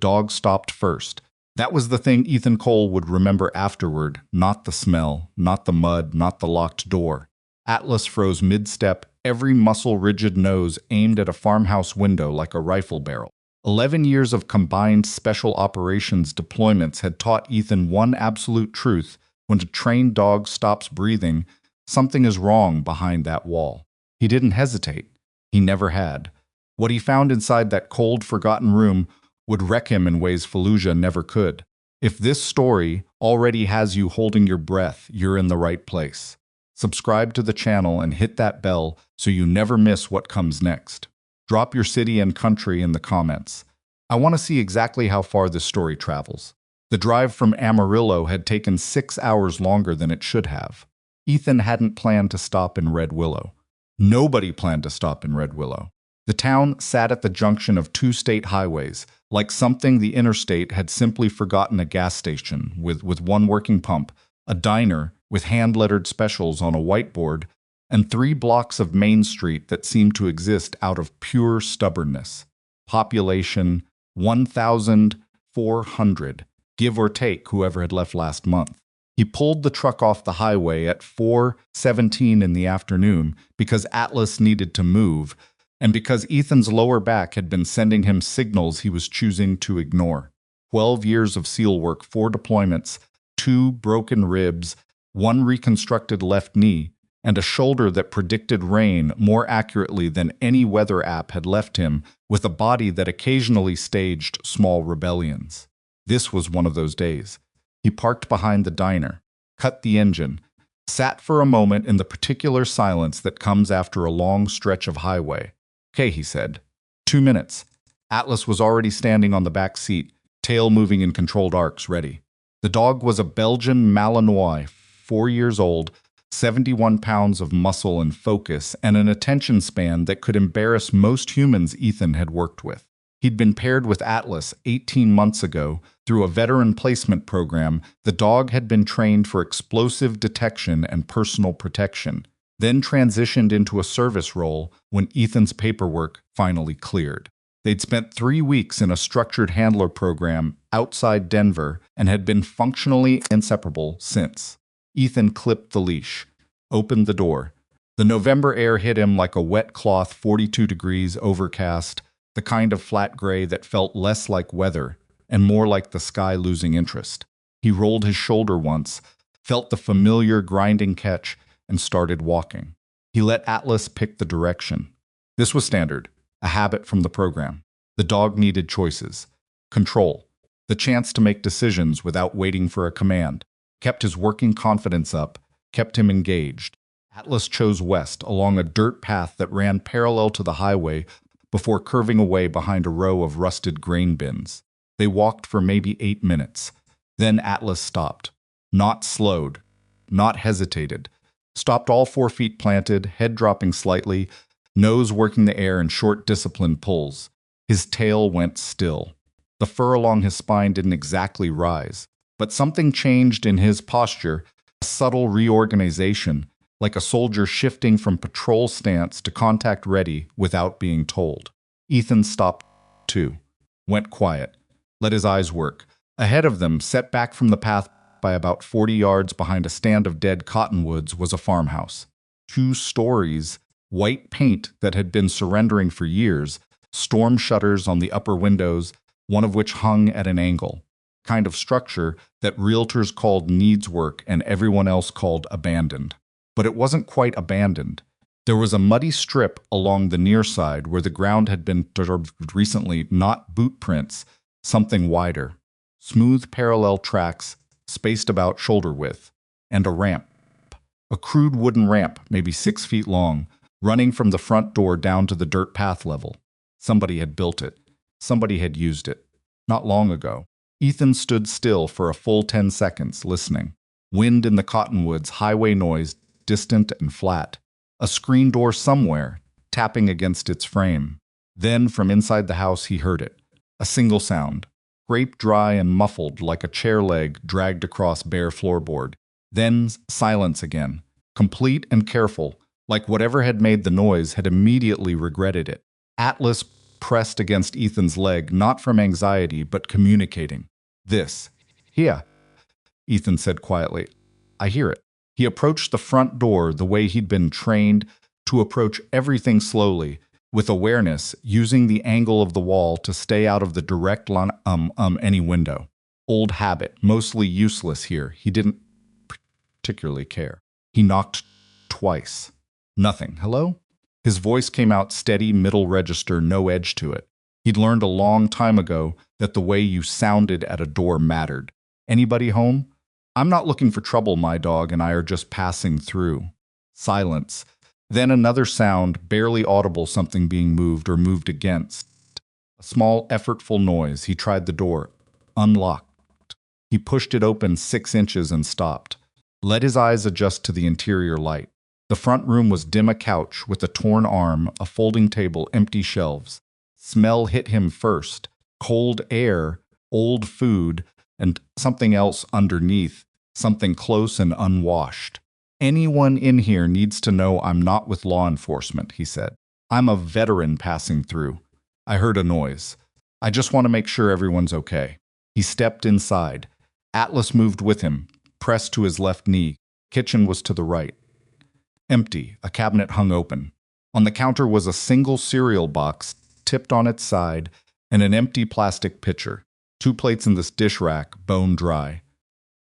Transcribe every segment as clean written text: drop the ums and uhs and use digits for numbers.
dog stopped first. That was the thing Ethan Cole would remember afterward, not the smell, not the mud, not the locked door. Atlas froze mid-step, every muscle-rigid nose aimed at a farmhouse window like a rifle barrel. 11 years of combined special operations deployments had taught Ethan one absolute truth: when a trained dog stops breathing, something is wrong behind that wall. He didn't hesitate. He never had. What he found inside that cold, forgotten room would wreck him in ways Fallujah never could. If this story already has you holding your breath, you're in the right place. Subscribe to the channel and hit that bell so you never miss what comes next. Drop your city and country in the comments. I want to see exactly how far this story travels. The drive from Amarillo had taken 6 hours longer than it should have. Ethan hadn't planned to stop in Red Willow. Nobody planned to stop in Red Willow. The town sat at the junction of two state highways, like something the interstate had simply forgotten: a gas station with one working pump, a diner with hand-lettered specials on a whiteboard, and 3 blocks of Main Street that seemed to exist out of pure stubbornness. Population 1,400, give or take whoever had left last month. He pulled the truck off the highway at 4:17 in the afternoon because Atlas needed to move, and because Ethan's lower back had been sending him signals he was choosing to ignore. 12 years of SEAL work, 4 deployments, 2 broken ribs, 1 reconstructed left knee, and a shoulder that predicted rain more accurately than any weather app had left him, with a body that occasionally staged small rebellions. This was one of those days. He parked behind the diner, cut the engine, sat for a moment in the particular silence that comes after a long stretch of highway. "Okay," he said. 2 minutes. Atlas was already standing on the back seat, tail moving in controlled arcs, ready. The dog was a Belgian Malinois, 4 years old, 71 pounds of muscle and focus, and an attention span that could embarrass most humans Ethan had worked with. He'd been paired with Atlas 18 months ago through a veteran placement program. The dog had been trained for explosive detection and personal protection, then transitioned into a service role when Ethan's paperwork finally cleared. They'd spent 3 weeks in a structured handler program outside Denver and had been functionally inseparable since. Ethan clipped the leash, opened the door. The November air hit him like a wet cloth, 42 degrees, overcast, the kind of flat gray that felt less like weather and more like the sky losing interest. He rolled his shoulder once, felt the familiar grinding catch, and started walking. He let Atlas pick the direction. This was standard, a habit from the program. The dog needed choices, control, the chance to make decisions without waiting for a command. Kept his working confidence up, kept him engaged. Atlas chose west along a dirt path that ran parallel to the highway before curving away behind a row of rusted grain bins. They walked for maybe 8 minutes. Then Atlas stopped. Not slowed, not hesitated. Stopped, all 4 feet planted, head dropping slightly, nose working the air in short, disciplined pulls. His tail went still. The fur along his spine didn't exactly rise, but something changed in his posture, a subtle reorganization, like a soldier shifting from patrol stance to contact ready without being told. Ethan stopped too, went quiet, let his eyes work. Ahead of them, set back from the path by about 40 yards behind a stand of dead cottonwoods, was a farmhouse. 2 stories, white paint that had been surrendering for years, storm shutters on the upper windows, one of which hung at an angle. Kind of structure that realtors called needs work and everyone else called abandoned. But it wasn't quite abandoned. There was a muddy strip along the near side where the ground had been disturbed recently, not boot prints, something wider. Smooth parallel tracks, spaced about shoulder width, and a ramp. A crude wooden ramp, maybe 6 feet long, running from the front door down to the dirt path level. Somebody had built it. Somebody had used it. Not long ago. Ethan stood still for a full 10 seconds, listening. Wind in the cottonwoods, highway noise, distant and flat. A screen door somewhere, tapping against its frame. Then, from inside the house, he heard it. A single sound. Grape dry and muffled like a chair leg dragged across bare floorboard. Then silence again, complete and careful, like whatever had made the noise had immediately regretted it. Atlas pressed against Ethan's leg, not from anxiety, but communicating. This. Here, Ethan said quietly. I hear it. He approached the front door the way he'd been trained to approach everything slowly, with awareness, using the angle of the wall to stay out of the direct line any window. Old habit, mostly useless here. He didn't particularly care. He knocked twice. Nothing. Hello? His voice came out steady, middle register, no edge to it. He'd learned a long time ago that the way you sounded at a door mattered. Anybody home? I'm not looking for trouble, my dog and I are just passing through. Silence. Then another sound, barely audible, something being moved or moved against. A small, effortful noise. He tried the door. Unlocked. He pushed it open 6 inches and stopped. Let his eyes adjust to the interior light. The front room was dim, a couch with a torn arm, a folding table, empty shelves. Smell hit him first. Cold air, old food, and something else underneath, something close and unwashed. Anyone in here needs to know I'm not with law enforcement, he said. I'm a veteran passing through. I heard a noise. I just want to make sure everyone's okay. He stepped inside. Atlas moved with him, pressed to his left knee. Kitchen was to the right. Empty, a cabinet hung open. On the counter was a single cereal box, tipped on its side, and an empty plastic pitcher. 2 plates in this dish rack, bone dry.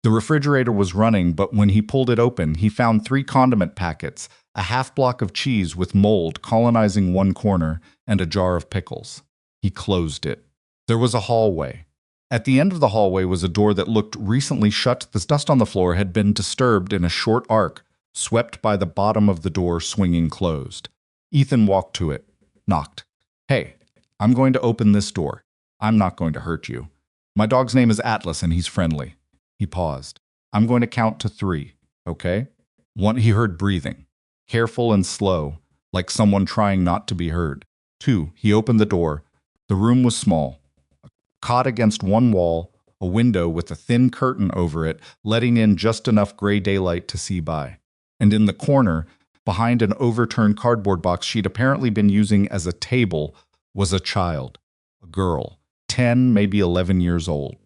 The refrigerator was running, but when he pulled it open, he found 3 condiment packets, a half block of cheese with mold colonizing one corner, and a jar of pickles. He closed it. There was a hallway. At the end of the hallway was a door that looked recently shut. The dust on the floor had been disturbed in a short arc, swept by the bottom of the door swinging closed. Ethan walked to it, knocked. Hey, I'm going to open this door. I'm not going to hurt you. My dog's name is Atlas and he's friendly. He paused. I'm going to count to 3, okay? 1, he heard breathing. Careful and slow, like someone trying not to be heard. 2, he opened the door. The room was small. A cot against one wall, a window with a thin curtain over it, letting in just enough gray daylight to see by. And in the corner, behind an overturned cardboard box she'd apparently been using as a table, was a child. A girl, 10, maybe 11 years old.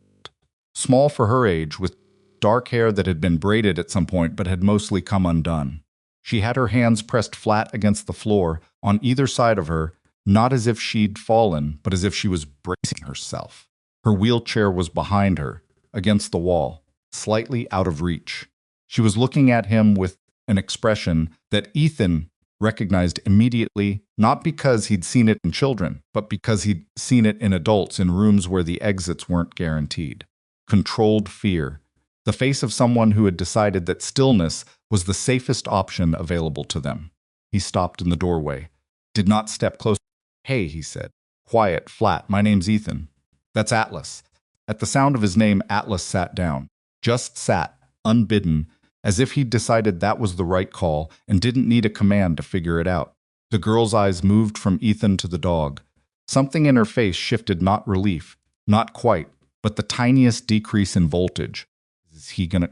Small for her age, with dark hair that had been braided at some point but had mostly come undone. She had her hands pressed flat against the floor, on either side of her, not as if she'd fallen, but as if she was bracing herself. Her wheelchair was behind her, against the wall, slightly out of reach. She was looking at him with an expression that Ethan recognized immediately, not because he'd seen it in children, but because he'd seen it in adults in rooms where the exits weren't guaranteed. Controlled fear. The face of someone who had decided that stillness was the safest option available to them. He stopped in the doorway. Did not step close. Hey, he said. Quiet, flat. My name's Ethan. That's Atlas. At the sound of his name, Atlas sat down. Just sat, unbidden, as if he'd decided that was the right call and didn't need a command to figure it out. The girl's eyes moved from Ethan to the dog. Something in her face shifted, not relief, not quite, but the tiniest decrease in voltage. Is he gonna...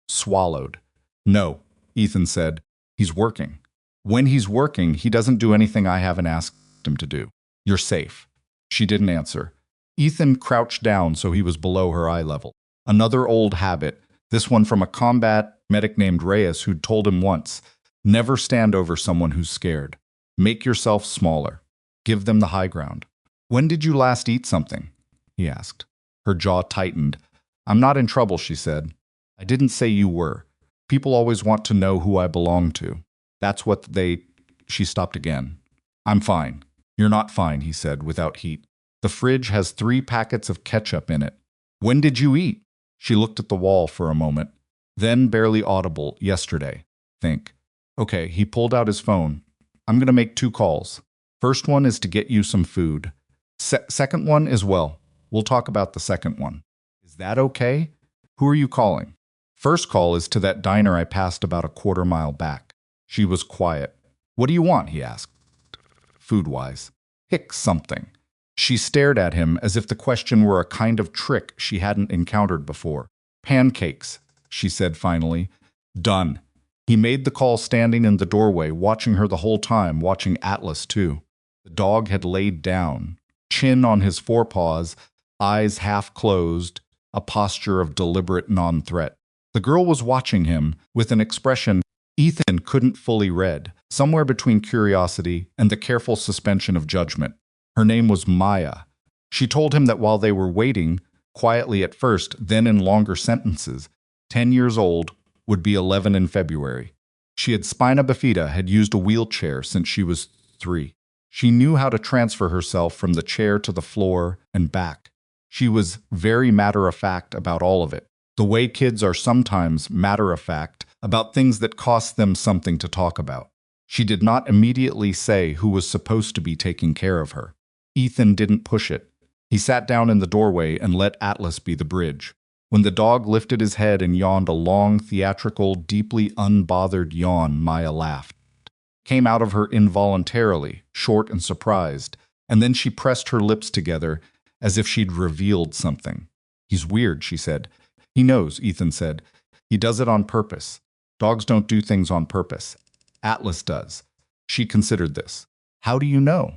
Swallowed. No, Ethan said. He's working. When he's working, he doesn't do anything I haven't asked him to do. You're safe. She didn't answer. Ethan crouched down so he was below her eye level. Another old habit, this one from a combat medic named Reyes who'd told him once, never stand over someone who's scared. Make yourself smaller. Give them the high ground. When did you last eat something? He asked. Her jaw tightened. I'm not in trouble, she said. I didn't say you were. People always want to know who I belong to. That's what they... She stopped again. I'm fine. You're not fine, he said, without heat. The fridge has 3 packets of ketchup in it. When did you eat? She looked at the wall for a moment. Then, barely audible, yesterday. Think. Okay, he pulled out his phone. I'm going to make 2 calls. First one is to get you some food. Second one is, well, we'll talk about the second one. Is that okay? Who are you calling? First call is to that diner I passed about a quarter mile back. She was quiet. What do you want? He asked. Food-wise. Pick something. She stared at him as if the question were a kind of trick she hadn't encountered before. Pancakes, she said finally. Done. He made the call standing in the doorway, watching her the whole time, watching Atlas too. The dog had laid down, chin on his forepaws, eyes half closed, a posture of deliberate non-threat. The girl was watching him with an expression Ethan couldn't fully read, somewhere between curiosity and the careful suspension of judgment. Her name was Maya. She told him that while they were waiting, quietly at first, then in longer sentences, 10 years old, would be 11 in February. She had spina bifida, had used a wheelchair since she was 3. She knew how to transfer herself from the chair to the floor and back. She was very matter-of-fact about all of it, the way kids are sometimes matter-of-fact about things that cost them something to talk about. She did not immediately say who was supposed to be taking care of her. Ethan didn't push it. He sat down in the doorway and let Atlas be the bridge. When the dog lifted his head and yawned a long, theatrical, deeply unbothered yawn, Maya laughed. Came out of her involuntarily, short and surprised, and then she pressed her lips together as if she'd revealed something. He's weird, she said. He knows, Ethan said. He does it on purpose. Dogs don't do things on purpose. Atlas does. She considered this. How do you know?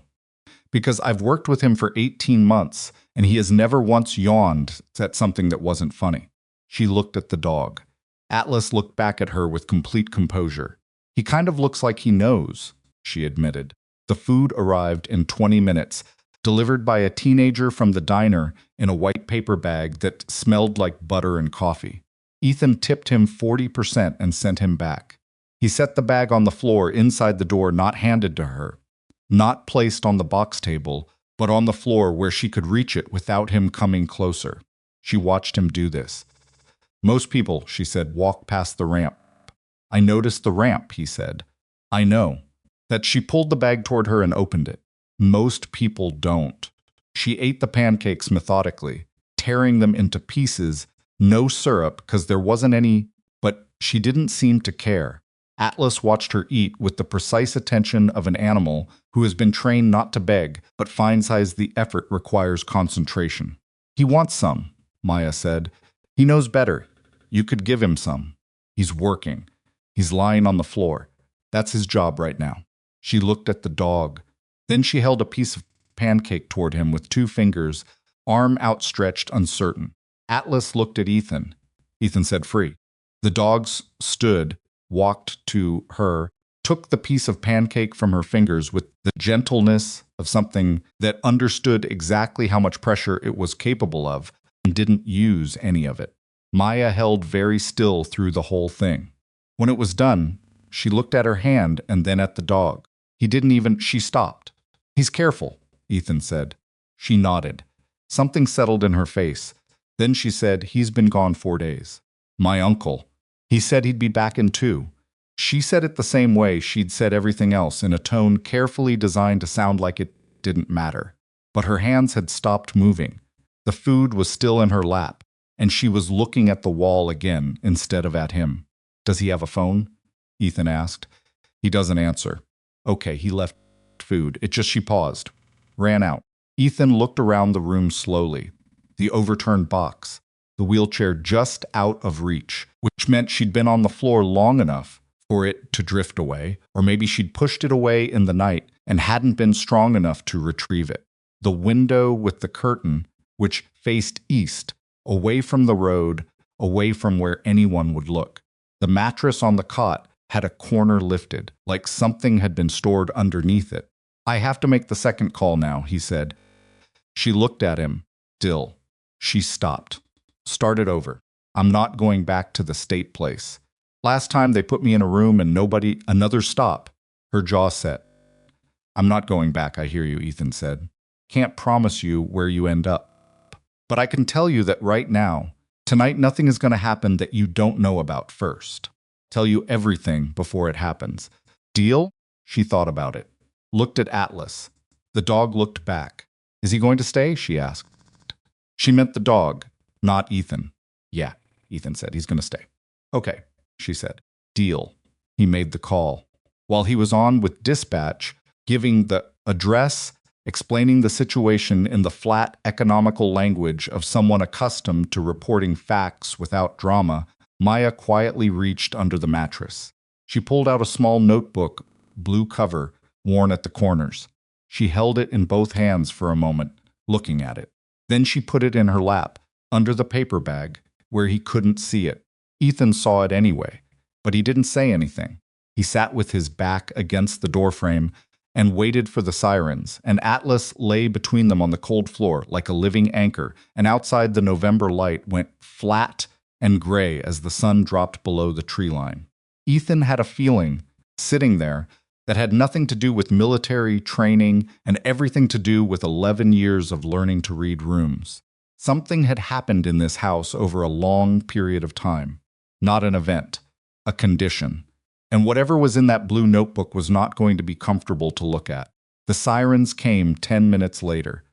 Because I've worked with him for 18 months, and he has never once yawned at something that wasn't funny. She looked at the dog. Atlas looked back at her with complete composure. He kind of looks like he knows, she admitted. The food arrived in 20 minutes, delivered by a teenager from the diner in a white paper bag that smelled like butter and coffee. Ethan tipped him 40% and sent him back. He set the bag on the floor inside the door, not handed to her. Not placed on the box table, but on the floor where she could reach it without him coming closer. She watched him do this. Most people, she said, walk past the ramp. I noticed the ramp, he said. I know. That she pulled the bag toward her and opened it. Most people don't. She ate the pancakes methodically, tearing them into pieces, no syrup because there wasn't any, but she didn't seem to care. Atlas watched her eat with the precise attention of an animal who has been trained not to beg, but finds the effort requires concentration. He wants some, Maya said. He knows better. You could give him some. He's working. He's lying on the floor. That's his job right now. She looked at the dog. Then she held a piece of pancake toward him with 2 fingers, arm outstretched, uncertain. Atlas looked at Ethan. Ethan said, free. The dogs stood, walked to her, took the piece of pancake from her fingers with the gentleness of something that understood exactly how much pressure it was capable of and didn't use any of it. Maya held very still through the whole thing. When it was done, she looked at her hand and then at the dog. She stopped. He's careful, Ethan said. She nodded. Something settled in her face. Then she said, he's been gone 4 days. My uncle. He said he'd be back in 2. She said it the same way she'd said everything else, in a tone carefully designed to sound like it didn't matter. But her hands had stopped moving. The food was still in her lap, and she was looking at the wall again instead of at him. Does he have a phone? Ethan asked. He doesn't answer. Okay, he left food. She paused. Ran out. Ethan looked around the room slowly. The overturned box. The wheelchair just out of reach, which meant she'd been on the floor long enough for it to drift away, or maybe she'd pushed it away in the night and hadn't been strong enough to retrieve it. The window with the curtain, which faced east, away from the road, away from where anyone would look. The mattress on the cot had a corner lifted, like something had been stored underneath it. I have to make the second call now, he said. She looked at him. Still. She stopped. Started over. I'm not going back to the state place. Last time they put me in a room and nobody. Another stop. Her jaw set. I'm not going back, I hear you, Ethan said. Can't promise you where you end up. But I can tell you that right now, tonight nothing is going to happen that you don't know about first. Tell you everything before it happens. Deal? She thought about it. Looked at Atlas. The dog looked back. Is he going to stay? She asked. She meant the dog, not Ethan. Yeah, Ethan said. He's going to stay. Okay, she said. Deal. He made the call. While he was on with dispatch, giving the address, explaining the situation in the flat, economical language of someone accustomed to reporting facts without drama, Maya quietly reached under the mattress. She pulled out a small notebook, blue cover, worn at the corners. She held it in both hands for a moment, looking at it. Then she put it in her lap, under the paper bag, where he couldn't see it. Ethan saw it anyway, but he didn't say anything. He sat with his back against the doorframe and waited for the sirens, and Atlas lay between them on the cold floor like a living anchor, and outside the November light went flat and gray as the sun dropped below the tree line. Ethan had a feeling, sitting there, that had nothing to do with military training and everything to do with 11 years of learning to read rooms. Something had happened in this house over a long period of time. Not an event, a condition. And whatever was in that blue notebook was not going to be comfortable to look at. The sirens came 10 minutes later.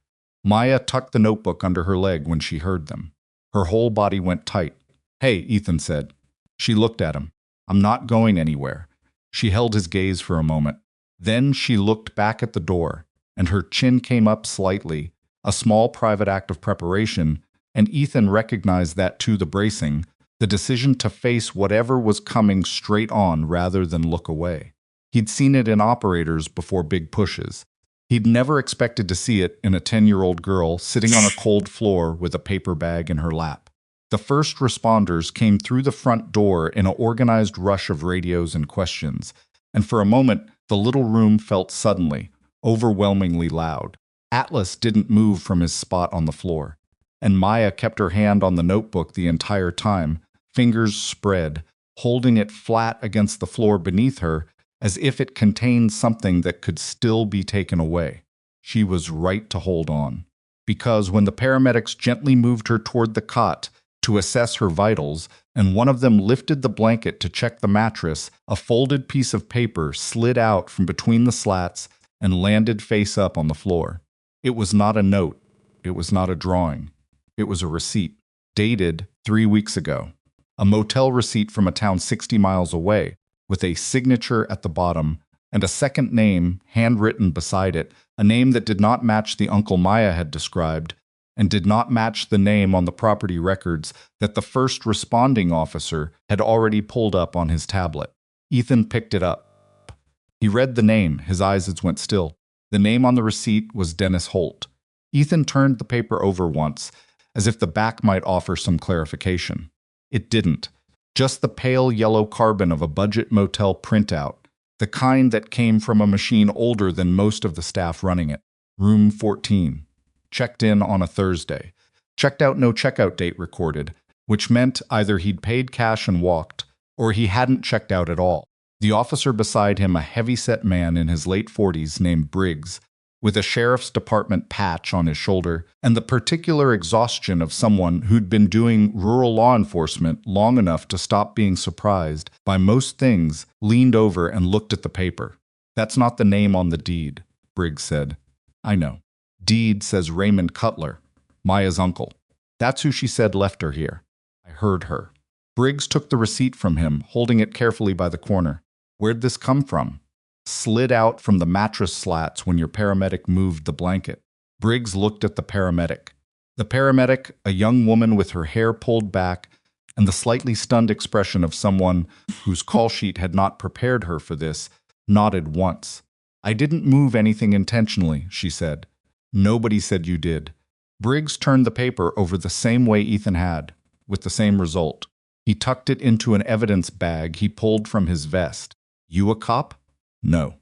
Maya tucked the notebook under her leg when she heard them. Her whole body went tight. "Hey," Ethan said. She looked at him. "I'm not going anywhere." She held his gaze for a moment. Then she looked back at the door, and her chin came up slightly, a small private act of preparation, and Ethan recognized that too, the bracing, the decision to face whatever was coming straight on rather than look away. He'd seen it in operators before big pushes. He'd never expected to see it in a 10-year-old girl sitting on a cold floor with a paper bag in her lap. The first responders came through the front door in an organized rush of radios and questions, and for a moment the little room felt suddenly, overwhelmingly loud. Atlas didn't move from his spot on the floor, and Maya kept her hand on the notebook the entire time, fingers spread, holding it flat against the floor beneath her as if it contained something that could still be taken away. She was right to hold on, because when the paramedics gently moved her toward the cot to assess her vitals, and one of them lifted the blanket to check the mattress, a folded piece of paper slid out from between the slats and landed face up on the floor. It was not a note. It was not a drawing. It was a receipt, dated 3 weeks ago. A motel receipt from a town 60 miles away, with a signature at the bottom and a second name handwritten beside it, a name that did not match the Uncle Maya had described, and did not match the name on the property records that the first responding officer had already pulled up on his tablet. Ethan picked it up. He read the name, his eyes went still. The name on the receipt was Dennis Holt. Ethan turned the paper over once, as if the back might offer some clarification. It didn't. Just the pale yellow carbon of a budget motel printout, the kind that came from a machine older than most of the staff running it. Room 14. Checked in on a Thursday. Checked out, no checkout date recorded, which meant either he'd paid cash and walked, or he hadn't checked out at all. The officer beside him, a heavy-set man in his late 40s named Briggs, with a sheriff's department patch on his shoulder and the particular exhaustion of someone who'd been doing rural law enforcement long enough to stop being surprised by most things, leaned over and looked at the paper. "That's not the name on the deed," Briggs said. "I know. Deed says Raymond Cutler, Maya's uncle. That's who she said left her here. I heard her." Briggs took the receipt from him, holding it carefully by the corner. "Where'd this come from?" "Slid out from the mattress slats when your paramedic moved the blanket." Briggs looked at the paramedic. The paramedic, a young woman with her hair pulled back and the slightly stunned expression of someone whose call sheet had not prepared her for this, nodded once. "I didn't move anything intentionally," she said. "Nobody said you did." Briggs turned the paper over the same way Ethan had, with the same result. He tucked it into an evidence bag he pulled from his vest. "You a cop?" "No."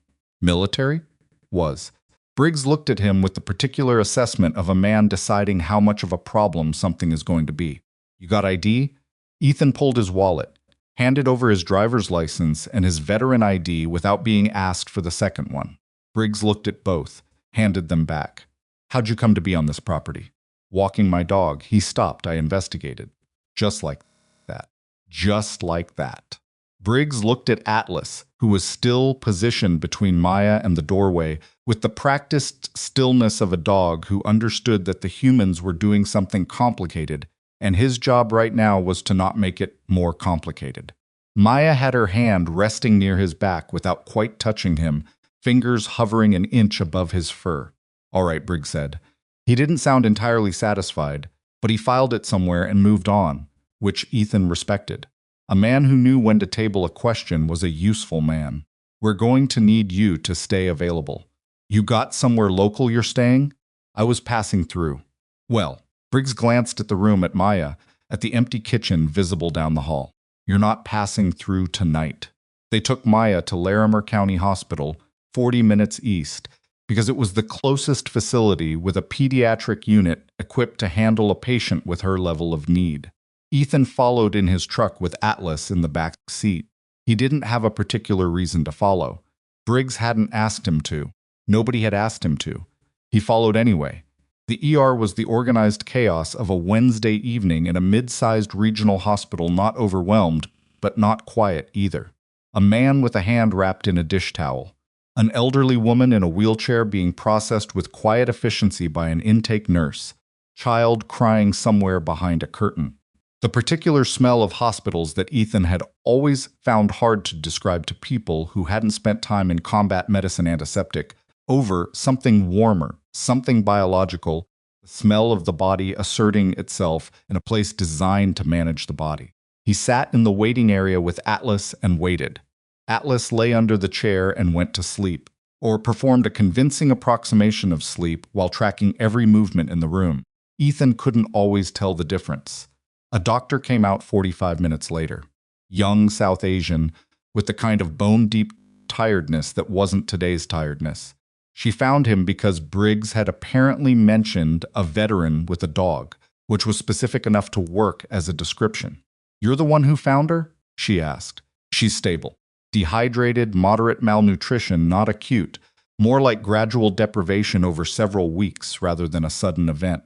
"Military?" "Was." Briggs looked at him with the particular assessment of a man deciding how much of a problem something is going to be. "You got ID?" Ethan pulled his wallet, handed over his driver's license and his veteran ID without being asked for the second one. Briggs looked at both, handed them back. "How'd you come to be on this property?" "Walking my dog. He stopped. I investigated." Just like that. Just like that. Briggs looked at Atlas, who was still positioned between Maya and the doorway, with the practiced stillness of a dog who understood that the humans were doing something complicated, and his job right now was to not make it more complicated. Maya had her hand resting near his back without quite touching him, fingers hovering an inch above his fur. "All right," Briggs said. He didn't sound entirely satisfied, but he filed it somewhere and moved on, which Ethan respected. A man who knew when to table a question was a useful man. "We're going to need you to stay available." "You got somewhere local you're staying?" I was passing through. Well, Briggs glanced at the room at Maya, at the empty kitchen visible down the hall. You're not passing through tonight. They took Maya to Larimer County Hospital, 40 minutes east, because it was the closest facility with a pediatric unit equipped to handle a patient with her level of need. Ethan followed in his truck with Atlas in the back seat. He didn't have a particular reason to follow. Briggs hadn't asked him to. Nobody had asked him to. He followed anyway. The ER was the organized chaos of a Wednesday evening in a mid-sized regional hospital, not overwhelmed, but not quiet either. A man with a hand wrapped in a dish towel. An elderly woman in a wheelchair being processed with quiet efficiency by an intake nurse. Child crying somewhere behind a curtain. The particular smell of hospitals that Ethan had always found hard to describe to people who hadn't spent time in combat medicine antiseptic, over something warmer, something biological, the smell of the body asserting itself in a place designed to manage the body. He sat in the waiting area with Atlas and waited. Atlas lay under the chair and went to sleep, or performed a convincing approximation of sleep while tracking every movement in the room. Ethan couldn't always tell the difference. A doctor came out 45 minutes later. Young South Asian, with the kind of bone-deep tiredness that wasn't today's tiredness. She found him because Briggs had apparently mentioned a veteran with a dog, which was specific enough to work as a description. "You're the one who found her?" she asked. "She's stable. Dehydrated, moderate malnutrition, not acute, more like gradual deprivation over several weeks rather than a sudden event.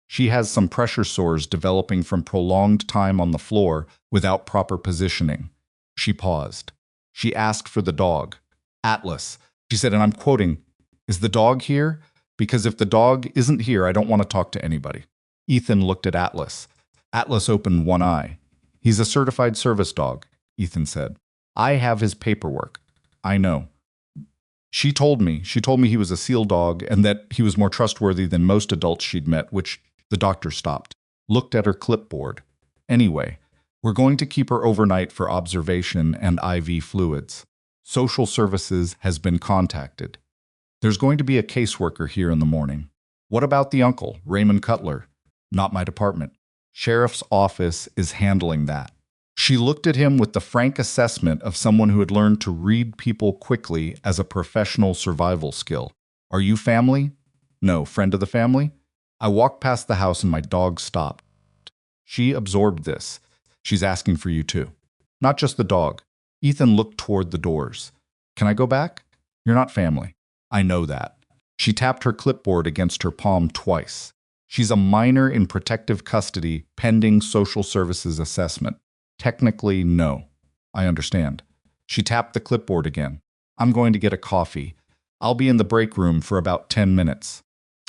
She has some pressure sores developing from prolonged time on the floor without proper positioning." She paused. She asked for the dog. "Atlas," she said, and I'm quoting, "Is the dog here? Because if the dog isn't here, I don't want to talk to anybody." Ethan looked at Atlas. Atlas opened one eye. "He's a certified service dog," Ethan said. "I have his paperwork. I know. She told me he was a SEAL dog and that he was more trustworthy than most adults she'd met," which the doctor stopped, looked at her clipboard. "Anyway, we're going to keep her overnight for observation and IV fluids. Social services has been contacted. There's going to be a caseworker here in the morning." "What about the uncle, Raymond Cutler?" "Not my department. Sheriff's office is handling that." She looked at him with the frank assessment of someone who had learned to read people quickly as a professional survival skill. "Are you family?" "No. Friend of the family?" "I walked past the house and my dog stopped." She absorbed this. "She's asking for you too." "Not just the dog." Ethan looked toward the doors. "Can I go back?" "You're not family." "I know that." She tapped her clipboard against her palm twice. "She's a minor in protective custody pending social services assessment." "Technically, no." "I understand." She tapped the clipboard again. "I'm going to get a coffee. I'll be in the break room for about 10 minutes.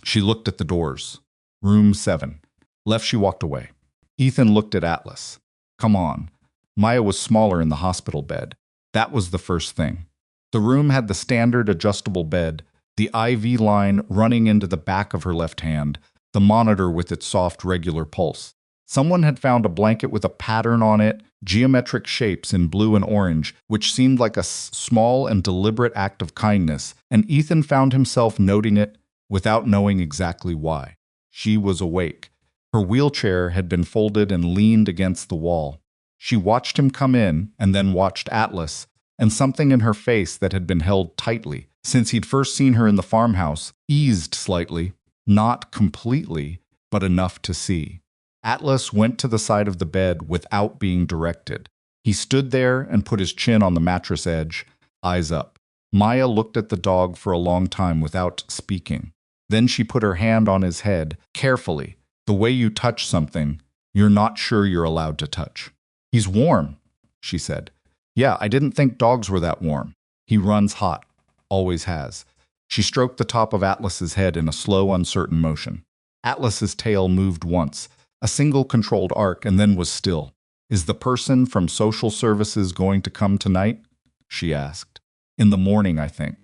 She looked at the doors. Room 7. Left, she walked away. Ethan looked at Atlas. "Come on." Maya was smaller in the hospital bed. That was the first thing. The room had the standard adjustable bed, the IV line running into the back of her left hand, the monitor with its soft, regular pulse. Someone had found a blanket with a pattern on it, geometric shapes in blue and orange, which seemed like a small and deliberate act of kindness, and Ethan found himself noting it without knowing exactly why. She was awake. Her wheelchair had been folded and leaned against the wall. She watched him come in, and then watched Atlas, and something in her face that had been held tightly, since he'd first seen her in the farmhouse, eased slightly, not completely, but enough to see. Atlas went to the side of the bed without being directed. He stood there and put his chin on the mattress edge, eyes up. Maya looked at the dog for a long time without speaking. Then she put her hand on his head, carefully, the way you touch something you're not sure you're allowed to touch. "He's warm," she said. "Yeah, I didn't think dogs were that warm. He runs hot. Always has." She stroked the top of Atlas's head in a slow, uncertain motion. Atlas's tail moved once, a single controlled arc, and then was still. "Is the person from social services going to come tonight?" she asked. "In the morning, I think.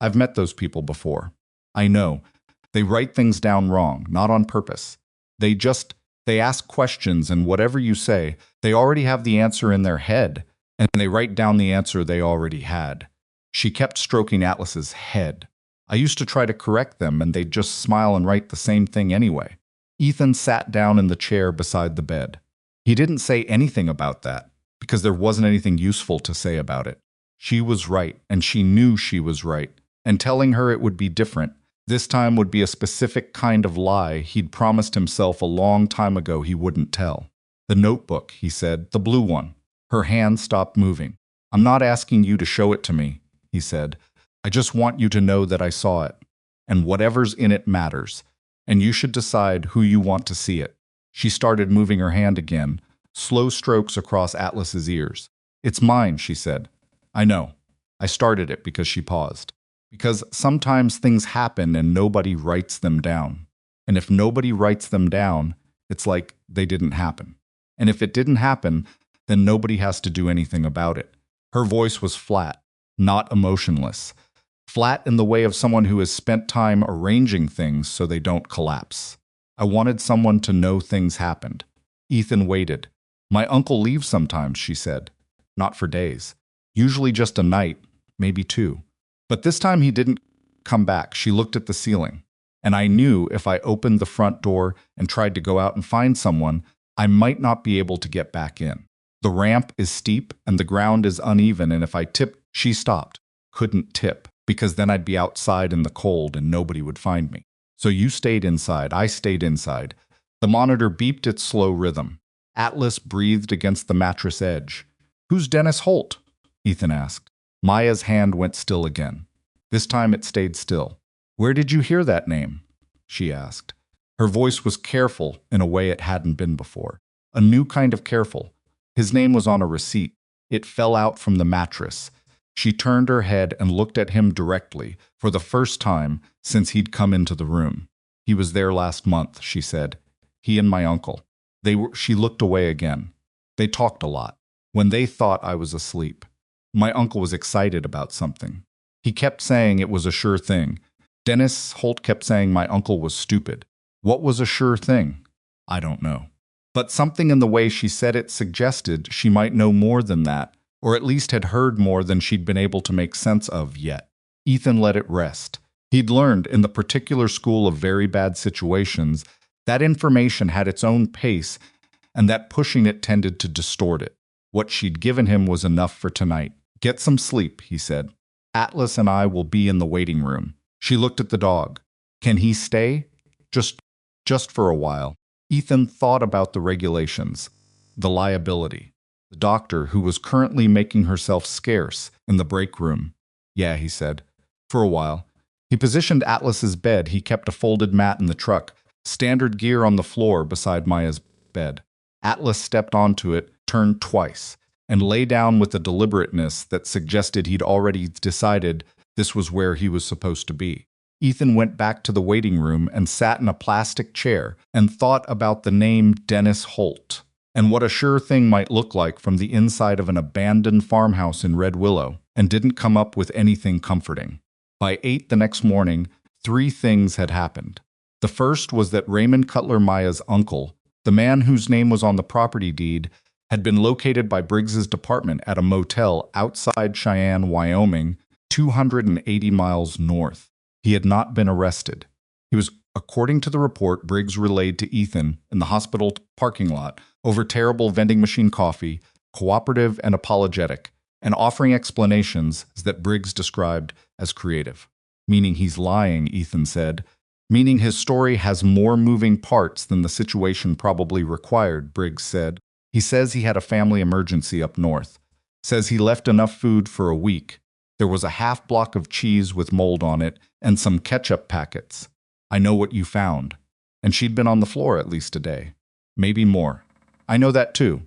I've met those people before. I know. They write things down wrong, not on purpose. They ask questions, and whatever you say, they already have the answer in their head, and they write down the answer they already had." She kept stroking Atlas's head. I used to try to correct them and they'd just smile and write the same thing anyway. Ethan sat down in the chair beside the bed. He didn't say anything about that, because there wasn't anything useful to say about it. She was right, and she knew she was right, and telling her it would be different, this time would be a specific kind of lie he'd promised himself a long time ago he wouldn't tell. The notebook, he said, the blue one. Her hand stopped moving. I'm not asking you to show it to me, he said. I just want you to know that I saw it, and whatever's in it matters, and you should decide who you want to see it. She started moving her hand again, slow strokes across Atlas's ears. It's mine, she said. I know. I started it because she paused. Because sometimes things happen and nobody writes them down. And if nobody writes them down, it's like they didn't happen. And if it didn't happen, then nobody has to do anything about it. Her voice was flat, not emotionless. Flat in the way of someone who has spent time arranging things so they don't collapse. I wanted someone to know things happened. Ethan waited. My uncle leaves sometimes, she said. Not for days. Usually just a night, maybe 2. But this time he didn't come back. She looked at the ceiling. And I knew if I opened the front door and tried to go out and find someone, I might not be able to get back in. The ramp is steep and the ground is uneven, and if I tipped, she stopped. Couldn't tip, because then I'd be outside in the cold and nobody would find me. So you stayed inside, I stayed inside. The monitor beeped its slow rhythm. Atlas breathed against the mattress edge. Who's Dennis Holt? Ethan asked. Maya's hand went still again. This time it stayed still. Where did you hear that name? She asked. Her voice was careful in a way it hadn't been before. A new kind of careful. His name was on a receipt. It fell out from the mattress. She turned her head and looked at him directly, for the first time since he'd come into the room. He was there last month, she said. He and my uncle. She looked away again. They talked a lot. When they thought I was asleep. My uncle was excited about something. He kept saying it was a sure thing. Dennis Holt kept saying my uncle was stupid. What was a sure thing? I don't know. But something in the way she said it suggested she might know more than that, or at least had heard more than she'd been able to make sense of yet. Ethan let it rest. He'd learned in the particular school of very bad situations that information had its own pace and that pushing it tended to distort it. What she'd given him was enough for tonight. Get some sleep, he said. Atlas and I will be in the waiting room. She looked at the dog. Can he stay? Just for a while. Ethan thought about the regulations, the liability. The doctor, who was currently making herself scarce in the break room. Yeah, he said. For a while. He positioned Atlas's bed. He kept a folded mat in the truck, standard gear on the floor beside Maya's bed. Atlas stepped onto it, turned twice, and lay down with a deliberateness that suggested he'd already decided this was where he was supposed to be. Ethan went back to the waiting room and sat in a plastic chair and thought about the name Dennis Holt and what a sure thing might look like from the inside of an abandoned farmhouse in Red Willow, and didn't come up with anything comforting. By 8 the next morning, 3 things had happened. The first was that Raymond Cutler, Maya's uncle, the man whose name was on the property deed, had been located by Briggs's department at a motel outside Cheyenne, Wyoming, 280 miles north. He had not been arrested. He was, according to the report Briggs relayed to Ethan in the hospital parking lot, over terrible vending machine coffee, cooperative and apologetic, and offering explanations that Briggs described as creative. Meaning he's lying, Ethan said. Meaning his story has more moving parts than the situation probably required, Briggs said. He says he had a family emergency up north. Says he left enough food for a week. There was a half block of cheese with mold on it and some ketchup packets. I know what you found. And she'd been on the floor at least a day. Maybe more. I know that too.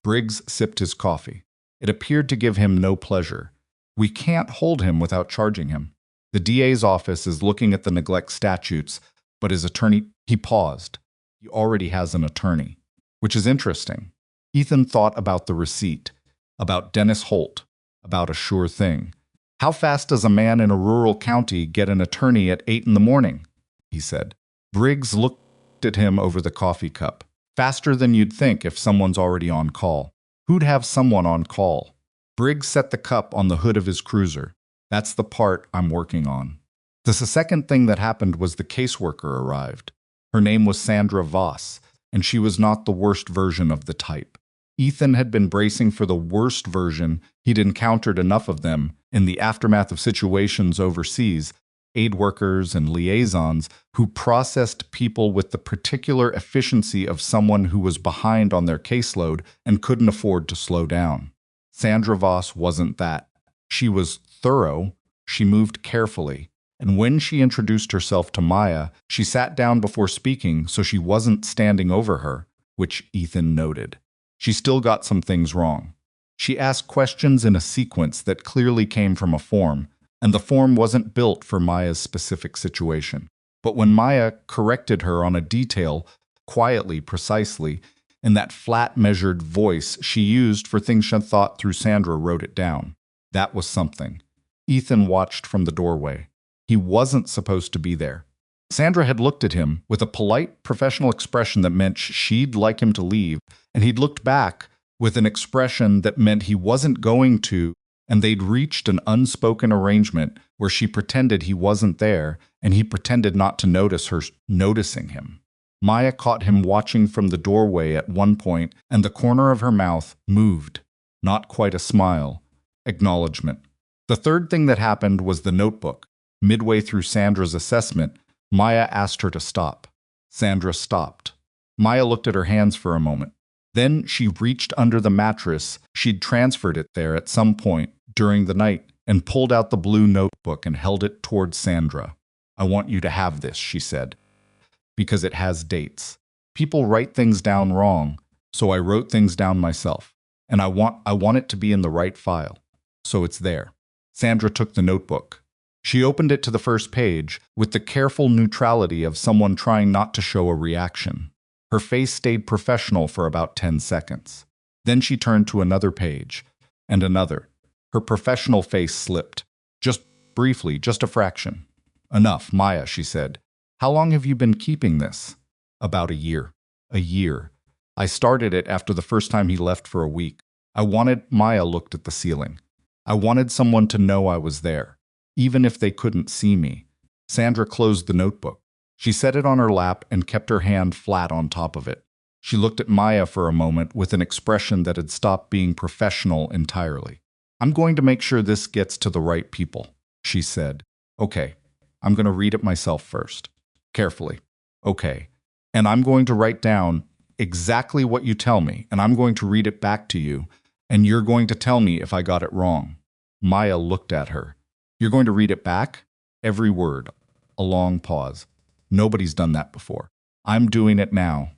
Briggs sipped his coffee. It appeared to give him no pleasure. We can't hold him without charging him. The DA's office is looking at the neglect statutes, but his attorney, he paused. He already has an attorney, which is interesting. Ethan thought about the receipt, about Dennis Holt, about a sure thing. How fast does a man in a rural county get an attorney at 8 in the morning? He said. Briggs looked at him over the coffee cup. Faster than you'd think if someone's already on call. Who'd have someone on call? Briggs set the cup on the hood of his cruiser. That's the part I'm working on. The second thing that happened was the caseworker arrived. Her name was Sandra Voss, and she was not the worst version of the type. Ethan had been bracing for the worst version. He'd encountered enough of them in the aftermath of situations overseas, aid workers and liaisons who processed people with the particular efficiency of someone who was behind on their caseload and couldn't afford to slow down. Sandra Voss wasn't that. She was thorough, she moved carefully, and when she introduced herself to Maya, she sat down before speaking so she wasn't standing over her, which Ethan noted. She still got some things wrong. She asked questions in a sequence that clearly came from a form, and the form wasn't built for Maya's specific situation. But when Maya corrected her on a detail, quietly, precisely, in that flat, measured voice she used for things she thought through, Sandra wrote it down. That was something. Ethan watched from the doorway. He wasn't supposed to be there. Sandra had looked at him with a polite, professional expression that meant she'd like him to leave, and he'd looked back with an expression that meant he wasn't going to, and they'd reached an unspoken arrangement where she pretended he wasn't there, and he pretended not to notice her noticing him. Maya caught him watching from the doorway at one point, and the corner of her mouth moved. Not quite a smile. Acknowledgement. The third thing that happened was the notebook. Midway through Sandra's assessment, Maya asked her to stop. Sandra stopped. Maya looked at her hands for a moment. Then she reached under the mattress. She'd transferred it there at some point during the night and pulled out the blue notebook and held it towards Sandra. "I want you to have this," she said, "because it has dates. People write things down wrong, so I wrote things down myself. And I want it to be in the right file. So it's there." Sandra took the notebook. She opened it to the first page with the careful neutrality of someone trying not to show a reaction. Her face stayed professional for about 10 seconds. Then she turned to another page, and another. Her professional face slipped. Just briefly, just a fraction. "Enough, Maya," she said. "How long have you been keeping this?" "About a year." "A year. I started it after the first time he left for a week. I wanted," Maya looked at the ceiling. "I wanted someone to know I was there, even if they couldn't see me." Sandra closed the notebook. She set it on her lap and kept her hand flat on top of it. She looked at Maya for a moment with an expression that had stopped being professional entirely. "I'm going to make sure this gets to the right people," she said. "Okay, I'm going to read it myself first. Carefully. Okay. And I'm going to write down exactly what you tell me, and I'm going to read it back to you, and you're going to tell me if I got it wrong." Maya looked at her. "You're going to read it back?" Every word. A long pause. "Nobody's done that before. I'm doing it now."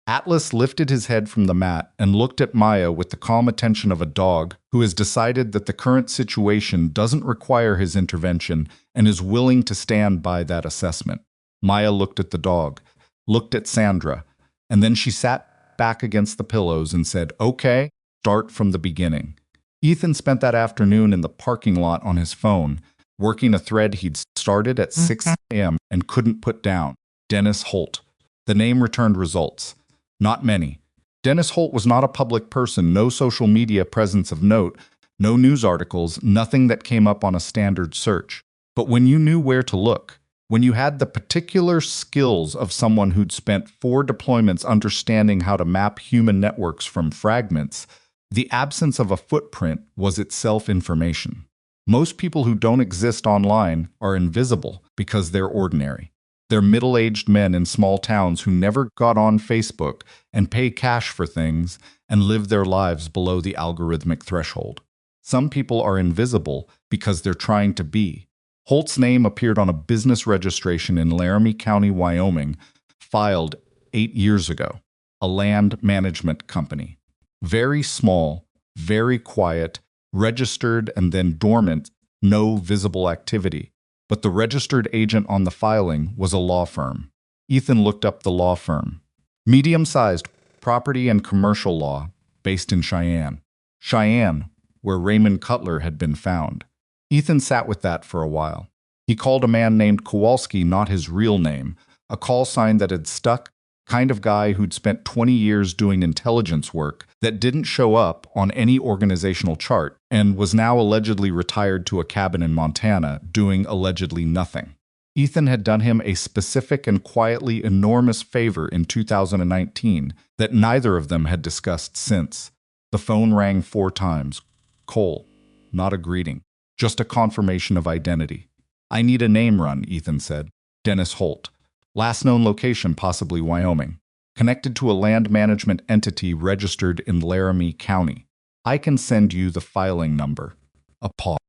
Atlas lifted his head from the mat and looked at Maya with the calm attention of a dog who has decided that the current situation doesn't require his intervention and is willing to stand by that assessment. Maya looked at the dog, looked at Sandra, and then she sat back against the pillows and said, "Okay, start from the beginning." Ethan spent that afternoon in the parking lot on his phone, working a thread he'd started at 6 a.m. and couldn't put down. Dennis Holt. The name returned results. Not many. Dennis Holt was not a public person, no social media presence of note, no news articles, nothing that came up on a standard search. But when you knew where to look, when you had the particular skills of someone who'd spent 4 deployments understanding how to map human networks from fragments, the absence of a footprint was itself information. Most people who don't exist online are invisible because they're ordinary. They're middle-aged men in small towns who never got on Facebook and pay cash for things and live their lives below the algorithmic threshold. Some people are invisible because they're trying to be. Holt's name appeared on a business registration in Laramie County, Wyoming, filed 8 years ago. A land management company. Very small, very quiet, registered and then dormant, no visible activity. But the registered agent on the filing was a law firm. Ethan looked up the law firm. Medium-sized, property and commercial law, based in Cheyenne. Cheyenne, where Raymond Cutler had been found. Ethan sat with that for a while. He called a man named Kowalski not his real name, a call sign that had stuck, kind of guy who'd spent 20 years doing intelligence work that didn't show up on any organizational chart and was now allegedly retired to a cabin in Montana doing allegedly nothing. Ethan had done him a specific and quietly enormous favor in 2019 that neither of them had discussed since. The phone rang 4 times. Cole. Not a greeting. Just a confirmation of identity. I need a name run, Ethan said. Dennis Holt. Last known location, possibly Wyoming. Connected to a land management entity registered in Laramie County. I can send you the filing number. A pause.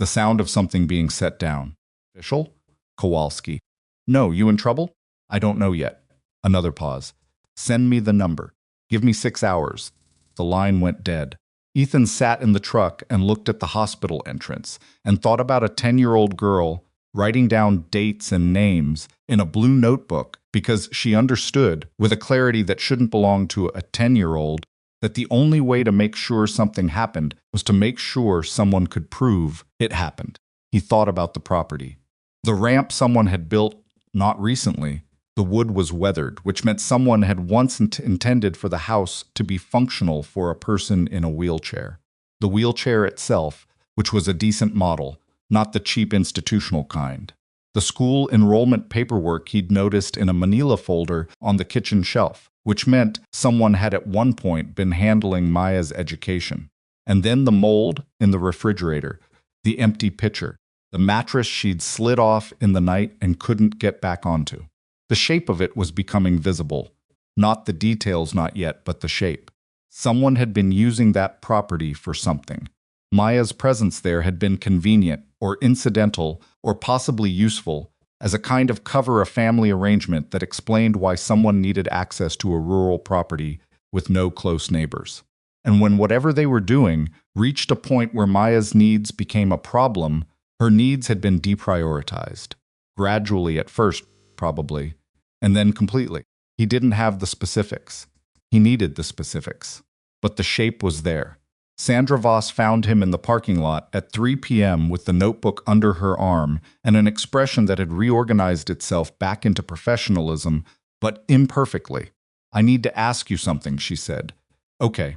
The sound of something being set down. Official? Kowalski. No, you in trouble? I don't know yet. Another pause. Send me the number. Give me 6 hours. The line went dead. Ethan sat in the truck and looked at the hospital entrance and thought about a 10-year-old girl writing down dates and names in a blue notebook because she understood, with a clarity that shouldn't belong to a 10-year-old, that the only way to make sure something happened was to make sure someone could prove it happened. He thought about the property. The ramp someone had built not recently, the wood was weathered, which meant someone had once intended for the house to be functional for a person in a wheelchair. The wheelchair itself, which was a decent model, not the cheap institutional kind. The school enrollment paperwork he'd noticed in a manila folder on the kitchen shelf, which meant someone had at one point been handling Maya's education. And then the mold in the refrigerator, the empty pitcher, the mattress she'd slid off in the night and couldn't get back onto. The shape of it was becoming visible. Not the details not yet, but the shape. Someone had been using that property for something. Maya's presence there had been convenient, or incidental, or possibly useful, as a kind of cover a family arrangement that explained why someone needed access to a rural property with no close neighbors. And when whatever they were doing reached a point where Maya's needs became a problem, her needs had been deprioritized. Gradually at first, probably, and then completely. He didn't have the specifics. He needed the specifics. But the shape was there. Sandra Voss found him in the parking lot at 3 p.m. with the notebook under her arm and an expression that had reorganized itself back into professionalism, but imperfectly. I need to ask you something, she said. Okay.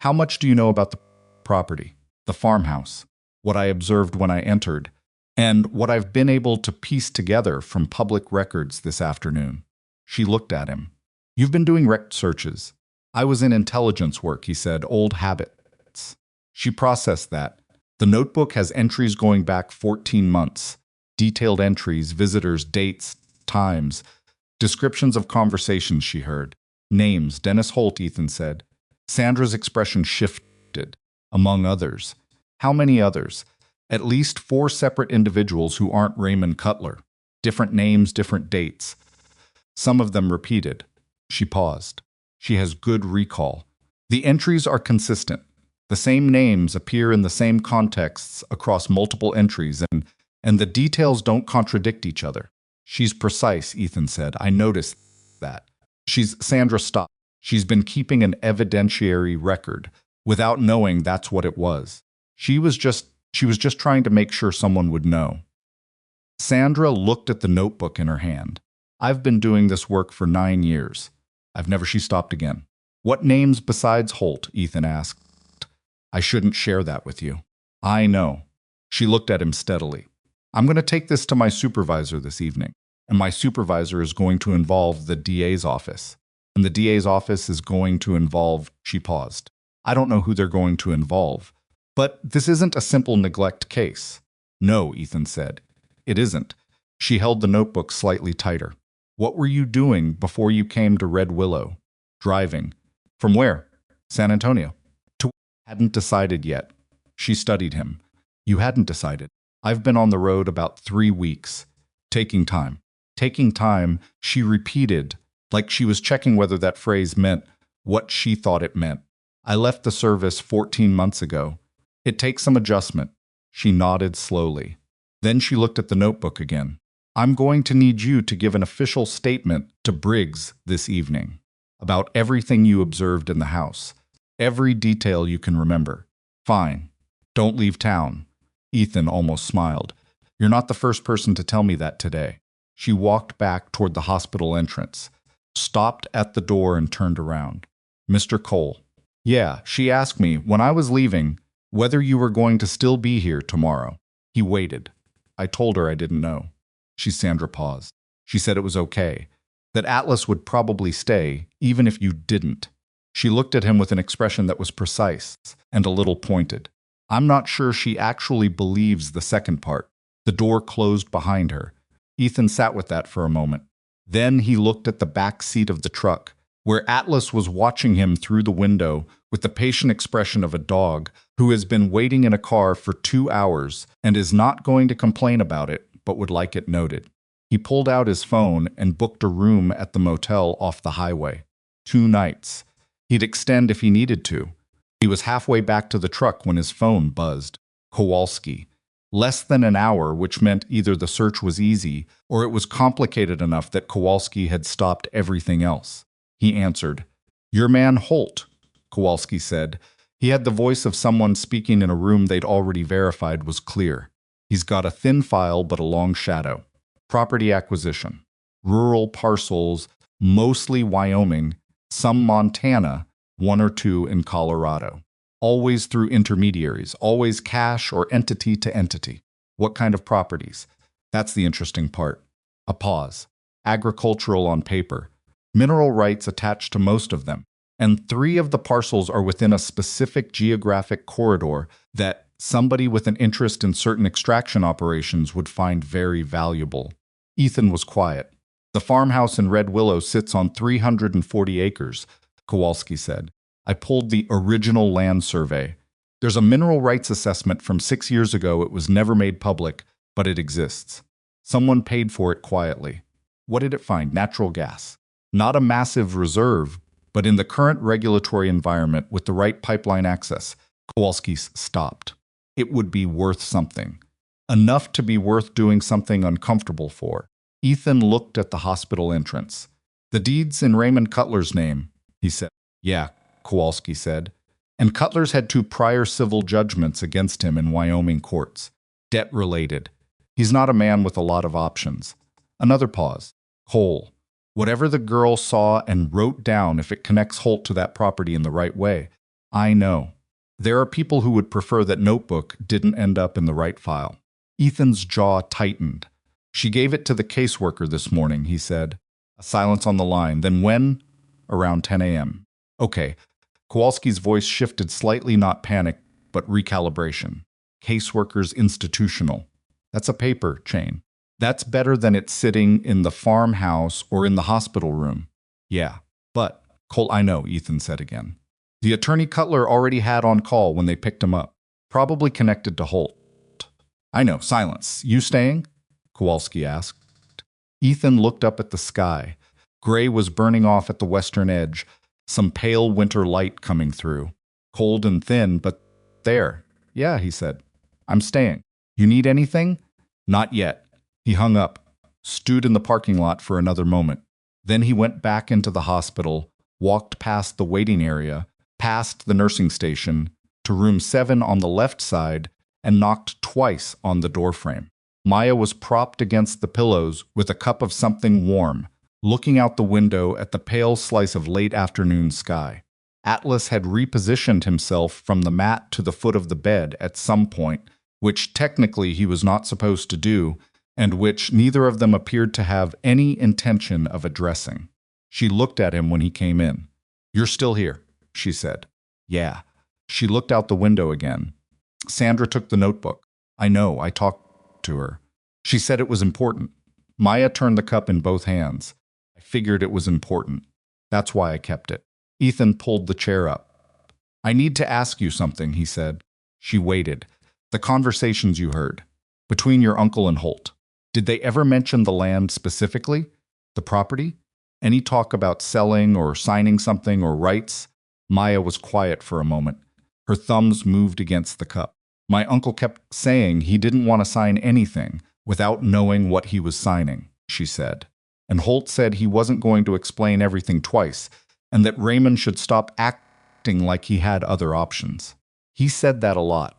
How much do you know about the property, the farmhouse, what I observed when I entered, and what I've been able to piece together from public records this afternoon? She looked at him. You've been doing rec searches. I was in intelligence work, he said, old habits. She processed that. The notebook has entries going back 14 months. Detailed entries, visitors, dates, times, descriptions of conversations she heard. Names, Dennis Holt, Ethan said. Sandra's expression shifted. Among others. How many others? At least 4 separate individuals who aren't Raymond Cutler. Different names, different dates. Some of them repeated. She paused. She has good recall. The entries are consistent. The same names appear in the same contexts across multiple entries, and the details don't contradict each other. She's precise, Ethan said. I noticed that. Sandra stopped. She's been keeping an evidentiary record without knowing that's what it was. She was just trying to make sure someone would know. Sandra looked at the notebook in her hand. I've been doing this work for 9 years. She stopped again. What names besides Holt? Ethan asked. I shouldn't share that with you. I know. She looked at him steadily. I'm going to take this to my supervisor this evening, and my supervisor is going to involve the DA's office. And the DA's office is going to involve, she paused. I don't know who they're going to involve. But this isn't a simple neglect case. No, Ethan said. It isn't. She held the notebook slightly tighter. What were you doing before you came to Red Willow? Driving. From where? San Antonio. To hadn't decided yet. She studied him. You hadn't decided. I've been on the road about 3 weeks. Taking time. Taking time, she repeated, like she was checking whether that phrase meant what she thought it meant. I left the service 14 months ago. It takes some adjustment. She nodded slowly. Then she looked at the notebook again. I'm going to need you to give an official statement to Briggs this evening about everything you observed in the house. Every detail you can remember. Fine. Don't leave town. Ethan almost smiled. You're not the first person to tell me that today. She walked back toward the hospital entrance, stopped at the door and turned around. Mr. Cole. Yeah, she asked me, when I was leaving, whether you were going to still be here tomorrow. He waited. I told her I didn't know. Sandra paused. She said it was okay, that Atlas would probably stay, even if you didn't. She looked at him with an expression that was precise and a little pointed. I'm not sure she actually believes the second part. The door closed behind her. Ethan sat with that for a moment. Then he looked at the back seat of the truck, where Atlas was watching him through the window with the patient expression of a dog who has been waiting in a car for 2 hours and is not going to complain about it, but would like it noted. He pulled out his phone and booked a room at the motel off the highway. 2 nights. He'd extend if he needed to. He was halfway back to the truck when his phone buzzed. Kowalski. Less than an hour, which meant either the search was easy or it was complicated enough that Kowalski had stopped everything else. He answered. Your man Holt, Kowalski said. He had the voice of someone speaking in a room they'd already verified was clear. He's got a thin file but a long shadow. Property acquisition. Rural parcels, mostly Wyoming, some Montana, 1 or 2 in Colorado. Always through intermediaries, always cash or entity to entity. What kind of properties? That's the interesting part. A pause. Agricultural on paper. Mineral rights attached to most of them. And 3 of the parcels are within a specific geographic corridor that somebody with an interest in certain extraction operations would find very valuable. Ethan was quiet. The farmhouse in Red Willow sits on 340 acres, Kowalski said. I pulled the original land survey. There's a mineral rights assessment from 6 years ago. It was never made public, but it exists. Someone paid for it quietly. What did it find? Natural gas. Not a massive reserve, but in the current regulatory environment with the right pipeline access, Kowalski stopped. It would be worth something. Enough to be worth doing something uncomfortable for. Ethan looked at the hospital entrance. The deed's in Raymond Cutler's name, he said. Yeah, Kowalski said. And Cutler's had 2 prior civil judgments against him in Wyoming courts. Debt-related. He's not a man with a lot of options. Another pause. Cole. Whatever the girl saw and wrote down, if it connects Holt to that property in the right way. I know. There are people who would prefer that notebook didn't end up in the right file. Ethan's jaw tightened. She gave it to the caseworker this morning, he said. A silence on the line. Then when? Around 10 a.m. Okay. Kowalski's voice shifted slightly, not panic, but recalibration. Caseworkers institutional. That's a paper chain. That's better than it sitting in the farmhouse or in the hospital room. Yeah, but, Colt, I know, Ethan said again. The attorney Cutler already had on call when they picked him up. Probably connected to Holt. I know, silence. You staying? Kowalski asked. Ethan looked up at the sky. Gray was burning off at the western edge, some pale winter light coming through. Cold and thin, but there. Yeah, he said. I'm staying. You need anything? Not yet. He hung up, stewed in the parking lot for another moment. Then he went back into the hospital, walked past the waiting area, past the nursing station, to room 7 on the left side, and knocked twice on the doorframe. Maya was propped against the pillows with a cup of something warm, looking out the window at the pale slice of late afternoon sky. Atlas had repositioned himself from the mat to the foot of the bed at some point, which technically he was not supposed to do, and which neither of them appeared to have any intention of addressing. She looked at him when he came in. You're still here, she said. Yeah. She looked out the window again. Sandra took the notebook. I know, I talked to her. She said it was important. Maya turned the cup in both hands. I figured it was important. That's why I kept it. Ethan pulled the chair up. I need to ask you something, he said. She waited. The conversations you heard. Between your uncle and Holt. Did they ever mention the land specifically? The property? Any talk about selling or signing something or rights? Maya was quiet for a moment. Her thumbs moved against the cup. My uncle kept saying he didn't want to sign anything without knowing what he was signing, she said. And Holt said he wasn't going to explain everything twice, and that Raymond should stop acting like he had other options. He said that a lot.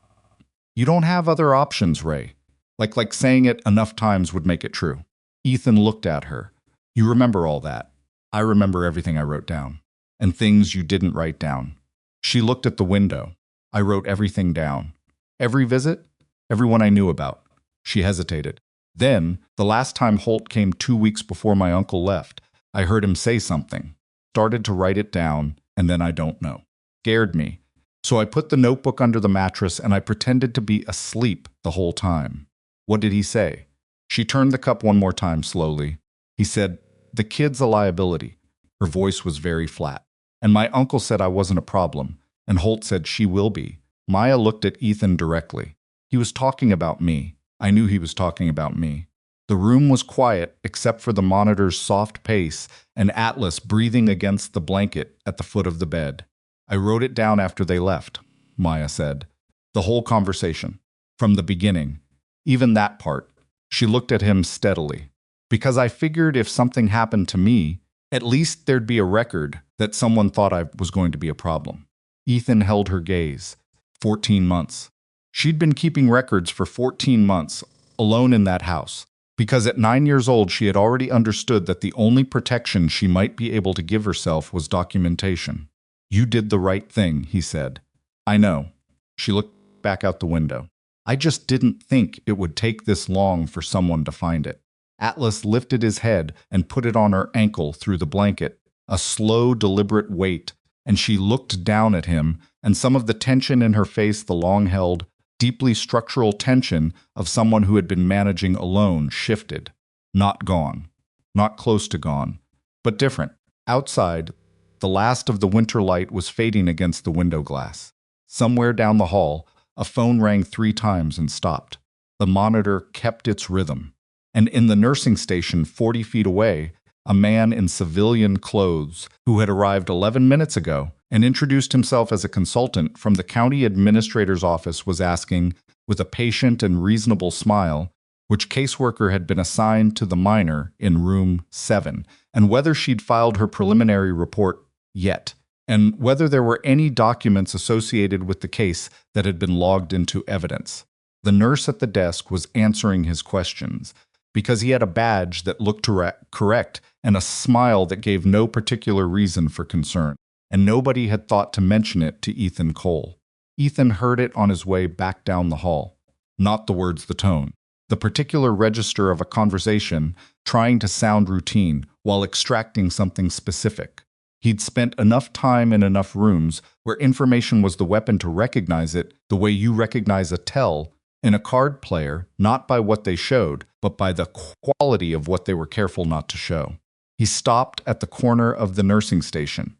You don't have other options, Ray. Like saying it enough times would make it true. Ethan looked at her. You remember all that. I remember everything I wrote down. And things you didn't write down. She looked at the window. I wrote everything down. Every visit? Everyone I knew about. She hesitated. Then, the last time Holt came 2 weeks before my uncle left, I heard him say something, started to write it down, and then I don't know. Scared me. So I put the notebook under the mattress and I pretended to be asleep the whole time. What did he say? She turned the cup one more time slowly. He said, "The kid's a liability." Her voice was very flat. And my uncle said I wasn't a problem, and Holt said she will be. Maya looked at Ethan directly. He was talking about me. I knew he was talking about me. The room was quiet except for the monitor's soft pace and Atlas breathing against the blanket at the foot of the bed. I wrote it down after they left, Maya said. The whole conversation. From the beginning. Even that part. She looked at him steadily. Because I figured if something happened to me, at least there'd be a record that someone thought I was going to be a problem. Ethan held her gaze. 14 months. She'd been keeping records for 14 months, alone in that house. Because at 9 years old she had already understood that the only protection she might be able to give herself was documentation. "You did the right thing," he said. "I know." She looked back out the window. "I just didn't think it would take this long for someone to find it." Atlas lifted his head and put it on her ankle through the blanket, a slow, deliberate weight, and she looked down at him, and some of the tension in her face, the long-held, deeply structural tension of someone who had been managing alone, shifted. Not gone. Not close to gone. But different. Outside, the last of the winter light was fading against the window glass. Somewhere down the hall, a phone rang 3 times and stopped. The monitor kept its rhythm. And in the nursing station 40 feet away, a man in civilian clothes who had arrived 11 minutes ago and introduced himself as a consultant from the county administrator's office was asking, with a patient and reasonable smile, which caseworker had been assigned to the minor in room 7, and whether she'd filed her preliminary report yet, and whether there were any documents associated with the case that had been logged into evidence. The nurse at the desk was answering his questions, because he had a badge that looked correct and a smile that gave no particular reason for concern, and nobody had thought to mention it to Ethan Cole. Ethan heard it on his way back down the hall. Not the words, the tone. The particular register of a conversation trying to sound routine while extracting something specific. He'd spent enough time in enough rooms where information was the weapon to recognize it the way you recognize a tell in a card player, not by what they showed, but by the quality of what they were careful not to show. He stopped at the corner of the nursing station.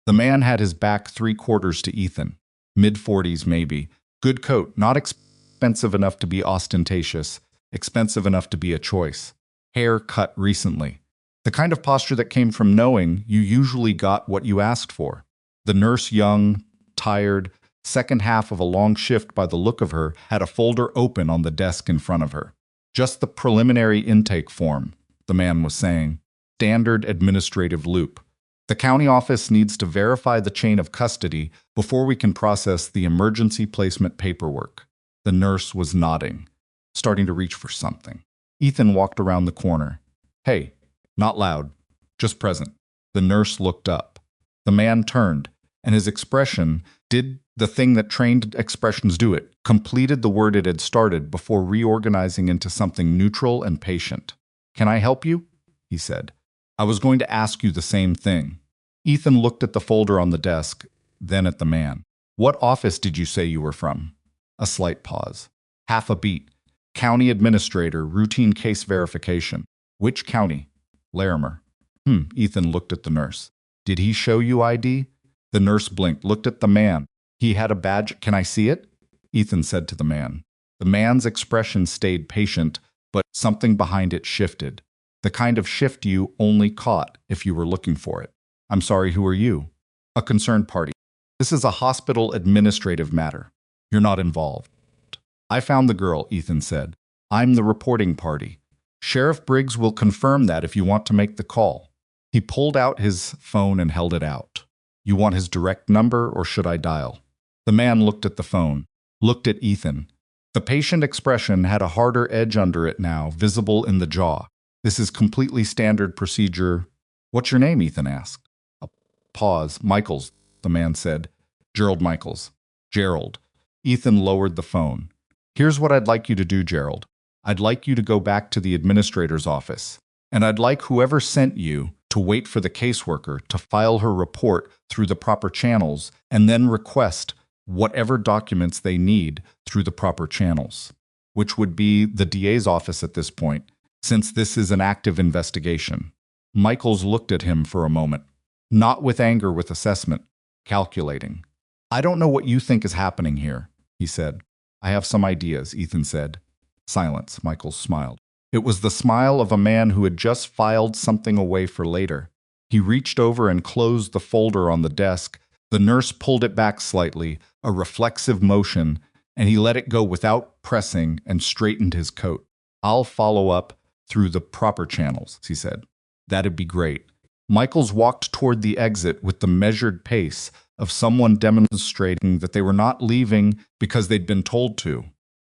The man had his back 3/4 to Ethan. Mid-40s maybe. Good coat, not expensive enough to be ostentatious, expensive enough to be a choice. Hair cut recently. The kind of posture that came from knowing you usually got what you asked for. The nurse, young, tired, second half of a long shift by the look of her, had a folder open on the desk in front of her. "Just the preliminary intake form," the man was saying. "Standard administrative loop. The county office needs to verify the chain of custody before we can process the emergency placement paperwork." The nurse was nodding, starting to reach for something. Ethan walked around the corner. "Hey," not loud, just present. The nurse looked up. The man turned, and his expression did the thing that trained expressions do it, completed the word it had started before reorganizing into something neutral and patient. "Can I help you?" he said. "I was going to ask you the same thing." Ethan looked at the folder on the desk, then at the man. "What office did you say you were from?" A slight pause. Half a beat. "County administrator, routine case verification." "Which county?" "Larimer." Ethan looked at the nurse. "Did he show you ID?" The nurse blinked, looked at the man. "He had a badge. Can I see it?" Ethan said to the man. The man's expression stayed patient, but something behind it shifted. The kind of shift you only caught if you were looking for it. "I'm sorry, who are you?" "A concerned party. This is a hospital administrative matter. You're not involved." "I found the girl," Ethan said. "I'm the reporting party. Sheriff Briggs will confirm that if you want to make the call." He pulled out his phone and held it out. "You want his direct number, or should I dial?" The man looked at the phone, looked at Ethan. The patient expression had a harder edge under it now, visible in the jaw. "This is completely standard procedure." "What's your name?" Ethan asked. A pause. "Michaels," the man said. "Gerald Michaels." "Gerald." Ethan lowered the phone. "Here's what I'd like you to do, Gerald. I'd like you to go back to the administrator's office, and I'd like whoever sent you to wait for the caseworker to file her report through the proper channels and then request whatever documents they need through the proper channels, which would be the DA's office at this point, since this is an active investigation. Michaels looked at him for a moment, not with anger, with assessment, calculating. I don't know what you think is happening here, he said. I have some ideas, Ethan said. Silence. Michaels smiled. It was the smile of a man who had just filed something away for later. He reached over and closed the folder on the desk. The nurse pulled it back slightly, a reflexive motion, and he let it go without pressing and straightened his coat. I'll follow up through the proper channels, he said. That'd be great. Michaels walked toward the exit with the measured pace of someone demonstrating that they were not leaving because they'd been told to.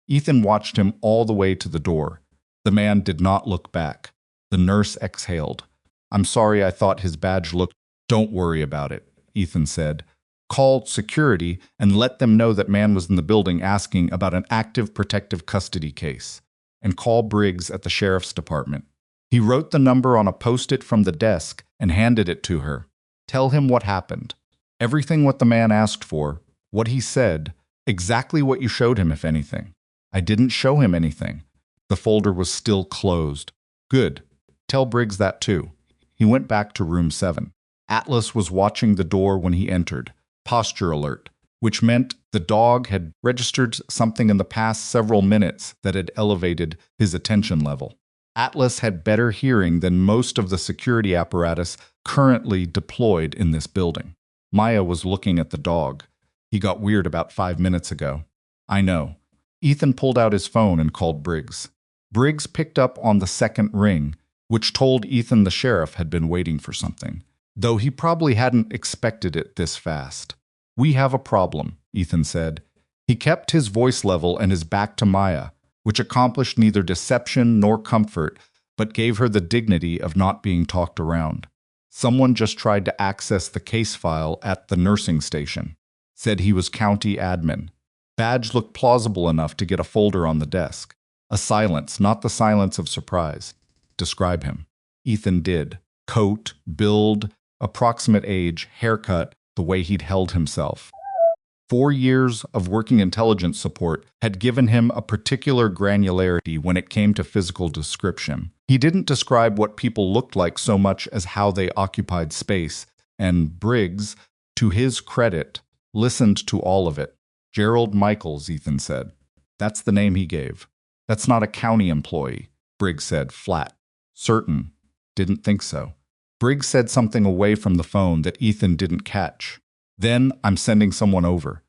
Ethan watched him all the way to the door. The man did not look back. The nurse exhaled. I'm sorry, I thought his badge looked. Don't worry about it, Ethan said. Call security and let them know that man was in the building asking about an active protective custody case. And call Briggs at the sheriff's department. He wrote the number on a post-it from the desk and handed it to her. Tell him what happened. Everything what the man asked for, what he said, exactly what you showed him, if anything. I didn't show him anything. The folder was still closed. Good. Tell Briggs that too. He went back to room 7. Atlas was watching the door when he entered. Posture alert, which meant the dog had registered something in the past several minutes that had elevated his attention level. Atlas had better hearing than most of the security apparatus currently deployed in this building. Maya was looking at the dog. He got weird about 5 minutes ago. I know. Ethan pulled out his phone and called Briggs. Briggs picked up on the second ring, which told Ethan the sheriff had been waiting for something, though he probably hadn't expected it this fast. We have a problem, Ethan said. He kept his voice level and his back to Maya, which accomplished neither deception nor comfort, but gave her the dignity of not being talked around. Someone just tried to access the case file at the nursing station. Said he was county admin. Badge looked plausible enough to get a folder on the desk. A silence, not the silence of surprise. Describe him. Ethan did. Coat, build, approximate age, haircut, the way he'd held himself. 4 years of working intelligence support had given him a particular granularity when it came to physical description. He didn't describe what people looked like so much as how they occupied space, and Briggs, to his credit, listened to all of it. Gerald Michaels, Ethan said. That's the name he gave. That's not a county employee, Briggs said, flat. Certain. Didn't think so. Briggs said something away from the phone that Ethan didn't catch. Then I'm sending someone over.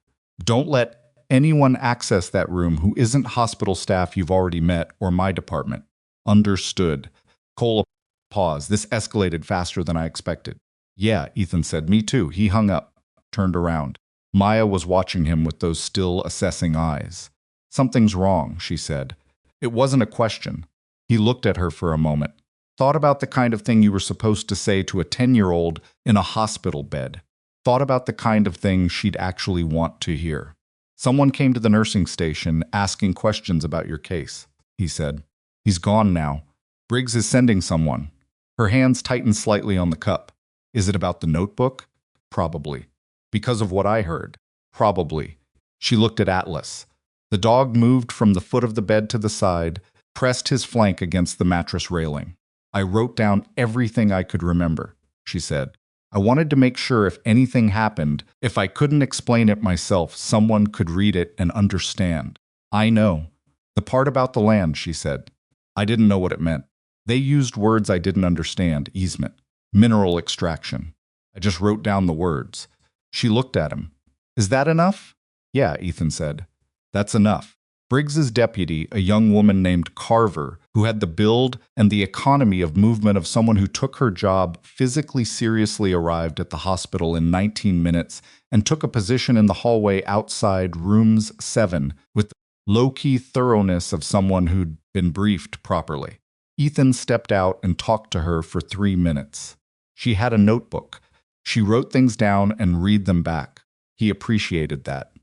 Don't let anyone access that room who isn't hospital staff you've already met or my department. Understood. Cole paused. This escalated faster than I expected. Yeah, Ethan said. Me too. He hung up, turned around. Maya was watching him with those still assessing eyes. Something's wrong, she said. It wasn't a question. He looked at her for a moment. Thought about the kind of thing you were supposed to say to a 10-year-old in a hospital bed. Thought about the kind of thing she'd actually want to hear. Someone came to the nursing station asking questions about your case, he said. He's gone now. Briggs is sending someone. Her hands tightened slightly on the cup. Is it about the notebook? Probably. Because of what I heard? Probably. She looked at Atlas. The dog moved from the foot of the bed to the side, pressed his flank against the mattress railing. I wrote down everything I could remember, she said. I wanted to make sure if anything happened, if I couldn't explain it myself, someone could read it and understand. I know. The part about the land, she said. I didn't know what it meant. They used words I didn't understand, easement, mineral extraction. I just wrote down the words. She looked at him. Is that enough? Yeah, Ethan said. That's enough. Briggs's deputy, a young woman named Carver, who had the build and the economy of movement of someone who took her job physically seriously, arrived at the hospital in 19 minutes and took a position in the hallway outside rooms 7 with the low-key thoroughness of someone who'd been briefed properly. Ethan stepped out and talked to her for 3 minutes. She had a notebook. She wrote things down and read them back. He appreciated that.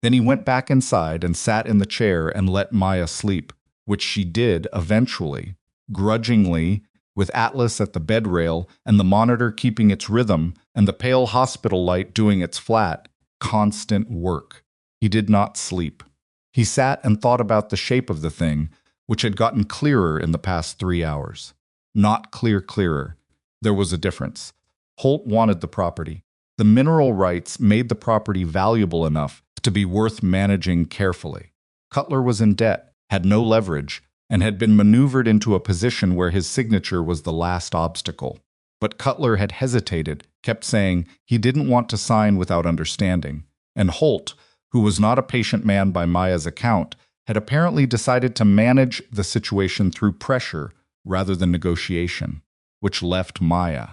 Then he went back inside and sat in the chair and let Maya sleep. which she did eventually, grudgingly, with Atlas at the bed rail and the monitor keeping its rhythm and the pale hospital light doing its flat, constant work. He did not sleep. He sat and thought about the shape of the thing, which had gotten clearer in the past 3 hours. Not clearer. There was a difference. Holt wanted the property. The mineral rights made the property valuable enough to be worth managing carefully. Cutler was in debt, had no leverage, and had been maneuvered into a position where his signature was the last obstacle. But Cutler had hesitated, kept saying he didn't want to sign without understanding, and Holt, who was not a patient man by Maya's account, had apparently decided to manage the situation through pressure rather than negotiation, which left Maya.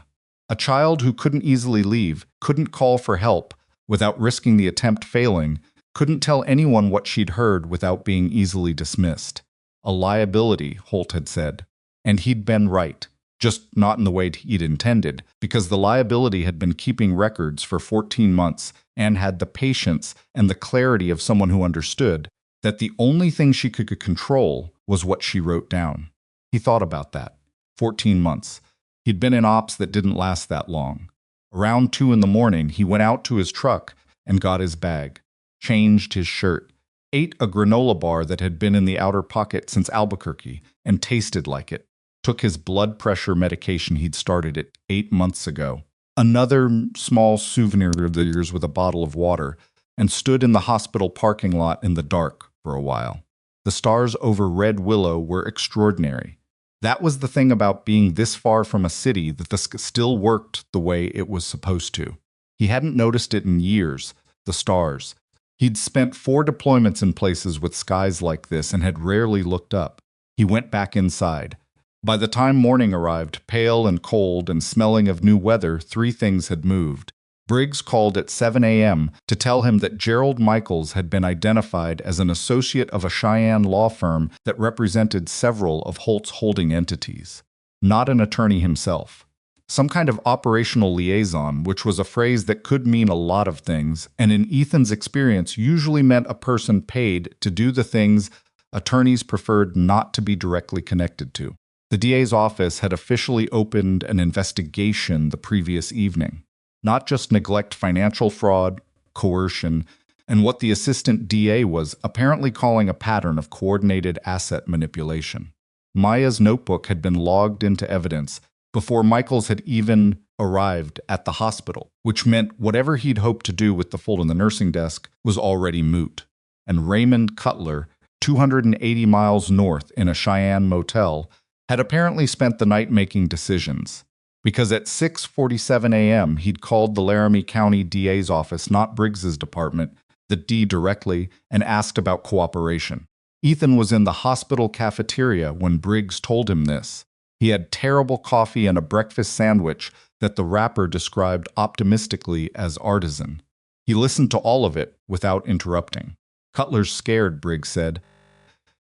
A child who couldn't easily leave, couldn't call for help without risking the attempt failing, couldn't tell anyone what she'd heard without being easily dismissed. A liability, Holt had said. And he'd been right, just not in the way he'd intended, because the liability had been keeping records for 14 months and had the patience and the clarity of someone who understood that the only thing she could control was what she wrote down. He thought about that. 14 months. He'd been in ops that didn't last that long. Around 2 in the morning, he went out to his truck and got his bag, changed his shirt, ate a granola bar that had been in the outer pocket since Albuquerque and tasted like it, took his blood pressure medication he'd started it 8 months ago, another small souvenir of the years with a bottle of water, and stood in the hospital parking lot in the dark for a while. The stars over Red Willow were extraordinary. That was the thing about being this far from a city that the still worked the way it was supposed to. He hadn't noticed it in years, the stars. He'd spent 4 deployments in places with skies like this and had rarely looked up. He went back inside. By the time morning arrived, pale and cold and smelling of new weather, 3 things had moved. Briggs called at 7 a.m. to tell him that Gerald Michaels had been identified as an associate of a Cheyenne law firm that represented several of Holt's holding entities. Not an attorney himself. Some kind of operational liaison, which was a phrase that could mean a lot of things, and in Ethan's experience usually meant a person paid to do the things attorneys preferred not to be directly connected to. The DA's office had officially opened an investigation the previous evening. Not just neglect financial fraud, coercion, and what the assistant DA was apparently calling a pattern of coordinated asset manipulation. Maya's notebook had been logged into evidence before Michaels had even arrived at the hospital, which meant whatever he'd hoped to do with the fold in the nursing desk was already moot. And Raymond Cutler, 280 miles north in a Cheyenne motel, had apparently spent the night making decisions. Because at 6:47 a.m. he'd called the Laramie County DA's office, not Briggs's department, the D directly, and asked about cooperation. Ethan was in the hospital cafeteria when Briggs told him this. He had terrible coffee and a breakfast sandwich that the wrapper described optimistically as artisan. He listened to all of it without interrupting. Cutler's scared, Briggs said.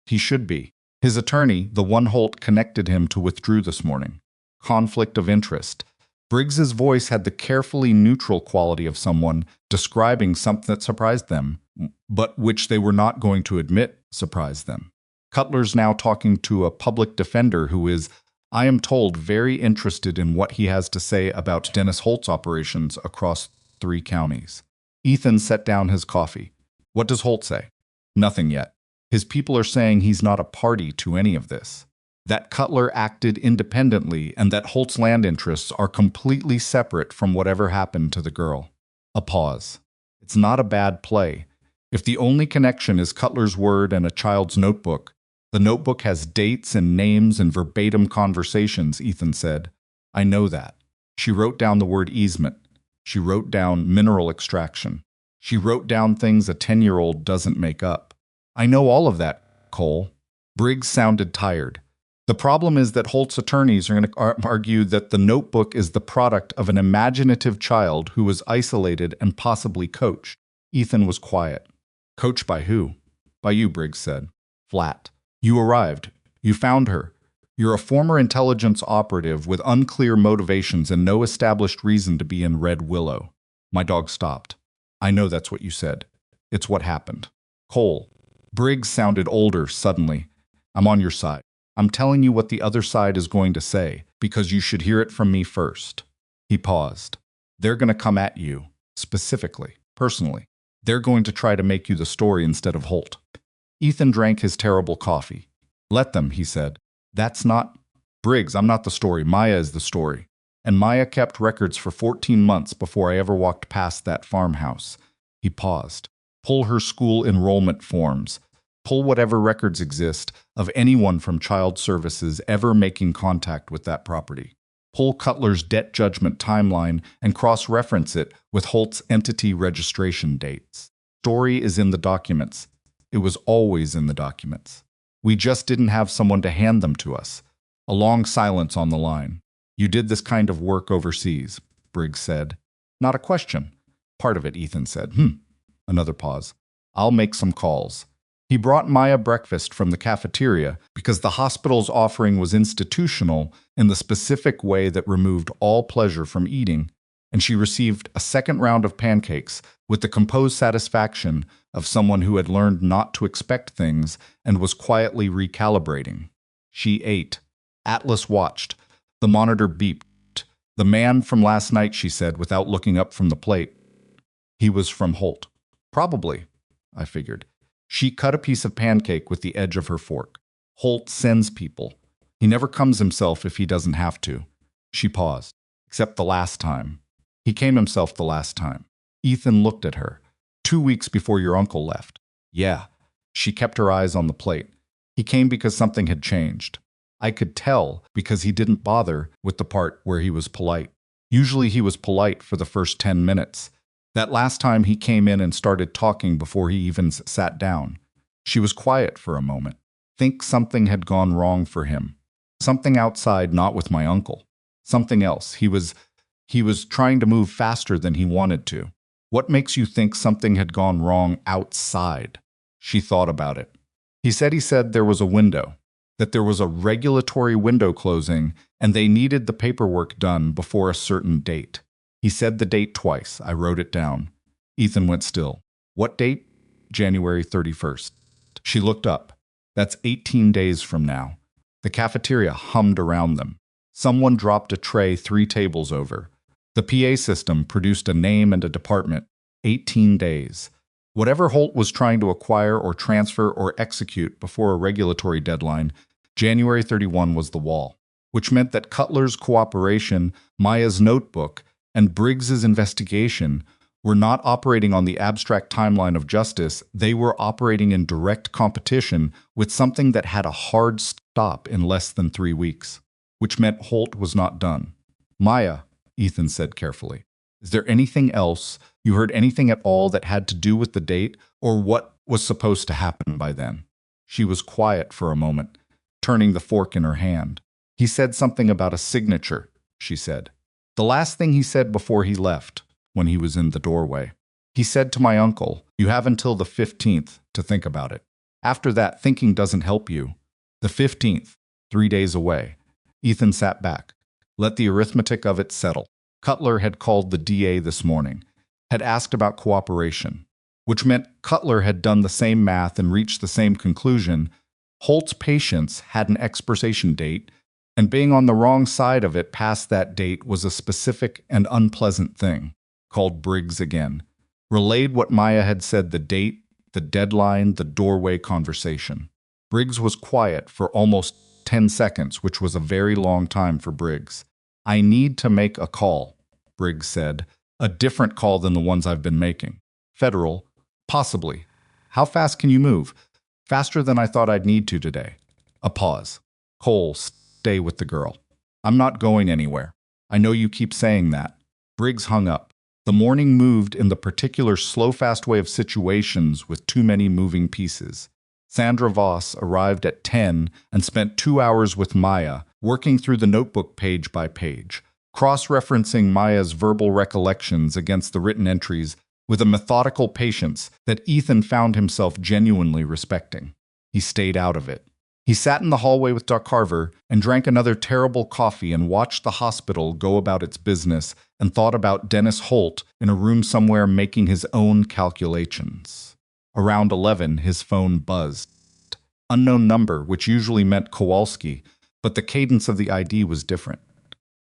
He should be. His attorney, the one Holt connected him to, withdrew this morning. Conflict of interest. Briggs's voice had the carefully neutral quality of someone describing something that surprised them, but which they were not going to admit surprised them. Cutler's now talking to a public defender who is, I am told, very interested in what he has to say about Dennis Holt's operations across 3 counties. Ethan set down his coffee. What does Holt say? Nothing yet. His people are saying he's not a party to any of this. That Cutler acted independently and that Holt's land interests are completely separate from whatever happened to the girl. A pause. It's not a bad play. If the only connection is Cutler's word and a child's notebook, the notebook has dates and names and verbatim conversations, Ethan said. I know that. She wrote down the word easement. She wrote down mineral extraction. She wrote down things a 10-year-old doesn't make up. I know all of that, Cole. Briggs sounded tired. The problem is that Holt's attorneys are going to argue that the notebook is the product of an imaginative child who was isolated and possibly coached. Ethan was quiet. Coached by who? By you, Briggs said. Flat. You arrived. You found her. You're a former intelligence operative with unclear motivations and no established reason to be in Red Willow. My dog stopped. I know that's what you said. It's what happened. Cole. Briggs sounded older suddenly. I'm on your side. I'm telling you what the other side is going to say, because you should hear it from me first. He paused. They're going to come at you, specifically, personally. They're going to try to make you the story instead of Holt. Ethan drank his terrible coffee. Let them, he said. That's not... Briggs, I'm not the story. Maya is the story. And Maya kept records for 14 months before I ever walked past that farmhouse. He paused. Pull her school enrollment forms. Pull whatever records exist of anyone from child services ever making contact with that property. Pull Cutler's debt judgment timeline and cross-reference it with Holt's entity registration dates. Story is in the documents. It was always in the documents. We just didn't have someone to hand them to us. A long silence on the line. You did this kind of work overseas, Briggs said. Not a question. Part of it, Ethan said. Another pause. I'll make some calls. He brought Maya breakfast from the cafeteria because the hospital's offering was institutional in the specific way that removed all pleasure from eating, and she received a second round of pancakes with the composed satisfaction of someone who had learned not to expect things and was quietly recalibrating. She ate. Atlas watched. The monitor beeped. The man from last night, she said, without looking up from the plate. He was from Holt. Probably, I figured. She cut a piece of pancake with the edge of her fork. Holt sends people. He never comes himself if he doesn't have to. She paused. Except the last time. He came himself the last time. Ethan looked at her. 2 weeks before your uncle left. Yeah. She kept her eyes on the plate. He came because something had changed. I could tell because he didn't bother with the part where he was polite. Usually he was polite for the first 10 minutes. That last time he came in and started talking before he even sat down. She was quiet for a moment. Think something had gone wrong for him. Something outside, not with my uncle. Something else. He was trying to move faster than he wanted to. What makes you think something had gone wrong outside? She thought about it. He said there was a window, that there was a regulatory window closing, and they needed the paperwork done before a certain date. He said the date twice. I wrote it down. Ethan went still. What date? January 31st. She looked up. That's 18 days from now. The cafeteria hummed around them. Someone dropped a tray 3 tables over. The PA system produced a name and a department. 18 days. Whatever Holt was trying to acquire or transfer or execute before a regulatory deadline, January 31 was the wall, which meant that Cutler's cooperation, Maya's notebook, and Briggs's investigation were not operating on the abstract timeline of justice. They were operating in direct competition with something that had a hard stop in less than 3 weeks, which meant Holt was not done. Maya, Ethan said carefully, is there anything else? You heard anything at all that had to do with the date or what was supposed to happen by then? She was quiet for a moment, turning the fork in her hand. He said something about a signature, she said. The last thing he said before he left, when he was in the doorway. He said to my uncle, you have until the 15th to think about it. After that, thinking doesn't help you. The 15th, 3 days away. Ethan sat back. Let the arithmetic of it settle. Cutler had called the DA this morning, had asked about cooperation, which meant Cutler had done the same math and reached the same conclusion. Holt's patience had an expiration date, and being on the wrong side of it past that date was a specific and unpleasant thing. Called Briggs again. Relayed what Maya had said, the date, the deadline, the doorway conversation. Briggs was quiet for almost 10 seconds, which was a very long time for Briggs. I need to make a call, Briggs said. A different call than the ones I've been making. Federal, possibly. How fast can you move? Faster than I thought I'd need to today. A pause. Cole, stay with the girl. I'm not going anywhere. I know you keep saying that. Briggs hung up. The morning moved in the particular slow-fast way of situations with too many moving pieces. Sandra Voss arrived at 10 and spent 2 hours with Maya, working through the notebook page by page, cross-referencing Maya's verbal recollections against the written entries with a methodical patience that Ethan found himself genuinely respecting. He stayed out of it. He sat in the hallway with Doc Carver and drank another terrible coffee and watched the hospital go about its business and thought about Dennis Holt in a room somewhere making his own calculations. Around 11, his phone buzzed. Unknown number, which usually meant Kowalski, but the cadence of the ID was different.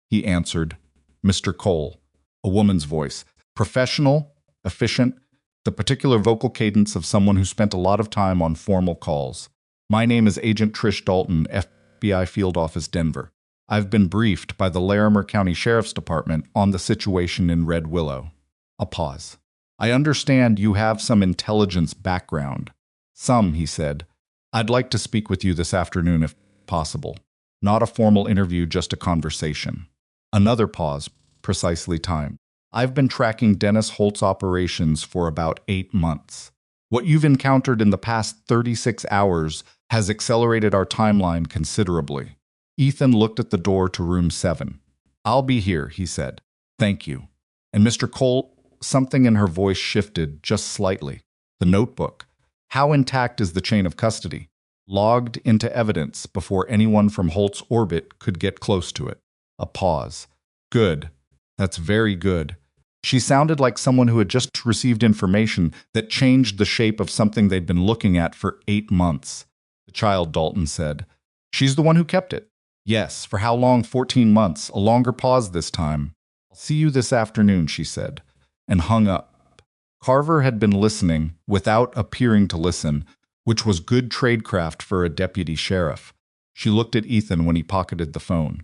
He answered, Mr. Cole, a woman's voice, professional, efficient, the particular vocal cadence of someone who spent a lot of time on formal calls. My name is Agent Trish Dalton, FBI Field Office, Denver. I've been briefed by the Larimer County Sheriff's Department on the situation in Red Willow. A pause. I understand you have some intelligence background. Some, he said. I'd like to speak with you this afternoon if possible. Not a formal interview, just a conversation. Another pause, precisely timed. I've been tracking Dennis Holt's operations for about 8 months. What you've encountered in the past 36 hours has accelerated our timeline considerably. Ethan looked at the door to room 7. I'll be here, he said. Thank you. And Mr. Cole, something in her voice shifted just slightly. The notebook. How intact is the chain of custody? Logged into evidence before anyone from Holt's orbit could get close to it. A pause. Good. That's very good. She sounded like someone who had just received information that changed the shape of something they'd been looking at for 8 months. The child, Dalton said. She's the one who kept it. Yes, for how long? 14 months. A longer pause this time. I'll see you this afternoon, she said, and hung up. Carver had been listening without appearing to listen, which was good tradecraft for a deputy sheriff. She looked at Ethan when he pocketed the phone.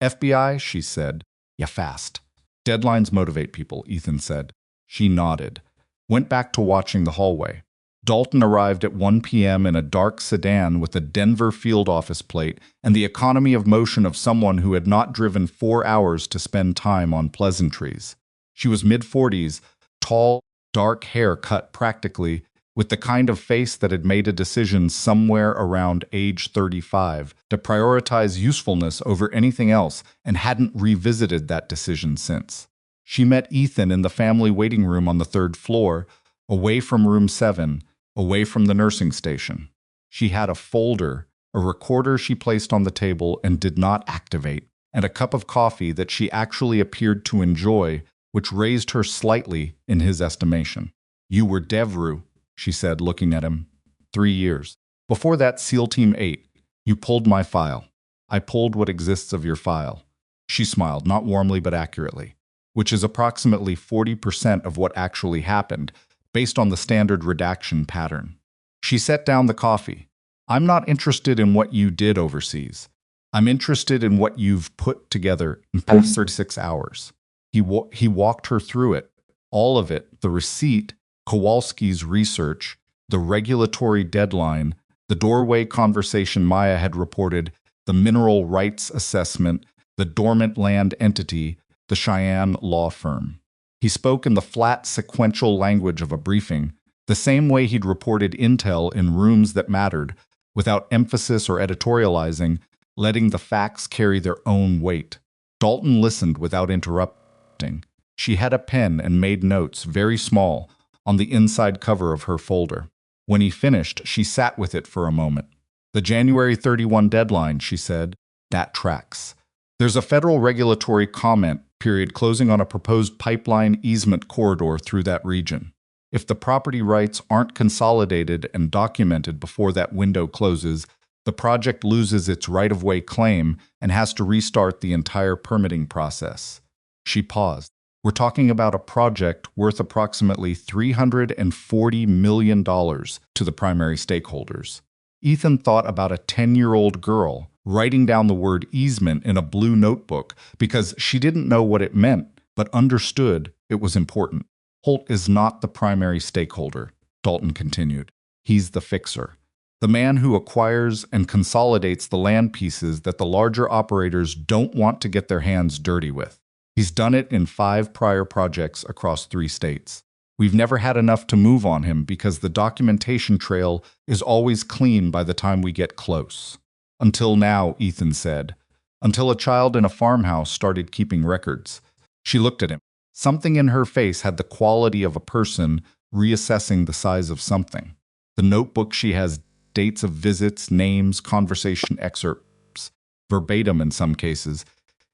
FBI, she said. Yeah, fast. Deadlines motivate people, Ethan said. She nodded. Went back to watching the hallway. Dalton arrived at 1 p.m. in a dark sedan with a Denver field office plate and the economy of motion of someone who had not driven 4 hours to spend time on pleasantries. She was mid-40s, tall, dark hair cut practically, with the kind of face that had made a decision somewhere around age 35 to prioritize usefulness over anything else and hadn't revisited that decision since. She met Ethan in the family waiting room on the 3rd floor, away from room 7, away from the nursing station. She had a folder, a recorder she placed on the table and did not activate, and a cup of coffee that she actually appeared to enjoy, which raised her slightly in his estimation. You were Devru, she said, looking at him. 3 years. Before that, SEAL Team 8. You pulled my file. I pulled what exists of your file. She smiled, not warmly but accurately, which is approximately 40% of what actually happened, based on the standard redaction pattern. She set down the coffee. I'm not interested in what you did overseas. I'm interested in what you've put together in 36 hours. He walked her through it. All of it, the receipt, Kowalski's research, the regulatory deadline, the doorway conversation Maya had reported, the mineral rights assessment, the dormant land entity, the Cheyenne law firm. He spoke in the flat, sequential language of a briefing, the same way he'd reported intel in rooms that mattered, without emphasis or editorializing, letting the facts carry their own weight. Dalton listened without interrupting. She had a pen and made notes, very small, on the inside cover of her folder. When he finished, she sat with it for a moment. The January 31 deadline, she said, that tracks. There's a federal regulatory comment period closing on a proposed pipeline easement corridor through that region. If the property rights aren't consolidated and documented before that window closes, the project loses its right-of-way claim and has to restart the entire permitting process. She paused. We're talking about a project worth approximately $340 million to the primary stakeholders. Ethan thought about a 10-year-old girl writing down the word easement in a blue notebook because she didn't know what it meant, but understood it was important. Holt is not the primary stakeholder, Dalton continued. He's the fixer. The man who acquires and consolidates the land pieces that the larger operators don't want to get their hands dirty with. He's done it in 5 prior projects across 3 states. We've never had enough to move on him because the documentation trail is always clean by the time we get close. Until now, Ethan said. Until a child in a farmhouse started keeping records. She looked at him. Something in her face had the quality of a person reassessing the size of something. The notebook she has dates of visits, names, conversation excerpts, verbatim in some cases.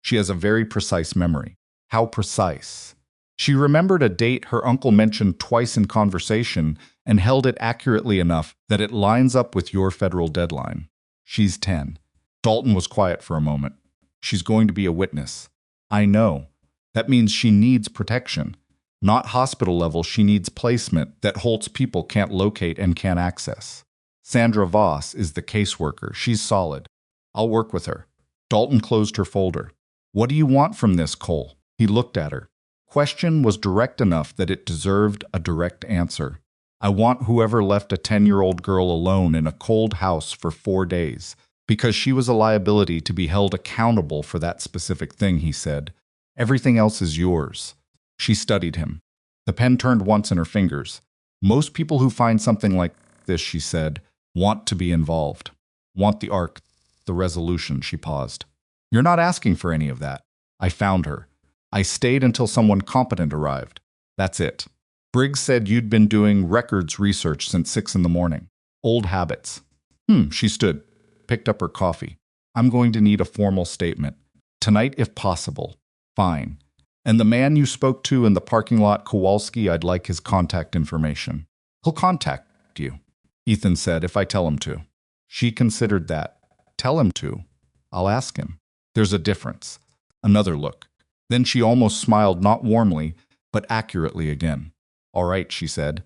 She has a very precise memory. How precise? She remembered a date her uncle mentioned twice in conversation and held it accurately enough that it lines up with your federal deadline. She's 10. Dalton was quiet for a moment. She's going to be a witness. I know. That means she needs protection. Not hospital level, she needs placement that Holt's people can't locate and can't access. Sandra Voss is the caseworker. She's solid. I'll work with her. Dalton closed her folder. What do you want from this, Cole? He looked at her. Question was direct enough that it deserved a direct answer. I want whoever left a 10-year-old girl alone in a cold house for 4 days, because she was a liability to be held accountable for that specific thing, he said. Everything else is yours. She studied him. The pen turned once in her fingers. Most people who find something like this, she said, want to be involved. Want the arc, the resolution, she paused. You're not asking for any of that. I found her. I stayed until someone competent arrived. That's it. Briggs said you'd been doing records research since 6 in the morning. Old habits. She stood, picked up her coffee. I'm going to need a formal statement. Tonight, if possible. Fine. And the man you spoke to in the parking lot, Kowalski, I'd like his contact information. He'll contact you, Ethan said, if I tell him to. She considered that. Tell him to. I'll ask him. There's a difference. Another look. Then she almost smiled, not warmly, but accurately again. All right, she said.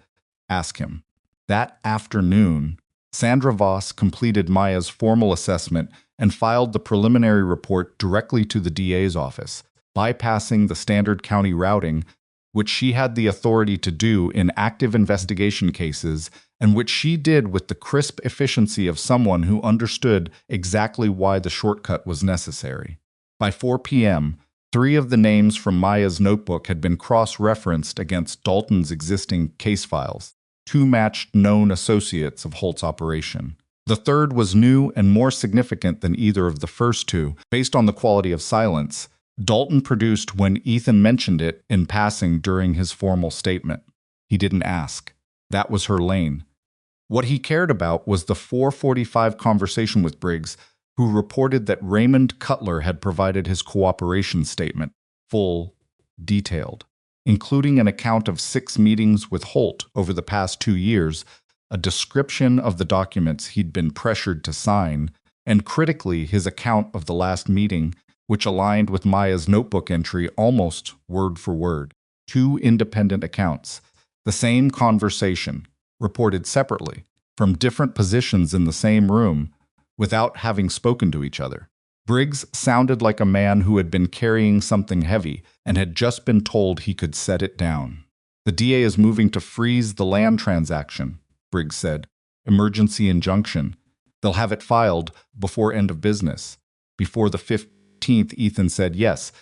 Ask him. That afternoon, Sandra Voss completed Maya's formal assessment and filed the preliminary report directly to the DA's office, bypassing the standard county routing, which she had the authority to do in active investigation cases and which she did with the crisp efficiency of someone who understood exactly why the shortcut was necessary. By 4 p.m., 3 of the names from Maya's notebook had been cross-referenced against Dalton's existing case files. 2 matched known associates of Holt's operation. The third was new and more significant than either of the first 2, based on the quality of silence Dalton produced when Ethan mentioned it in passing during his formal statement. He didn't ask. That was her lane. What he cared about was the 4:45 conversation with Briggs, who reported that Raymond Cutler had provided his cooperation statement, full, detailed, including an account of 6 meetings with Holt over the past 2 years, a description of the documents he'd been pressured to sign, and critically his account of the last meeting, which aligned with Maya's notebook entry almost word for word. 2 independent accounts, the same conversation, reported separately, from different positions in the same room, without having spoken to each other. Briggs sounded like a man who had been carrying something heavy and had just been told he could set it down. The DA is moving to freeze the land transaction, Briggs said. Emergency injunction. They'll have it filed before end of business. Before the 15th, Ethan said yes.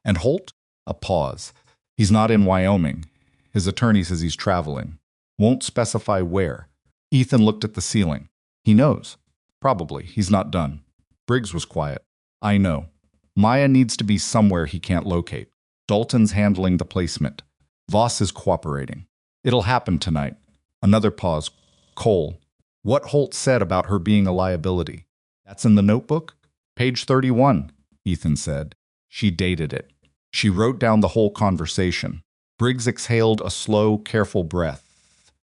And Holt? A pause. He's not in Wyoming. His attorney says he's traveling. Won't specify where. Ethan looked at the ceiling. He knows. Probably. He's not done. Briggs was quiet. I know. Maya needs to be somewhere he can't locate. Dalton's handling the placement. Voss is cooperating. It'll happen tonight. Another pause. Cole. What Holt said about her being a liability. That's in the notebook? Page 31, Ethan said. She dated it. She wrote down the whole conversation. Briggs exhaled a slow, careful breath.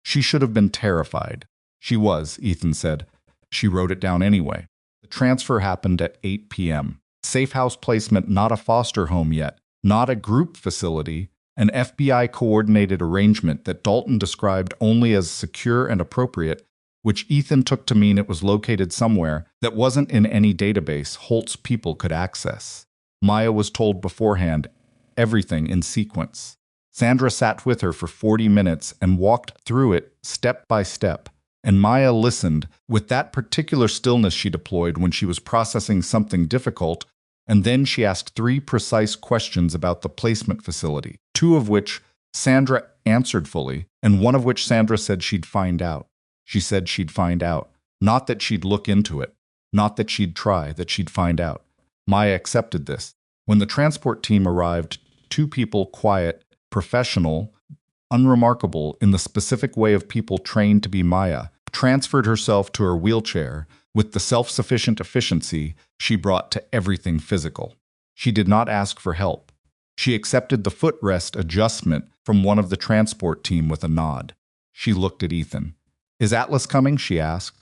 She should have been terrified. She was, Ethan said. She wrote it down anyway. The transfer happened at 8 p.m. Safe house placement, not a foster home yet, not a group facility, an FBI-coordinated arrangement that Dalton described only as secure and appropriate, which Ethan took to mean it was located somewhere that wasn't in any database Holt's people could access. Maya was told beforehand, everything in sequence. Sandra sat with her for 40 minutes and walked through it step by step. And Maya listened with that particular stillness she deployed when she was processing something difficult, and then she asked 3 precise questions about the placement facility, 2 of which Sandra answered fully, and 1 of which Sandra said she'd find out. She said she'd find out. Not that she'd look into it. Not that she'd try, that she'd find out. Maya accepted this. When the transport team arrived, 2 people, quiet, professional, unremarkable in the specific way of people trained to be Maya, transferred herself to her wheelchair with the self-sufficient efficiency she brought to everything physical. She did not ask for help. She accepted the footrest adjustment from one of the transport team with a nod. She looked at Ethan. "Is Atlas coming?" she asked.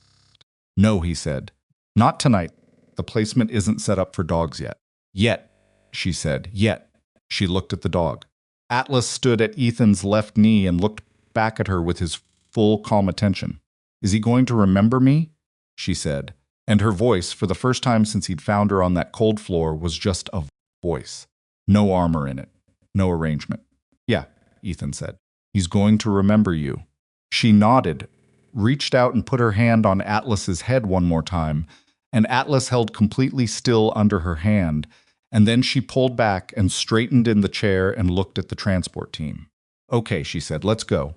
"No," he said. "Not tonight. The placement isn't set up for dogs yet." "Yet," she said. "Yet." She looked at the dog. Atlas stood at Ethan's left knee and looked back at her with his full, calm attention. "Is he going to remember me?" she said. And her voice, for the first time since he'd found her on that cold floor, was just a voice. No armor in it. No arrangement. "Yeah," Ethan said. "He's going to remember you." She nodded, reached out and put her hand on Atlas's head one more time, and Atlas held completely still under her hand, and then she pulled back and straightened in the chair and looked at the transport team. "Okay," she said, "let's go."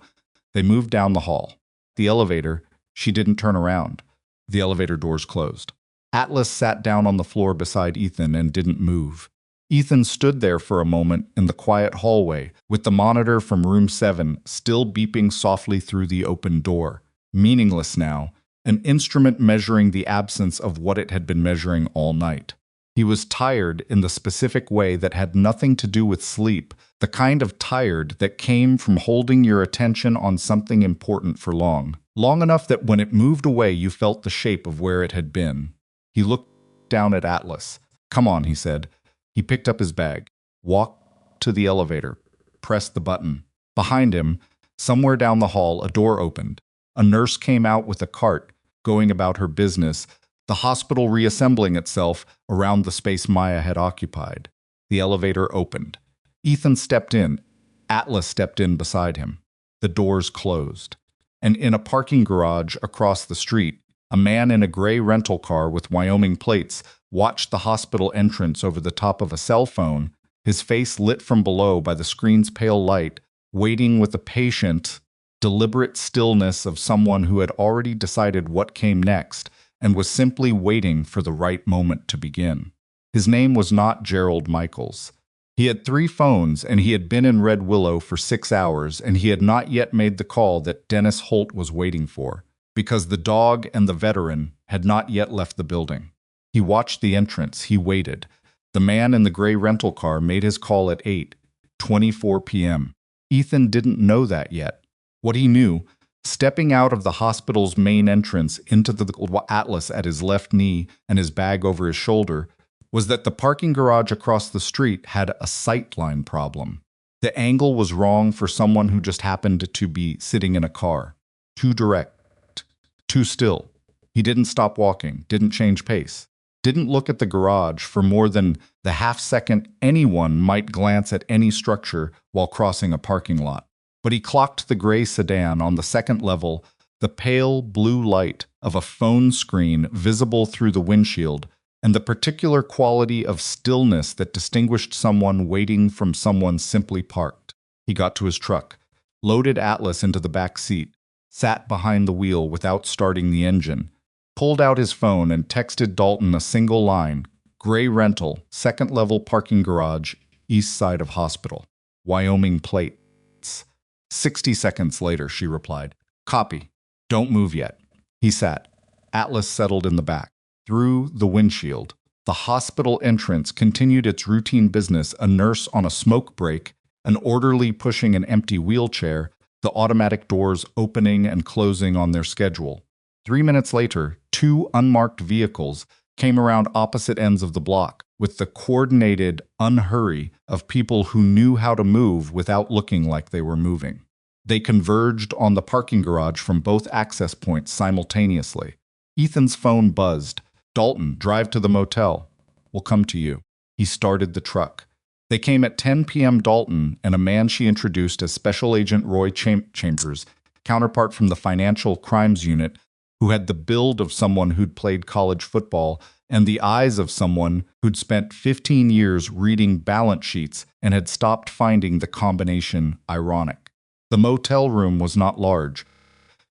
They moved down the hall. The elevator, she didn't turn around. The elevator doors closed. Atlas sat down on the floor beside Ethan and didn't move. Ethan stood there for a moment in the quiet hallway, with the monitor from room 7 still beeping softly through the open door. Meaningless now, an instrument measuring the absence of what it had been measuring all night. He was tired in the specific way that had nothing to do with sleep, the kind of tired that came from holding your attention on something important for long enough that when it moved away you felt the shape of where it had been. He looked down at Atlas. "Come on," he said. He picked up his bag, walked to the elevator, pressed the button. Behind him, somewhere down the hall, a door opened. A nurse came out with a cart, going about her business, the hospital reassembling itself around the space Maya had occupied. The elevator opened. Ethan stepped in. Atlas stepped in beside him. The doors closed. And in a parking garage across the street, a man in a gray rental car with Wyoming plates watched the hospital entrance over the top of a cell phone, his face lit from below by the screen's pale light, waiting with the patient, deliberate stillness of someone who had already decided what came next and was simply waiting for the right moment to begin. His name was not Gerald Michaels. He had 3 phones, and he had been in Red Willow for 6 hours, and he had not yet made the call that Dennis Holt was waiting for, because the dog and the veteran had not yet left the building. He watched the entrance. He waited. The man in the gray rental car made his call at 8:24 p.m. Ethan didn't know that yet. What he knew, stepping out of the hospital's main entrance into the Atlas at his left knee and his bag over his shoulder, was that the parking garage across the street had a sightline problem. The angle was wrong for someone who just happened to be sitting in a car. Too direct. Too still. He didn't stop walking, didn't change pace, didn't look at the garage for more than the half-second anyone might glance at any structure while crossing a parking lot. But he clocked the gray sedan on the second level, the pale blue light of a phone screen visible through the windshield, and the particular quality of stillness that distinguished someone waiting from someone simply parked. He got to his truck, loaded Atlas into the back seat, sat behind the wheel without starting the engine, pulled out his phone and texted Dalton a single line, "Gray rental, second-level parking garage, east side of hospital. Wyoming plates." 60 seconds later, she replied, "Copy. Don't move yet." He sat. Atlas settled in the back. Through the windshield, the hospital entrance continued its routine business, a nurse on a smoke break, an orderly pushing an empty wheelchair, the automatic doors opening and closing on their schedule. 3 minutes later, 2 unmarked vehicles came around opposite ends of the block, with the coordinated unhurry of people who knew how to move without looking like they were moving. They converged on the parking garage from both access points simultaneously. Ethan's phone buzzed. "Dalton, drive to the motel. We'll come to you." He started the truck. They came at 10 p.m. Dalton and a man she introduced as Special Agent Roy Chambers, counterpart from the Financial Crimes Unit, who had the build of someone who'd played college football and the eyes of someone who'd spent 15 years reading balance sheets and had stopped finding the combination ironic. The motel room was not large.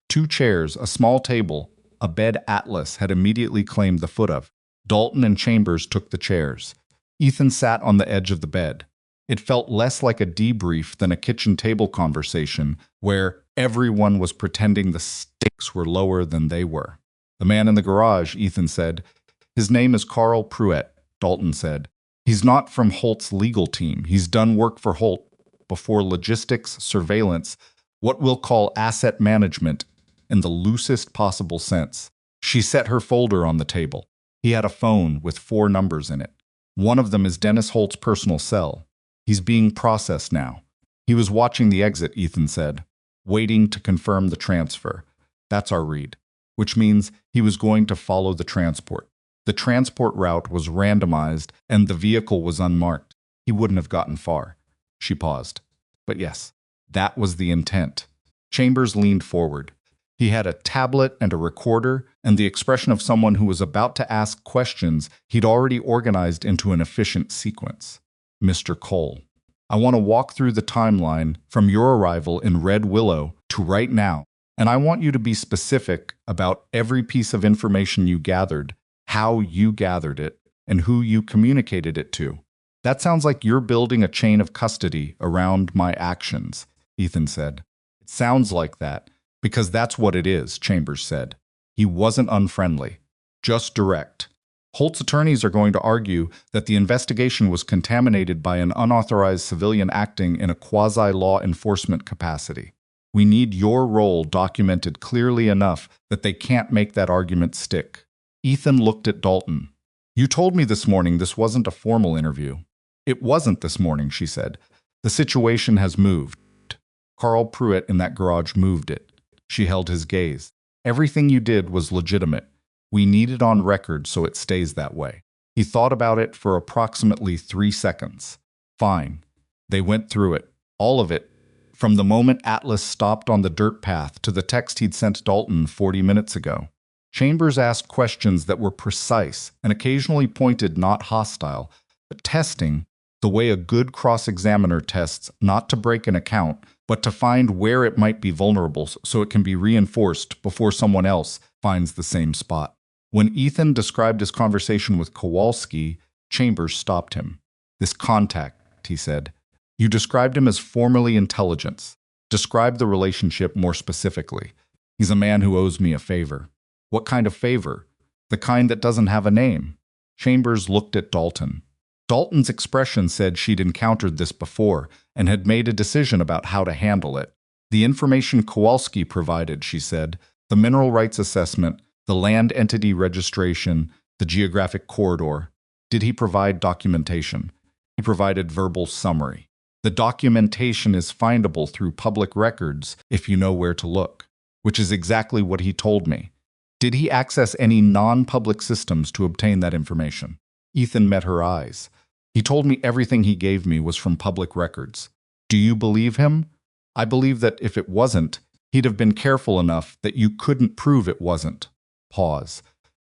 2 chairs, a small table, a bed Atlas had immediately claimed the foot of. Dalton and Chambers took the chairs. Ethan sat on the edge of the bed. It felt less like a debrief than a kitchen table conversation where everyone was pretending the stakes were lower than they were. "The man in the garage," Ethan said. "His name is Carl Pruitt," Dalton said. He's not from Holt's legal team. He's done work for Holt before logistics, surveillance, what we'll call asset management in the loosest possible sense. She set her folder on the table. He had a phone with 4 numbers in it. One of them is Dennis Holt's personal cell. He's being processed now. He was watching the exit, Ethan said, waiting to confirm the transfer. That's our read, which means he was going to follow the transport. The transport route was randomized and the vehicle was unmarked. He wouldn't have gotten far. She paused. But yes, that was the intent. Chambers leaned forward. He had a tablet and a recorder and the expression of someone who was about to ask questions he'd already organized into an efficient sequence. Mr. Cole, I want to walk through the timeline from your arrival in Red Willow to right now, and I want you to be specific about every piece of information you gathered, how you gathered it, and who you communicated it to. That sounds like you're building a chain of custody around my actions, Ethan said. It sounds like that, because that's what it is, Chambers said. He wasn't unfriendly, just direct. Holt's attorneys are going to argue that the investigation was contaminated by an unauthorized civilian acting in a quasi-law enforcement capacity. We need your role documented clearly enough that they can't make that argument stick. Ethan looked at Dalton. You told me this morning this wasn't a formal interview. It wasn't this morning, she said. The situation has moved. Carl Pruitt in that garage moved it. She held his gaze. Everything you did was legitimate. We need it on record so it stays that way. He thought about it for approximately 3 seconds. Fine. They went through it. All of it. From the moment Atlas stopped on the dirt path to the text he'd sent Dalton 40 minutes ago. Chambers asked questions that were precise and occasionally pointed, not hostile, but testing, the way a good cross-examiner tests not to break an account, but to find where it might be vulnerable so it can be reinforced before someone else finds the same spot. When Ethan described his conversation with Kowalski, Chambers stopped him. This contact, he said. You described him as formerly intelligence. Describe the relationship more specifically. He's a man who owes me a favor. What kind of favor? The kind that doesn't have a name. Chambers looked at Dalton. Dalton's expression said she'd encountered this before and had made a decision about how to handle it. The information Kowalski provided, she said, the mineral rights assessment, the land entity registration, the geographic corridor. Did he provide documentation? He provided verbal summary. The documentation is findable through public records if you know where to look, which is exactly what he told me. Did he access any non-public systems to obtain that information? Ethan met her eyes. He told me everything he gave me was from public records. Do you believe him? I believe that if it wasn't, he'd have been careful enough that you couldn't prove it wasn't. Pause.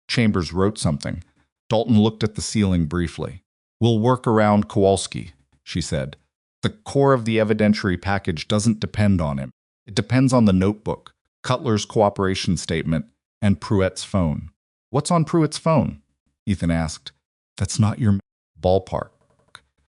Chambers wrote something. Dalton looked at the ceiling briefly. We'll work around Kowalski, she said. The core of the evidentiary package doesn't depend on him. It depends on the notebook, Cutler's cooperation statement, and Pruitt's phone. What's on Pruitt's phone? Ethan asked. That's not your ballpark.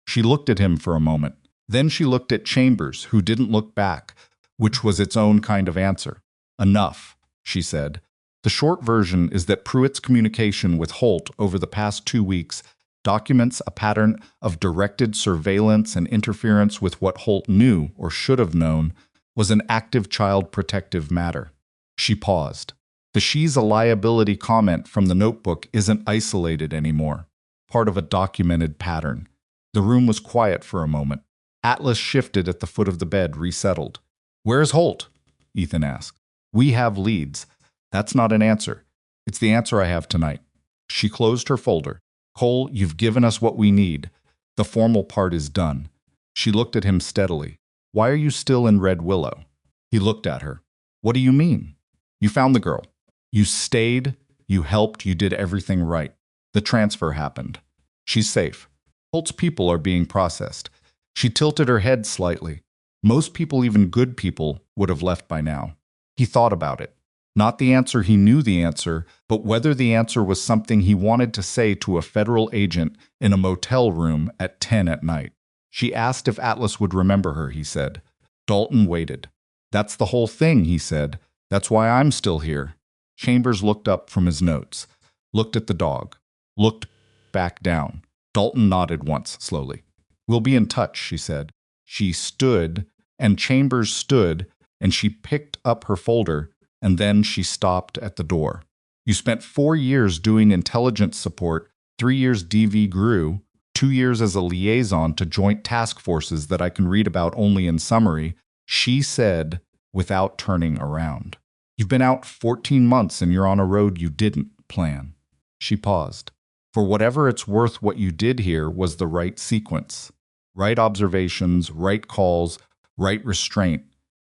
She looked at him for a moment. Then she looked at Chambers, who didn't look back, which was its own kind of answer. Enough, she said. The short version is that Pruitt's communication with Holt over the past 2 weeks documents a pattern of directed surveillance and interference with what Holt knew, or should have known, was an active child protective matter. She paused. The "she's a liability" comment from the notebook isn't isolated anymore, part of a documented pattern. The room was quiet for a moment. Atlas shifted at the foot of the bed, resettled. Where's Holt? Ethan asked. We have leads. That's not an answer. It's the answer I have tonight. She closed her folder. Cole, you've given us what we need. The formal part is done. She looked at him steadily. Why are you still in Red Willow? He looked at her. What do you mean? You found the girl. You stayed, you helped, you did everything right. The transfer happened. She's safe. Holt's people are being processed. She tilted her head slightly. Most people, even good people, would have left by now. He thought about it. Not the answer he knew the answer, but whether the answer was something he wanted to say to a federal agent in a motel room at 10 at night. She asked if Atlas would remember her, he said. Dalton waited. That's the whole thing, he said. That's why I'm still here. Chambers looked up from his notes, looked at the dog, looked back down. Dalton nodded once, slowly. We'll be in touch, she said. She stood, and Chambers stood, and she picked up her folder, and then she stopped at the door. You spent 4 years doing intelligence support, 3 years DV GRU, 2 years as a liaison to joint task forces that I can read about only in summary, she said without turning around. You've been out 14 months and you're on a road you didn't plan. She paused. For whatever it's worth, what you did here was the right sequence. Right observations, right calls, right restraint.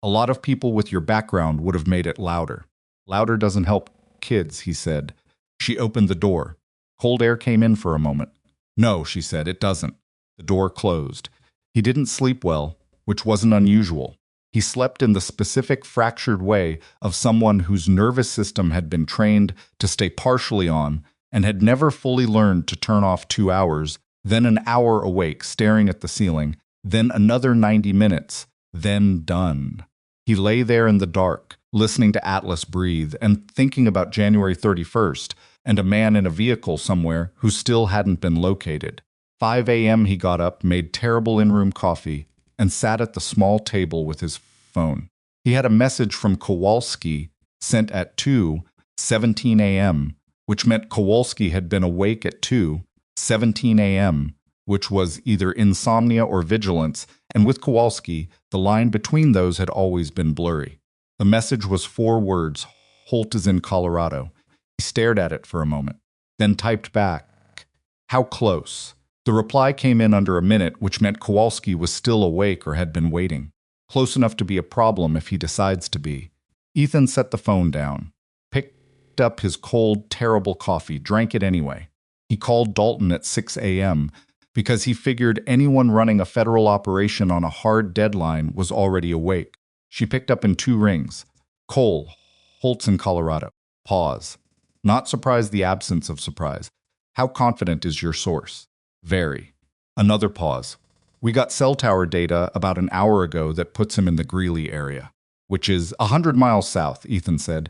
A lot of people with your background would have made it louder. Louder doesn't help kids, he said. She opened the door. Cold air came in for a moment. No, she said, it doesn't. The door closed. He didn't sleep well, which wasn't unusual. He slept in the specific fractured way of someone whose nervous system had been trained to stay partially on and had never fully learned to turn off 2 hours, then an hour awake staring at the ceiling, then another 90 minutes, then done. He lay there in the dark, listening to Atlas breathe and thinking about January 31st and a man in a vehicle somewhere who still hadn't been located. 5 a.m. he got up, made terrible in-room coffee, and sat at the small table with his phone. He had a message from Kowalski sent at 2:17 a.m., which meant Kowalski had been awake at 2:17 a.m., which was either insomnia or vigilance, and with Kowalski, the line between those had always been blurry. The message was 4 words, Holt is in Colorado. He stared at it for a moment, then typed back, how close? The reply came in under a minute, which meant Kowalski was still awake or had been waiting. Close enough to be a problem if he decides to be. Ethan set the phone down, picked up his cold, terrible coffee, drank it anyway. He called Dalton at 6 a.m. because he figured anyone running a federal operation on a hard deadline was already awake. She picked up in 2 rings. Cole, Holt's in Colorado. Pause. Not surprised, the absence of surprise. How confident is your source? Very. Another pause. We got cell tower data about an hour ago that puts him in the Greeley area, which is 100 miles south, Ethan said.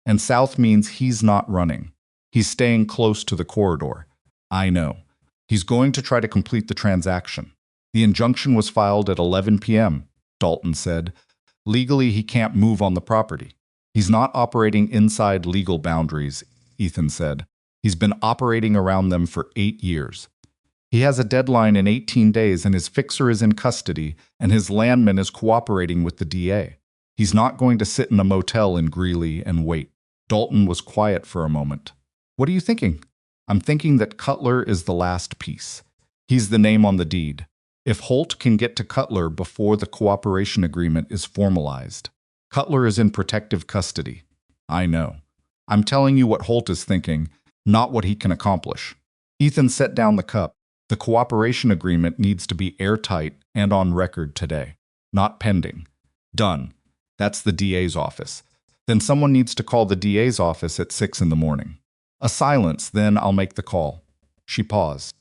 And south means he's not running. He's staying close to the corridor. I know. He's going to try to complete the transaction. The injunction was filed at 11 p.m., Dalton said. Legally, he can't move on the property. He's not operating inside legal boundaries, Ethan said. He's been operating around them for 8 years. He has a deadline in 18 days and his fixer is in custody and his landman is cooperating with the DA. He's not going to sit in a motel in Greeley and wait. Dalton was quiet for a moment. What are you thinking? I'm thinking that Cutler is the last piece. He's the name on the deed. If Holt can get to Cutler before the cooperation agreement is formalized. Cutler is in protective custody. I know. I'm telling you what Holt is thinking, not what he can accomplish. Ethan set down the cup. The cooperation agreement needs to be airtight and on record today, not pending. Done. That's the DA's office. Then someone needs to call the DA's office at 6 in the morning. A silence, then I'll make the call. She paused.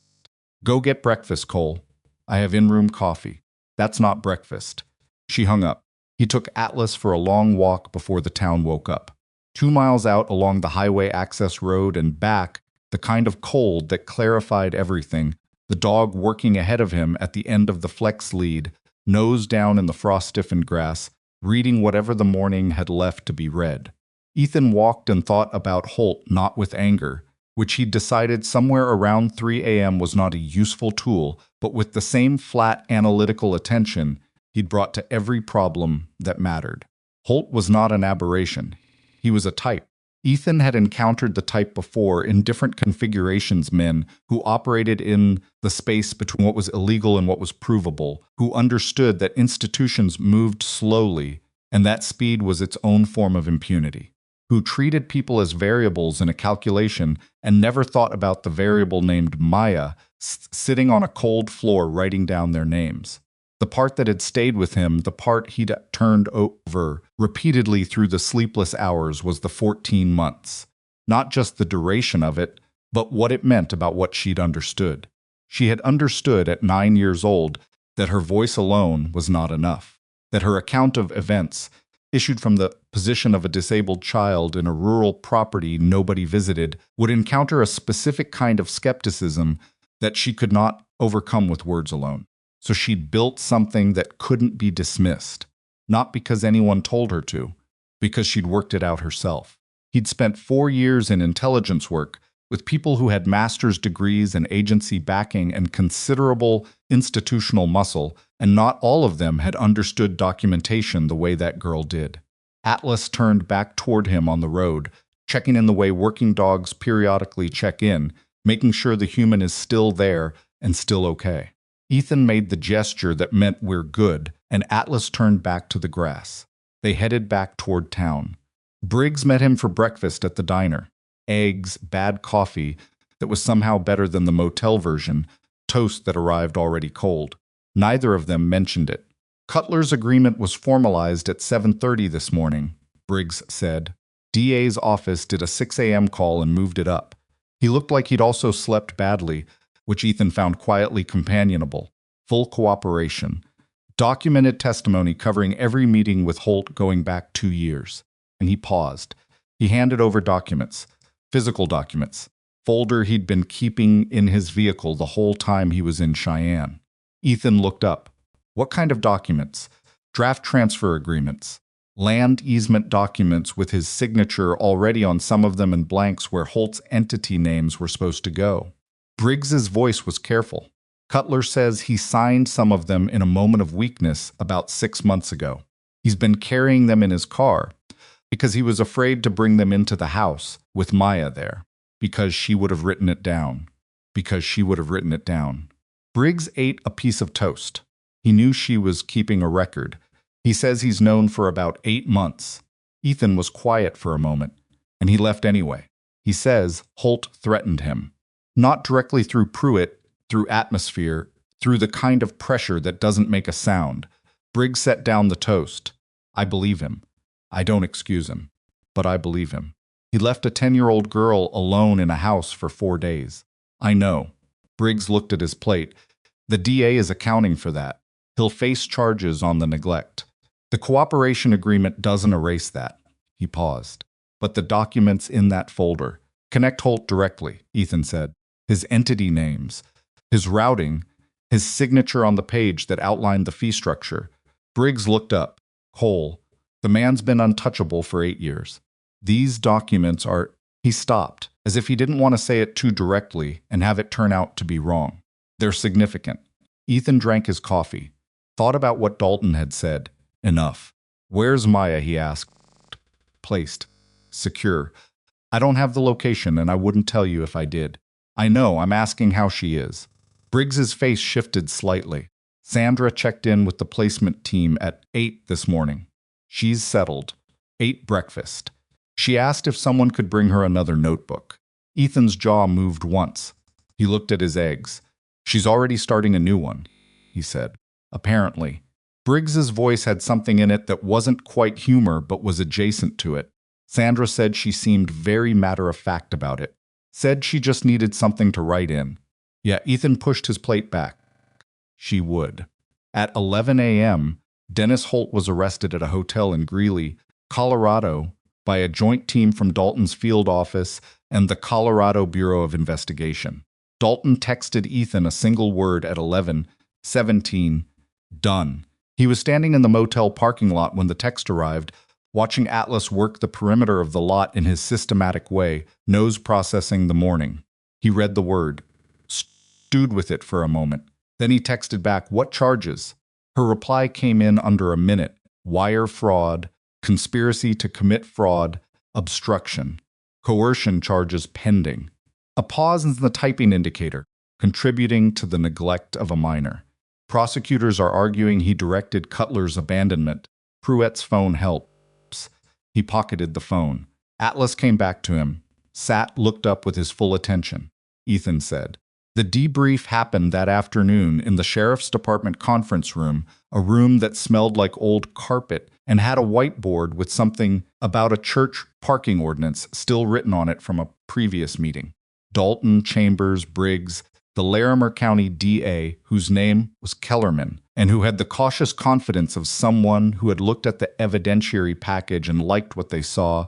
Go get breakfast, Cole. I have in-room coffee. That's not breakfast. She hung up. He took Atlas for a long walk before the town woke up. 2 miles out along the highway access road and back, the kind of cold that clarified everything, the dog working ahead of him at the end of the flex lead, nose down in the frost-stiffened grass, reading whatever the morning had left to be read. Ethan walked and thought about Holt not with anger, which he'd decided somewhere around 3 a.m. was not a useful tool, but with the same flat analytical attention he'd brought to every problem that mattered. Holt was not an aberration. He was a type. Ethan had encountered the type before in different configurations, men who operated in the space between what was illegal and what was provable, who understood that institutions moved slowly and that speed was its own form of impunity, who treated people as variables in a calculation and never thought about the variable named Maya sitting on a cold floor writing down their names. The part that had stayed with him, the part he'd turned over repeatedly through the sleepless hours, was the 14 months. Not just the duration of it, but what it meant about what she'd understood. She had understood at 9 years old that her voice alone was not enough, that her account of events, issued from the position of a disabled child in a rural property nobody visited, would encounter a specific kind of skepticism that she could not overcome with words alone. So she'd built something that couldn't be dismissed, not because anyone told her to, because she'd worked it out herself. He'd spent 4 years in intelligence work with people who had master's degrees and agency backing and considerable institutional muscle, and not all of them had understood documentation the way that girl did. Atlas turned back toward him on the road, checking in the way working dogs periodically check in, making sure the human is still there and still okay. Ethan made the gesture that meant we're good, and Atlas turned back to the grass. They headed back toward town. Briggs met him for breakfast at the diner. Eggs, bad coffee that was somehow better than the motel version, toast that arrived already cold. Neither of them mentioned it. Cutler's agreement was formalized at 7:30 this morning, Briggs said. DA's office did a 6 a.m. call and moved it up. He looked like he'd also slept badly, which Ethan found quietly companionable. Full cooperation. Documented testimony covering every meeting with Holt going back 2 years. And he paused. He handed over documents. Physical documents. Folder he'd been keeping in his vehicle the whole time he was in Cheyenne. Ethan looked up. What kind of documents? Draft transfer agreements. Land easement documents with his signature already on some of them and blanks where Holt's entity names were supposed to go. Briggs's voice was careful. Cutler says he signed some of them in a moment of weakness about 6 months ago. He's been carrying them in his car because he was afraid to bring them into the house with Maya there, because she would have written it down. Briggs ate a piece of toast. He knew she was keeping a record. He says he's known for about 8 months. Ethan was quiet for a moment, and he left anyway. He says Holt threatened him. Not directly through Pruitt, through atmosphere, through the kind of pressure that doesn't make a sound. Briggs set down the toast. I believe him. I don't excuse him, but I believe him. He left a 10-year-old girl alone in a house for 4 days. I know. Briggs looked at his plate. The DA is accounting for that. He'll face charges on the neglect. The cooperation agreement doesn't erase that. He paused. But the documents in that folder. Connect Holt directly, Ethan said. His entity names, his routing, his signature on the page that outlined the fee structure. Briggs looked up. Cole, the man's been untouchable for 8 years. These documents are... He stopped, as if he didn't want to say it too directly and have it turn out to be wrong. They're significant. Ethan drank his coffee, thought about what Dalton had said. Enough. Where's Maya, he asked. Placed. Secure. I don't have the location, and I wouldn't tell you if I did. I know, I'm asking how she is. Briggs's face shifted slightly. Sandra checked in with the placement team at 8 this morning. She's settled. Ate breakfast. She asked if someone could bring her another notebook. Ethan's jaw moved once. He looked at his eggs. She's already starting a new one, he said. Apparently. Briggs's voice had something in it that wasn't quite humor but was adjacent to it. Sandra said she seemed very matter-of-fact about it. Said she just needed something to write in. Yeah, Ethan pushed his plate back. She would. At 11 a.m., Dennis Holt was arrested at a hotel in Greeley, Colorado, by a joint team from Dalton's field office and the Colorado Bureau of Investigation. Dalton texted Ethan a single word at 11:17, done. He was standing in the motel parking lot when the text arrived, watching Atlas work the perimeter of the lot in his systematic way, nose processing the morning. He read the word, stewed with it for a moment. Then he texted back, what charges? Her reply came in under a minute. Wire fraud, conspiracy to commit fraud, obstruction, coercion charges pending. A pause in the typing indicator, contributing to the neglect of a minor. Prosecutors are arguing he directed Cutler's abandonment. Pruitt's phone helps. He pocketed the phone. Atlas came back to him. Sat looked up with his full attention. Ethan said. The debrief happened that afternoon in the sheriff's department conference room, a room that smelled like old carpet and had a whiteboard with something about a church parking ordinance still written on it from a previous meeting. Dalton, Chambers, Briggs, the Larimer County DA, whose name was Kellerman, and who had the cautious confidence of someone who had looked at the evidentiary package and liked what they saw,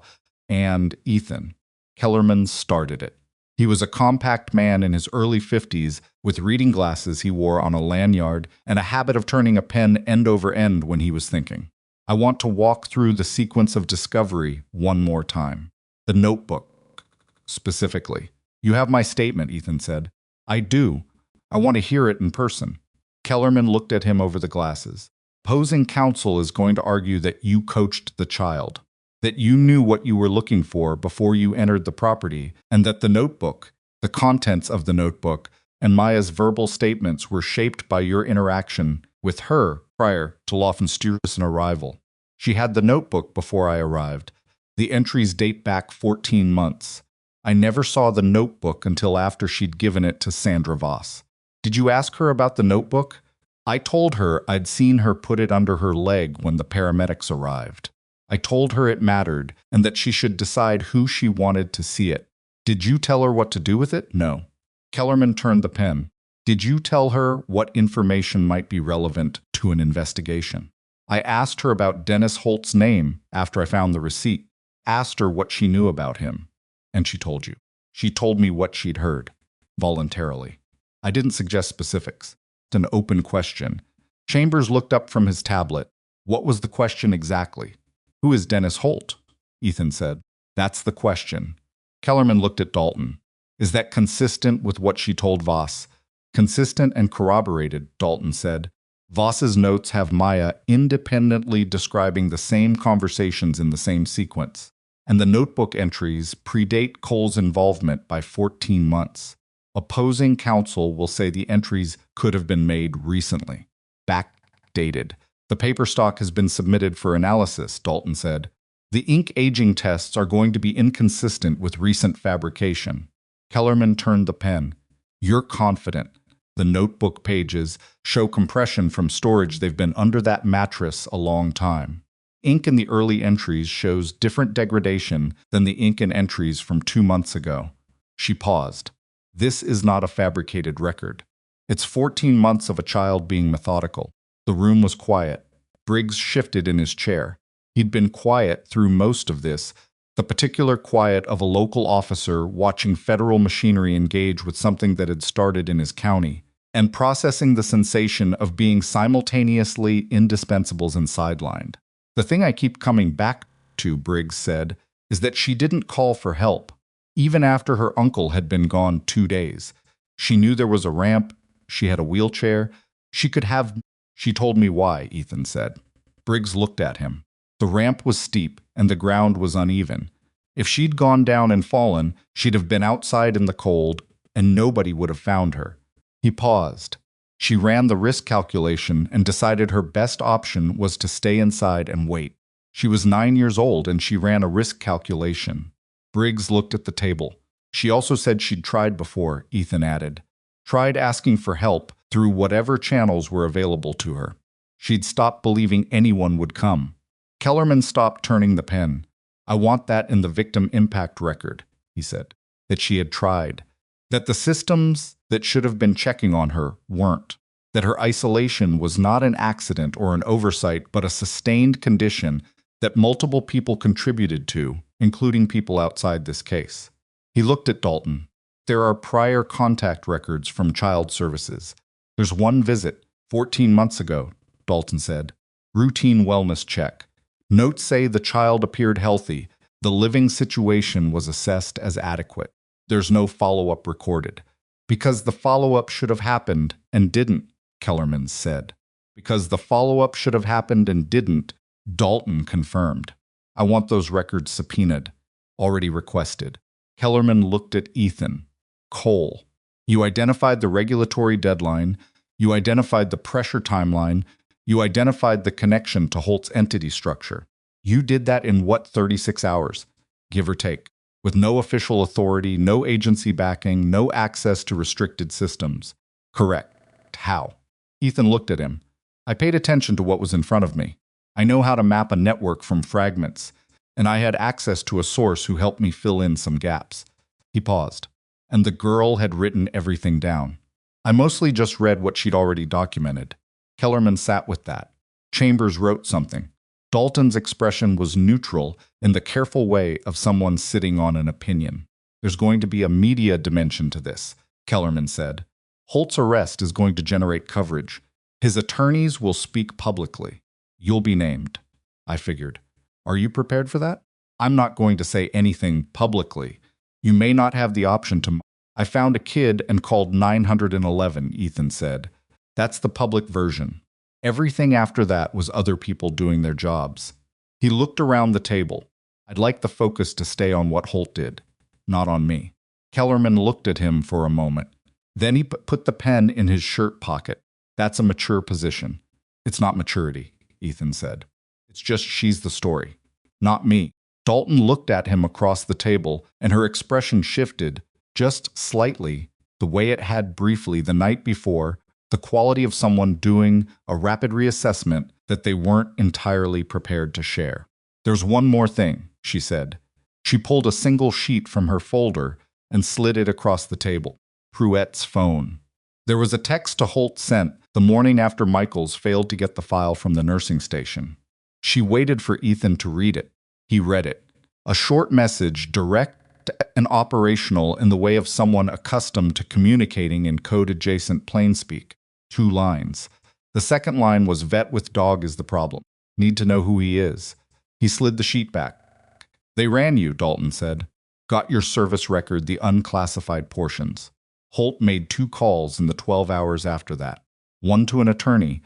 and Ethan. Kellerman started it. He was a compact man in his early 50s with reading glasses he wore on a lanyard and a habit of turning a pen end over end when he was thinking. I want to walk through the sequence of discovery one more time. The notebook, specifically. You have my statement, Ethan said. I do. I want to hear it in person. Kellerman looked at him over the glasses. Opposing counsel is going to argue that you coached the child, that you knew what you were looking for before you entered the property, and that the notebook, the contents of the notebook, and Maya's verbal statements were shaped by your interaction with her prior to Laufenstier's arrival. She had the notebook before I arrived. The entries date back 14 months. I never saw the notebook until after she'd given it to Sandra Voss. Did you ask her about the notebook? I told her I'd seen her put it under her leg when the paramedics arrived. I told her it mattered and that she should decide who she wanted to see it. Did you tell her what to do with it? No. Kellerman turned the pen. Did you tell her what information might be relevant to an investigation? I asked her about Dennis Holt's name after I found the receipt. Asked her what she knew about him. And she told you. She told me what she'd heard. Voluntarily. I didn't suggest specifics. It's an open question. Chambers looked up from his tablet. What was the question exactly? Who is Dennis Holt? Ethan said. That's the question. Kellerman looked at Dalton. Is that consistent with what she told Voss? Consistent and corroborated, Dalton said. Voss's notes have Maya independently describing the same conversations in the same sequence. And the notebook entries predate Cole's involvement by 14 months. Opposing counsel will say the entries could have been made recently. Backdated. The paper stock has been submitted for analysis, Dalton said. The ink aging tests are going to be inconsistent with recent fabrication. Kellerman turned the pen. You're confident. The notebook pages show compression from storage. They've been under that mattress a long time. Ink in the early entries shows different degradation than the ink in entries from 2 months ago. She paused. This is not a fabricated record. It's 14 months of a child being methodical. The room was quiet. Briggs shifted in his chair. He'd been quiet through most of this, the particular quiet of a local officer watching federal machinery engage with something that had started in his county, and processing the sensation of being simultaneously indispensables and sidelined. The thing I keep coming back to, Briggs said, is that she didn't call for help, even after her uncle had been gone 2 days. She knew there was a ramp, she had a wheelchair, she could have... She told me why, Ethan said. Briggs looked at him. The ramp was steep, and the ground was uneven. If she'd gone down and fallen, she'd have been outside in the cold, and nobody would have found her. He paused. She ran the risk calculation and decided her best option was to stay inside and wait. She was 9 years old, and she ran a risk calculation. Briggs looked at the table. She also said she'd tried before, Ethan added. Tried asking for help through whatever channels were available to her. She'd stopped believing anyone would come. Kellerman stopped turning the pen. I want that in the victim impact record, he said, that she had tried, that the systems that should have been checking on her weren't, that her isolation was not an accident or an oversight, but a sustained condition that multiple people contributed to, including people outside this case. He looked at Dalton. There are prior contact records from child services. There's one visit, 14 months ago, Dalton said. Routine wellness check. Notes say the child appeared healthy. The living situation was assessed as adequate. There's no follow-up recorded. Because the follow-up should have happened and didn't, Kellerman said. Because the follow-up should have happened and didn't, Dalton confirmed. I want those records subpoenaed. Already requested. Kellerman looked at Ethan. Cole. You identified the regulatory deadline. You identified the pressure timeline. You identified the connection to Holt's entity structure. You did that in what, 36 hours, give or take, with no official authority, no agency backing, no access to restricted systems. Correct. How? Ethan looked at him. I paid attention to what was in front of me. I know how to map a network from fragments, and I had access to a source who helped me fill in some gaps. He paused. And the girl had written everything down. I mostly just read what she'd already documented. Kellerman sat with that. Chambers wrote something. Dalton's expression was neutral in the careful way of someone sitting on an opinion. There's going to be a media dimension to this, Kellerman said. Holt's arrest is going to generate coverage. His attorneys will speak publicly. You'll be named. I figured. Are you prepared for that? I'm not going to say anything publicly. You may not have the option to. I found a kid and called 911, Ethan said. That's the public version. Everything after that was other people doing their jobs. He looked around the table. I'd like the focus to stay on what Holt did, not on me. Kellerman looked at him for a moment. Then he put the pen in his shirt pocket. That's a mature position. It's not maturity, Ethan said. It's just she's the story, not me. Dalton looked at him across the table, and her expression shifted, just slightly, the way it had briefly the night before, the quality of someone doing a rapid reassessment that they weren't entirely prepared to share. There's one more thing, she said. She pulled a single sheet from her folder and slid it across the table. Pruett's phone. There was a text to Holt sent the morning after Michaels failed to get the file from the nursing station. She waited for Ethan to read it. He read it. A short message, direct and operational in the way of someone accustomed to communicating in code-adjacent plainspeak. 2 lines. The second line was vet with dog is the problem. Need to know who he is. He slid the sheet back. They ran you, Dalton said. Got your service record, the unclassified portions. Holt made 2 calls in the 12 hours after that. One to an attorney,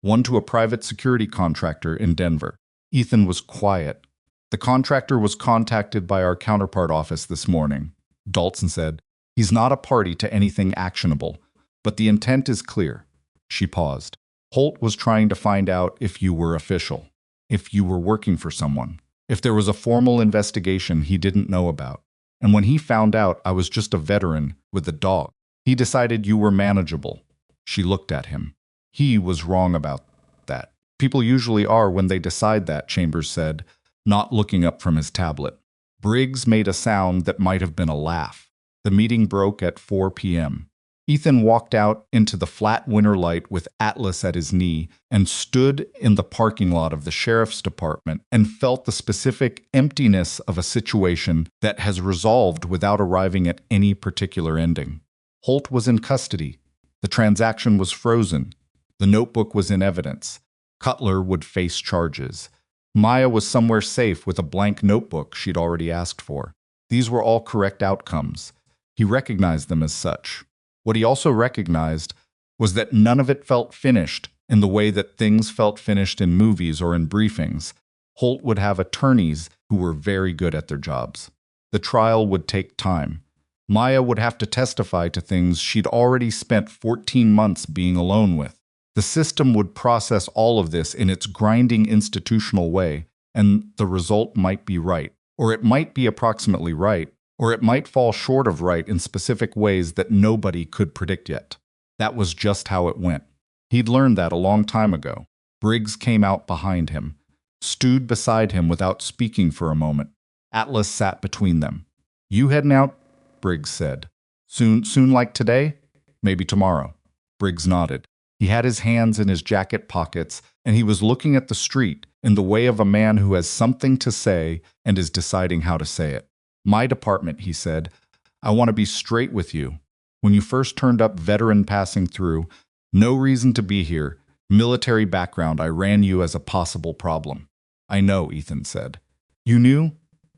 one to a private security contractor in Denver. Ethan was quiet. The contractor was contacted by our counterpart office this morning, Dalton said. He's not a party to anything actionable, but the intent is clear. She paused. Holt was trying to find out if you were official, if you were working for someone, if there was a formal investigation he didn't know about. And when he found out I was just a veteran with a dog, he decided you were manageable. She looked at him. He was wrong about that. People usually are when they decide that, Chambers said, not looking up from his tablet. Briggs made a sound that might have been a laugh. The meeting broke at 4 p.m. Ethan walked out into the flat winter light with Atlas at his knee and stood in the parking lot of the sheriff's department and felt the specific emptiness of a situation that has resolved without arriving at any particular ending. Holt was in custody. The transaction was frozen. The notebook was in evidence. Cutler would face charges. Maya was somewhere safe with a blank notebook she'd already asked for. These were all correct outcomes. He recognized them as such. What he also recognized was that none of it felt finished in the way that things felt finished in movies or in briefings. Holt would have attorneys who were very good at their jobs. The trial would take time. Maya would have to testify to things she'd already spent 14 months being alone with. The system would process all of this in its grinding institutional way, and the result might be right, or it might be approximately right, or it might fall short of right in specific ways that nobody could predict yet. That was just how it went. He'd learned that a long time ago. Briggs came out behind him, stood beside him without speaking for a moment. Atlas sat between them. You heading out? Briggs said. Soon like today? Maybe tomorrow. Briggs nodded. He had his hands in his jacket pockets, and he was looking at the street in the way of a man who has something to say and is deciding how to say it. My department, he said. I want to be straight with you. When you first turned up veteran passing through, no reason to be here, military background, I ran you as a possible problem. I know, Ethan said. You knew?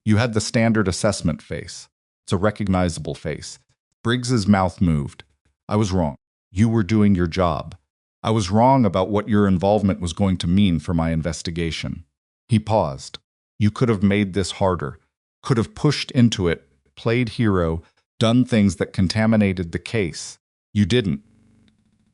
You had the standard assessment face. It's a recognizable face. Briggs's mouth moved. I was wrong. You were doing your job. I was wrong about what your involvement was going to mean for my investigation. He paused. You could have made this harder, could have pushed into it, played hero, done things that contaminated the case. You didn't.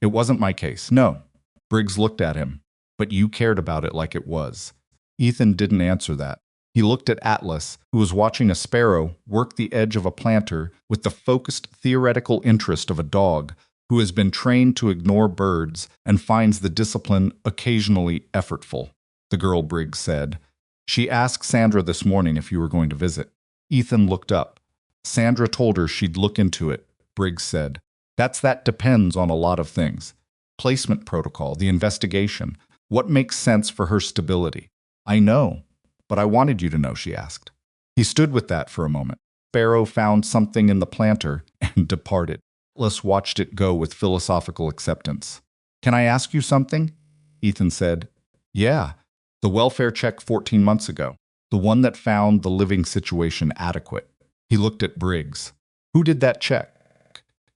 It wasn't my case, no. Briggs looked at him. But you cared about it like it was. Ethan didn't answer that. He looked at Atlas, who was watching a sparrow work the edge of a planter with the focused theoretical interest of a dog who has been trained to ignore birds and finds the discipline occasionally effortful. The girl, Briggs said. She asked Sandra this morning if you were going to visit. Ethan looked up. Sandra told her she'd look into it, Briggs said. That depends on a lot of things. Placement protocol, the investigation, what makes sense for her stability. I know, but I wanted you to know, she asked. He stood with that for a moment. sparrow found something in the planter and departed. Atlas watched it go with philosophical acceptance. Can I ask you something? Ethan said. Yeah, the welfare check 14 months ago. The one that found the living situation adequate. He looked at Briggs. Who did that check?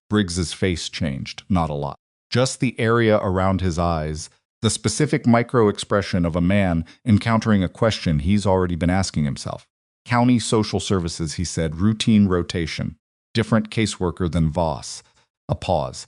Briggs's face changed, not a lot. Just the area around his eyes, the specific micro-expression of a man encountering a question he's already been asking himself. County Social Services, he said, routine rotation. Different caseworker than Voss. A pause.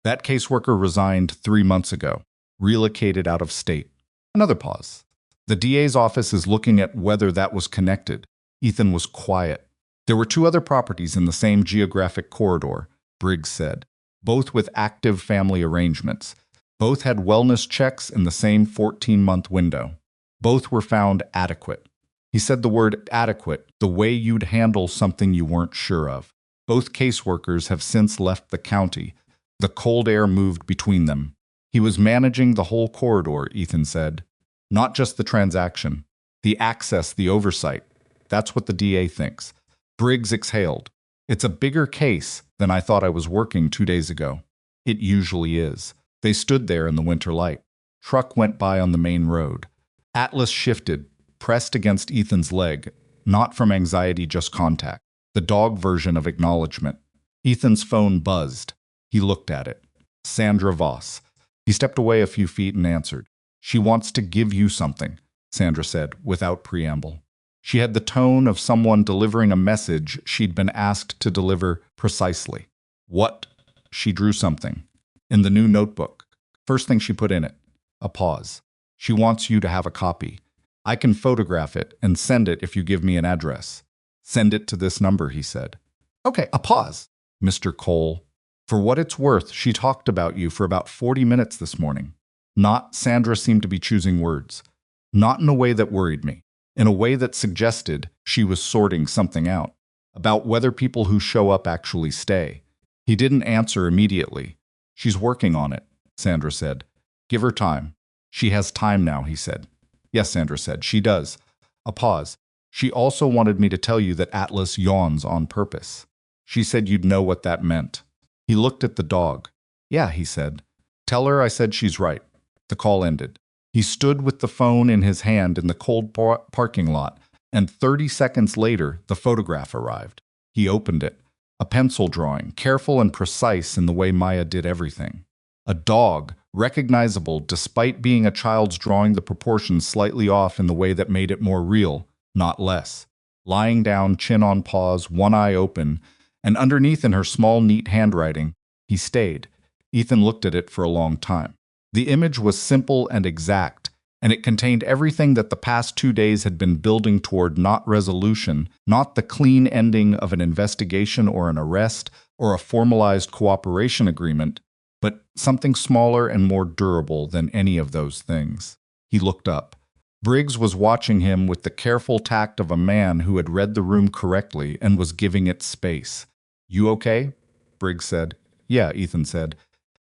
That caseworker resigned 3 months ago, relocated out of state. Another pause. The DA's office is looking at whether that was connected. Ethan was quiet. There were 2 other properties in the same geographic corridor, Briggs said, both with active family arrangements. Both had wellness checks in the same 14-month window. Both were found adequate. He said the word adequate, the way you'd handle something you weren't sure of. Both caseworkers have since left the county. The cold air moved between them. He was managing the whole corridor, Ethan said. Not just the transaction. The access, the oversight. That's what the DA thinks. Briggs exhaled. It's a bigger case than I thought I was working 2 days ago. It usually is. They stood there in the winter light. Truck went by on the main road. Atlas shifted, pressed against Ethan's leg, not from anxiety, just contact. The dog version of acknowledgement. Ethan's phone buzzed. He looked at it. Sandra Voss. He stepped away a few feet and answered. She wants to give you something, Sandra said, without preamble. She had the tone of someone delivering a message she'd been asked to deliver precisely. What? She drew something. In the new notebook. First thing she put in it. A pause. She wants you to have a copy. I can photograph it and send it if you give me an address. Send it to this number, he said. Okay, a pause. Mr. Cole. For what it's worth, she talked about you for about 40 minutes this morning. Not, Sandra seemed to be choosing words. Not in a way that worried me. In a way that suggested she was sorting something out. About whether people who show up actually stay. He didn't answer immediately. She's working on it, Sandra said. Give her time. She has time now, he said. Yes, Sandra said, she does. A pause. She also wanted me to tell you that Atlas yawns on purpose. She said you'd know what that meant. He looked at the dog. Yeah, he said. Tell her I said she's right. The call ended. He stood with the phone in his hand in the cold parking lot, and 30 seconds later, the photograph arrived. He opened it. A pencil drawing, careful and precise in the way Maya did everything. A dog, recognizable despite being a child's drawing the proportions slightly off in the way that made it more real, not less. Lying down, chin on paws, one eye open, and underneath in her small, neat handwriting, he stayed. Ethan looked at it for a long time. The image was simple and exact, and it contained everything that the past 2 days had been building toward, not resolution, not the clean ending of an investigation or an arrest or a formalized cooperation agreement, but something smaller and more durable than any of those things. He looked up. Briggs was watching him with the careful tact of a man who had read the room correctly and was giving it space. You okay? Briggs said. Yeah, Ethan said.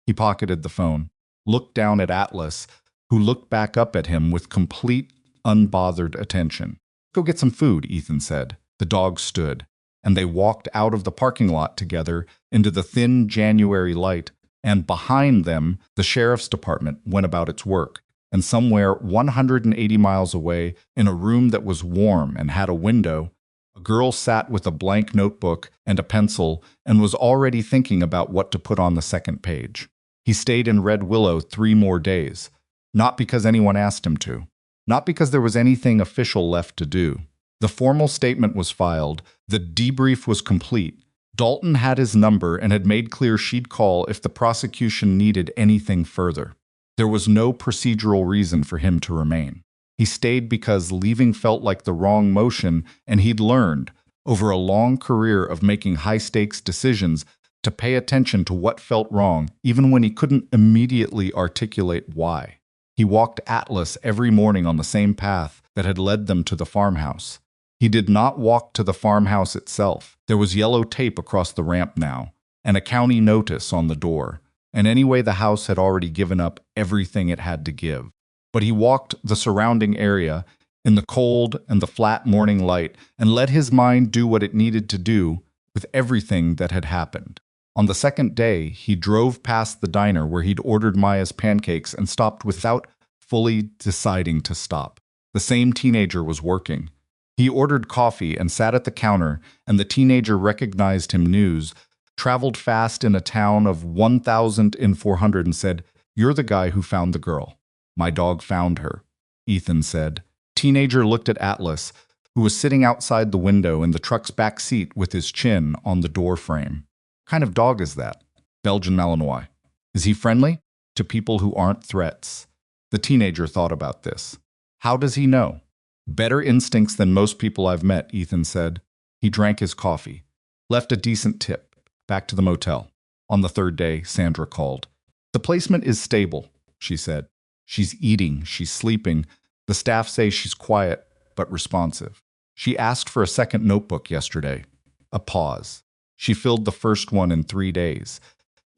He pocketed the phone, looked down at Atlas, who looked back up at him with complete, unbothered attention. Go get some food, Ethan said. The dog stood, and they walked out of the parking lot together into the thin January light, and behind them, the sheriff's department went about its work. And somewhere 180 miles away, in a room that was warm and had a window, a girl sat with a blank notebook and a pencil and was already thinking about what to put on the second page. He stayed in Red Willow 3 more days, not because anyone asked him to, not because there was anything official left to do. The formal statement was filed, the debrief was complete. Dalton had his number and had made clear she'd call if the prosecution needed anything further. There was no procedural reason for him to remain. He stayed because leaving felt like the wrong motion, and he'd learned, over a long career of making high-stakes decisions, to pay attention to what felt wrong, even when he couldn't immediately articulate why. He walked Atlas every morning on the same path that had led them to the farmhouse. He did not walk to the farmhouse itself. There was yellow tape across the ramp now, and a county notice on the door. And anyway, the house had already given up everything it had to give. But he walked the surrounding area, in the cold and the flat morning light, and let his mind do what it needed to do with everything that had happened. On the second day, he drove past the diner where he'd ordered Maya's pancakes and stopped without fully deciding to stop. The same teenager was working. He ordered coffee and sat at the counter, and the teenager recognized him news, traveled fast in a town of 1,400 and said, "You're the guy who found the girl." "My dog found her," Ethan said. Teenager looked at Atlas, who was sitting outside the window in the truck's back seat with his chin on the door frame. "What kind of dog is that?" "Belgian Malinois." "Is he friendly?" "To people who aren't threats." The teenager thought about this. "How does he know?" "Better instincts than most people I've met," Ethan said. He drank his coffee. Left a decent tip. Back to the motel. On the third day, Sandra called. "The placement is stable," she said. "She's eating, she's sleeping. The staff say she's quiet, but responsive. She asked for a second notebook yesterday." A pause. "She filled the first one in 3 days."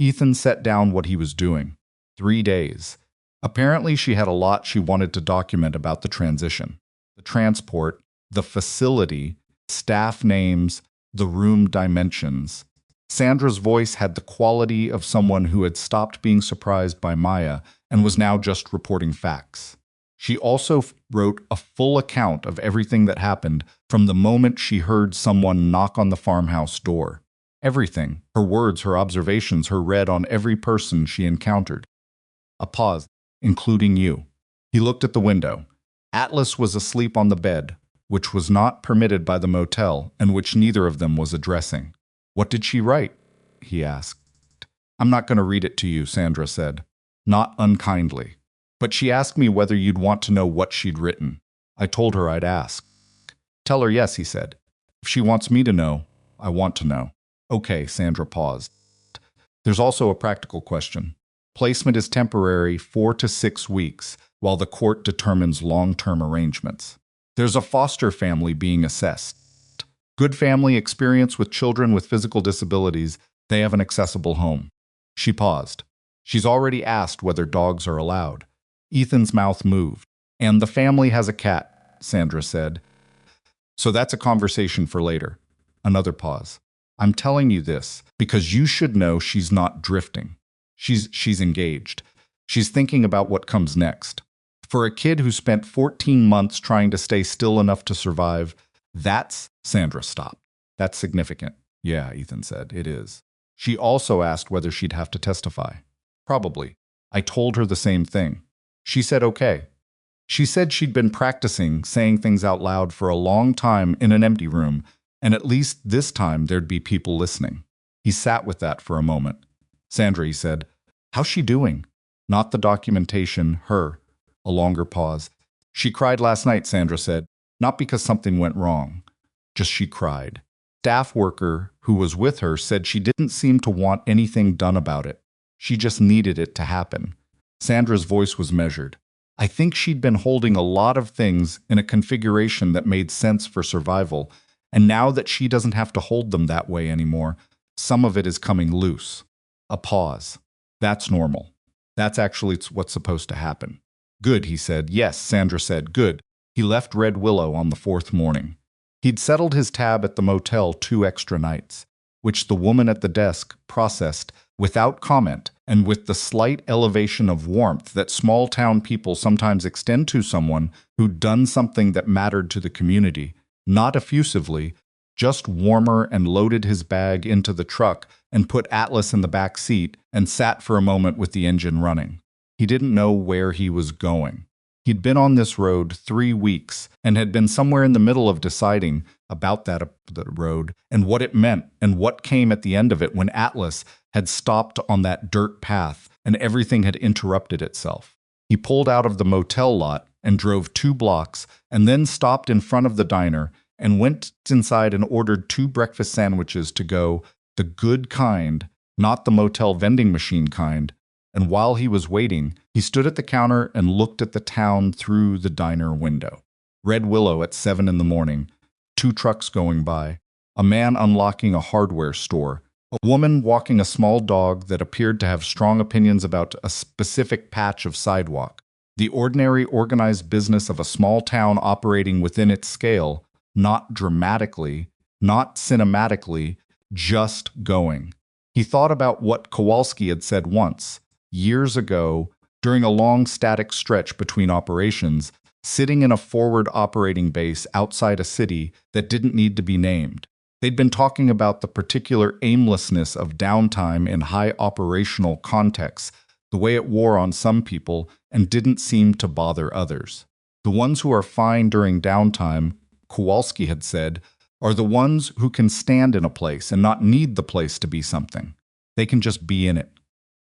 Ethan set down what he was doing. 3 days. Apparently she had a lot she wanted to document about the transition. The transport, the facility, staff names, the room dimensions. Sandra's voice had the quality of someone who had stopped being surprised by Maya and was now just reporting facts. She also wrote a full account of everything that happened from the moment she heard someone knock on the farmhouse door. Everything, her words, her observations, her read on every person she encountered. A pause, including you. He looked at the window. Atlas was asleep on the bed, which was not permitted by the motel and which neither of them was addressing. "What did she write?" he asked. "I'm not going to read it to you," Sandra said. Not unkindly. "But she asked me whether you'd want to know what she'd written. I told her I'd ask." "Tell her yes," he said. "If she wants me to know, I want to know." "Okay," Sandra paused. "There's also a practical question. Placement is temporary 4 to 6 weeks, while the court determines long-term arrangements. There's a foster family being assessed. Good family, experience with children with physical disabilities, they have an accessible home." She paused. "She's already asked whether dogs are allowed." Ethan's mouth moved. "And the family has a cat," Sandra said. "So that's a conversation for later." Another pause. "I'm telling you this because you should know she's not drifting. She's engaged. She's thinking about what comes next. For a kid who spent 14 months trying to stay still enough to survive, that's..." Sandra stopped. "That's significant." "Yeah," Ethan said, "it is." She also asked whether she'd have to testify. "Probably. I told her the same thing. She said okay. She said she'd been practicing saying things out loud for a long time in an empty room, and at least this time there'd be people listening." He sat with that for a moment. "Sandra," he said, "how's she doing?" "Not the documentation, her." A longer pause. "She cried last night," Sandra said. "Not because something went wrong. Just she cried." Staff worker who was with her said she didn't seem to want anything done about it. She just needed it to happen. Sandra's voice was measured. "I think she'd been holding a lot of things in a configuration that made sense for survival, and now that she doesn't have to hold them that way anymore, some of it is coming loose." A pause. "That's normal. That's actually what's supposed to happen." "Good," he said. "Yes," Sandra said. "Good." He left Red Willow on the 4th morning. He'd settled his tab at the motel 2 extra nights, which the woman at the desk processed without comment and with the slight elevation of warmth that small-town people sometimes extend to someone who'd done something that mattered to the community, not effusively, just warmer, and loaded his bag into the truck and put Atlas in the back seat and sat for a moment with the engine running. He didn't know where he was going. He'd been on this road 3 weeks and had been somewhere in the middle of deciding about the road and what it meant and what came at the end of it when Atlas had stopped on that dirt path and everything had interrupted itself. He pulled out of the motel lot and drove 2 blocks and then stopped in front of the diner and went inside and ordered 2 breakfast sandwiches to go, the good kind, not the motel vending machine kind. And while he was waiting, he stood at the counter and looked at the town through the diner window. Red Willow at 7 in the morning, 2 trucks going by, a man unlocking a hardware store, a woman walking a small dog that appeared to have strong opinions about a specific patch of sidewalk. The ordinary organized business of a small town operating within its scale, not dramatically, not cinematically, just going. He thought about what Kowalski had said once, years ago, during a long static stretch between operations, sitting in a forward operating base outside a city that didn't need to be named. They'd been talking about the particular aimlessness of downtime in high operational contexts, the way it wore on some people and didn't seem to bother others. The ones who are fine during downtime, Kowalski had said, are the ones who can stand in a place and not need the place to be something. They can just be in it.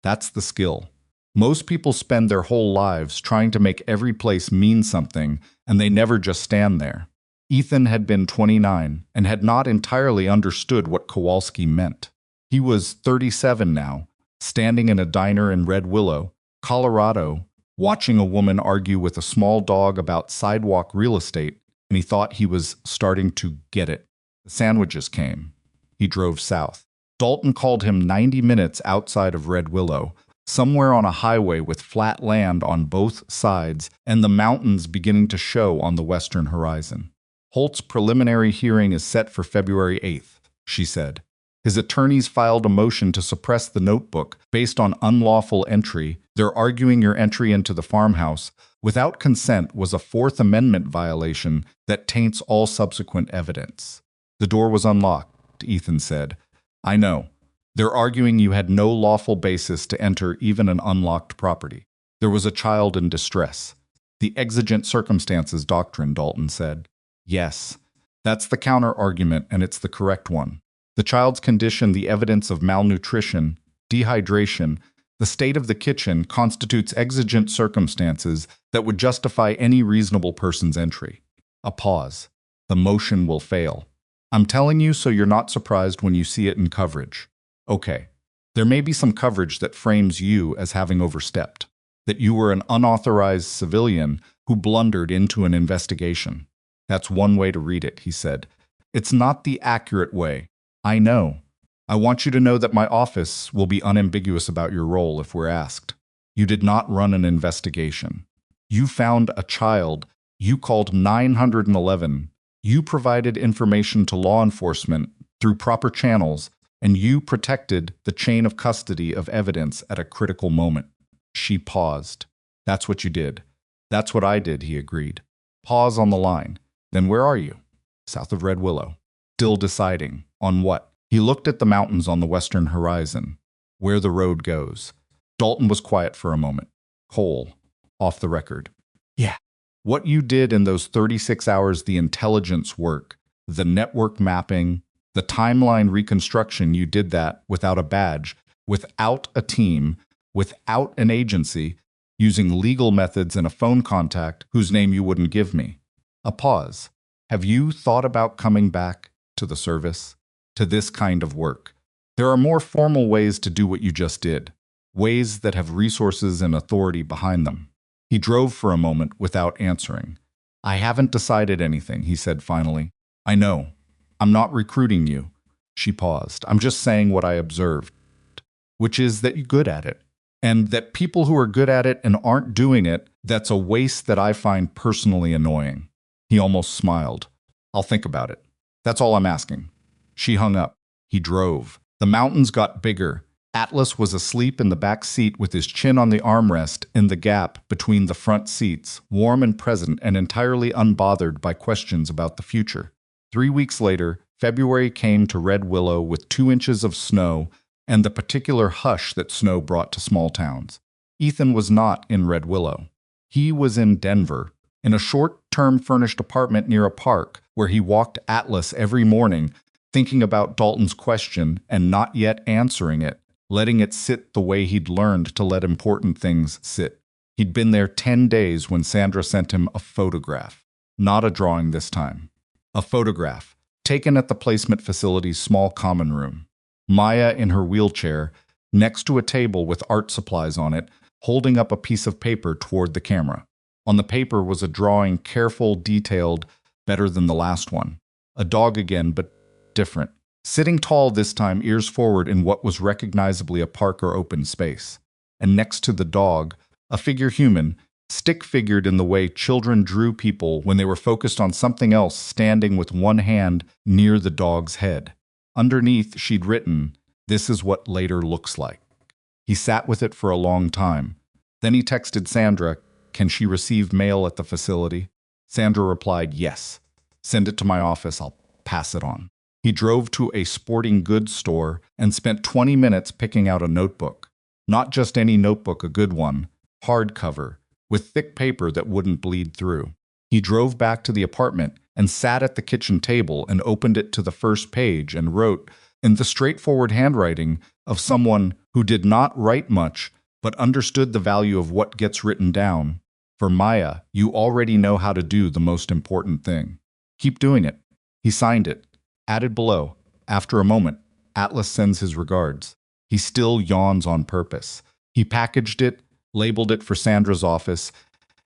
That's the skill. Most people spend their whole lives trying to make every place mean something, and they never just stand there. Ethan had been 29 and had not entirely understood what Kowalski meant. He was 37 now, standing in a diner in Red Willow, Colorado, watching a woman argue with a small dog about sidewalk real estate, and he thought he was starting to get it. The sandwiches came. He drove south. Dalton called him 90 minutes outside of Red Willow, somewhere on a highway with flat land on both sides and the mountains beginning to show on the western horizon. Holt's preliminary hearing is set for February 8th, she said. His attorneys filed a motion to suppress the notebook based on unlawful entry. They're arguing your entry into the farmhouse without consent was a Fourth Amendment violation that taints all subsequent evidence. The door was unlocked, Ethan said. I know. They're arguing you had no lawful basis to enter even an unlocked property. There was a child in distress. The exigent circumstances doctrine, Dalton said. Yes, that's the counter-argument, and it's the correct one. The child's condition, the evidence of malnutrition, dehydration, the state of the kitchen constitutes exigent circumstances that would justify any reasonable person's entry. A pause. The motion will fail. I'm telling you so you're not surprised when you see it in coverage. Okay, there may be some coverage that frames you as having overstepped, that you were an unauthorized civilian who blundered into an investigation. That's one way to read it, he said. It's not the accurate way. I know. I want you to know that my office will be unambiguous about your role if we're asked. You did not run an investigation. You found a child. You called 911. You provided information to law enforcement through proper channels, and you protected the chain of custody of evidence at a critical moment. She paused. That's what you did. That's what I did, he agreed. Pause on the line. Then where are you? South of Red Willow. Still deciding. On what? He looked at the mountains on the western horizon. Where the road goes. Dalton was quiet for a moment. Cole. Off the record. Yeah. What you did in those 36 hours, the intelligence work, the network mapping, the timeline reconstruction, you did that without a badge, without a team, without an agency, using legal methods and a phone contact whose name you wouldn't give me. A pause. Have you thought about coming back to the service, to this kind of work? There are more formal ways to do what you just did, ways that have resources and authority behind them. He drove for a moment without answering. I haven't decided anything, he said finally. I know. I'm not recruiting you. She paused. I'm just saying what I observed, which is that you're good at it. And that people who are good at it and aren't doing it, that's a waste that I find personally annoying. He almost smiled. I'll think about it. That's all I'm asking. She hung up. He drove. The mountains got bigger. Atlas was asleep in the back seat with his chin on the armrest in the gap between the front seats, warm and present and entirely unbothered by questions about the future. 3 weeks later, February came to Red Willow with 2 inches of snow and the particular hush that snow brought to small towns. Ethan was not in Red Willow. He was in Denver, in a short-term furnished apartment near a park where he walked Atlas every morning, thinking about Dalton's question and not yet answering it, letting it sit the way he'd learned to let important things sit. He'd been there 10 days when Sandra sent him a photograph. Not a drawing this time. A photograph, taken at the placement facility's small common room. Maya in her wheelchair, next to a table with art supplies on it, holding up a piece of paper toward the camera. On the paper was a drawing, careful, detailed, better than the last one. A dog again, but different. Sitting tall this time, ears forward in what was recognizably a park or open space. And next to the dog, a figure human, Stick figured in the way children drew people when they were focused on something else, standing with one hand near the dog's head. Underneath, she'd written, "This is what later looks like." He sat with it for a long time. Then he texted Sandra, "Can she receive mail at the facility?" Sandra replied, "Yes. Send it to my office. I'll pass it on." He drove to a sporting goods store and spent 20 minutes picking out a notebook. Not just any notebook, a good one, hardcover, with thick paper that wouldn't bleed through. He drove back to the apartment and sat at the kitchen table and opened it to the first page and wrote, in the straightforward handwriting of someone who did not write much but understood the value of what gets written down, "For Maya, you already know how to do the most important thing. Keep doing it." He signed it, added below, "After a moment, Atlas sends his regards." He still yawns on purpose. He packaged it, labeled it for Sandra's office,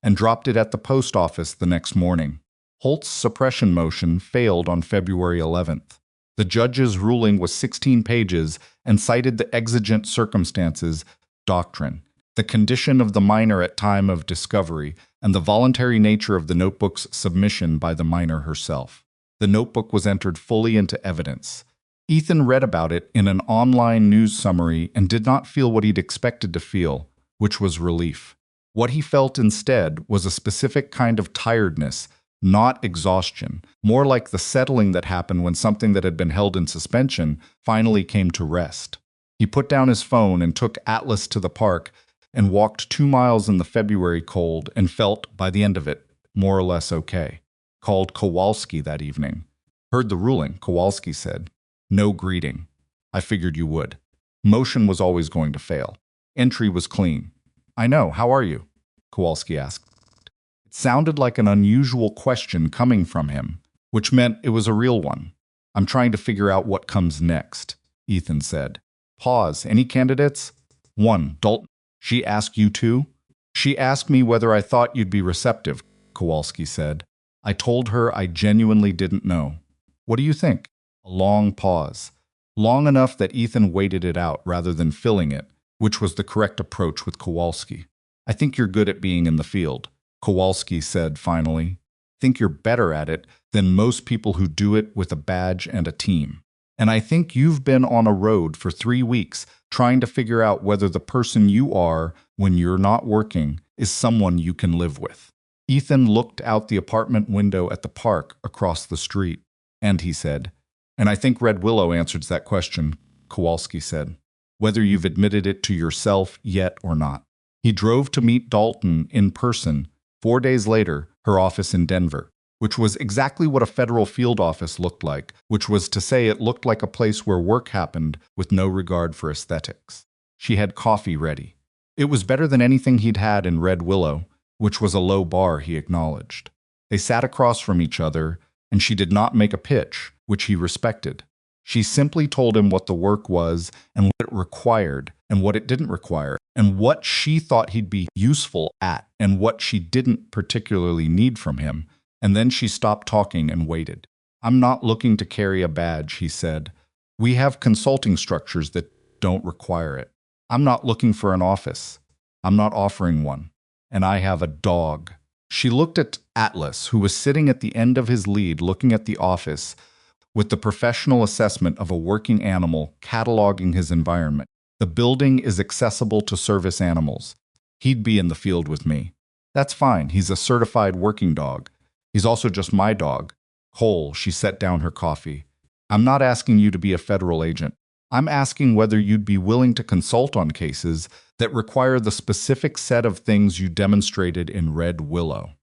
and dropped it at the post office the next morning. Holt's suppression motion failed on February 11th. The judge's ruling was 16 pages and cited the exigent circumstances doctrine, the condition of the minor at time of discovery, and the voluntary nature of the notebook's submission by the minor herself. The notebook was entered fully into evidence. Ethan read about it in an online news summary and did not feel what he'd expected to feel, which was relief. What he felt instead was a specific kind of tiredness, not exhaustion, more like the settling that happened when something that had been held in suspension finally came to rest. He put down his phone and took Atlas to the park and walked 2 miles in the February cold and felt, by the end of it, more or less okay. Called Kowalski that evening. "Heard the ruling," Kowalski said. "No greeting. I figured you would. Motion was always going to fail. Entry was clean." "I know. How are you?" Kowalski asked. It sounded like an unusual question coming from him, which meant it was a real one. "I'm trying to figure out what comes next," Ethan said. Pause. "Any candidates?" "One, Dalton. She asked you too?" "She asked me whether I thought you'd be receptive," Kowalski said. "I told her I genuinely didn't know." "What do you think?" A long pause. Long enough that Ethan waited it out rather than filling it, which was the correct approach with Kowalski. "I think you're good at being in the field," Kowalski said finally. "Think you're better at it than most people who do it with a badge and a team. And I think you've been on a road for 3 weeks trying to figure out whether the person you are when you're not working is someone you can live with." Ethan looked out the apartment window at the park across the street, and he said, "And I think Red Willow answers that question," Kowalski said, "whether you've admitted it to yourself yet or not." He drove to meet Dalton in person 4 days later, her office in Denver, which was exactly what a federal field office looked like, which was to say it looked like a place where work happened with no regard for aesthetics. She had coffee ready. It was better than anything he'd had in Red Willow, which was a low bar, he acknowledged. They sat across from each other, and she did not make a pitch, which he respected. She simply told him what the work was and what it required and what it didn't require, and what she thought he'd be useful at and what she didn't particularly need from him, and then she stopped talking and waited. "I'm not looking to carry a badge," he said. "We have consulting structures that don't require it. I'm not looking for an office. I'm not offering one. And I have a dog." She looked at Atlas, who was sitting at the end of his lead looking at the office with the professional assessment of a working animal cataloging his environment. "The building is accessible to service animals. He'd be in the field with me." "That's fine. He's a certified working dog. He's also just my dog." "Cole," she set down her coffee. "I'm not asking you to be a federal agent. I'm asking whether you'd be willing to consult on cases that require the specific set of things you demonstrated in Red Willow.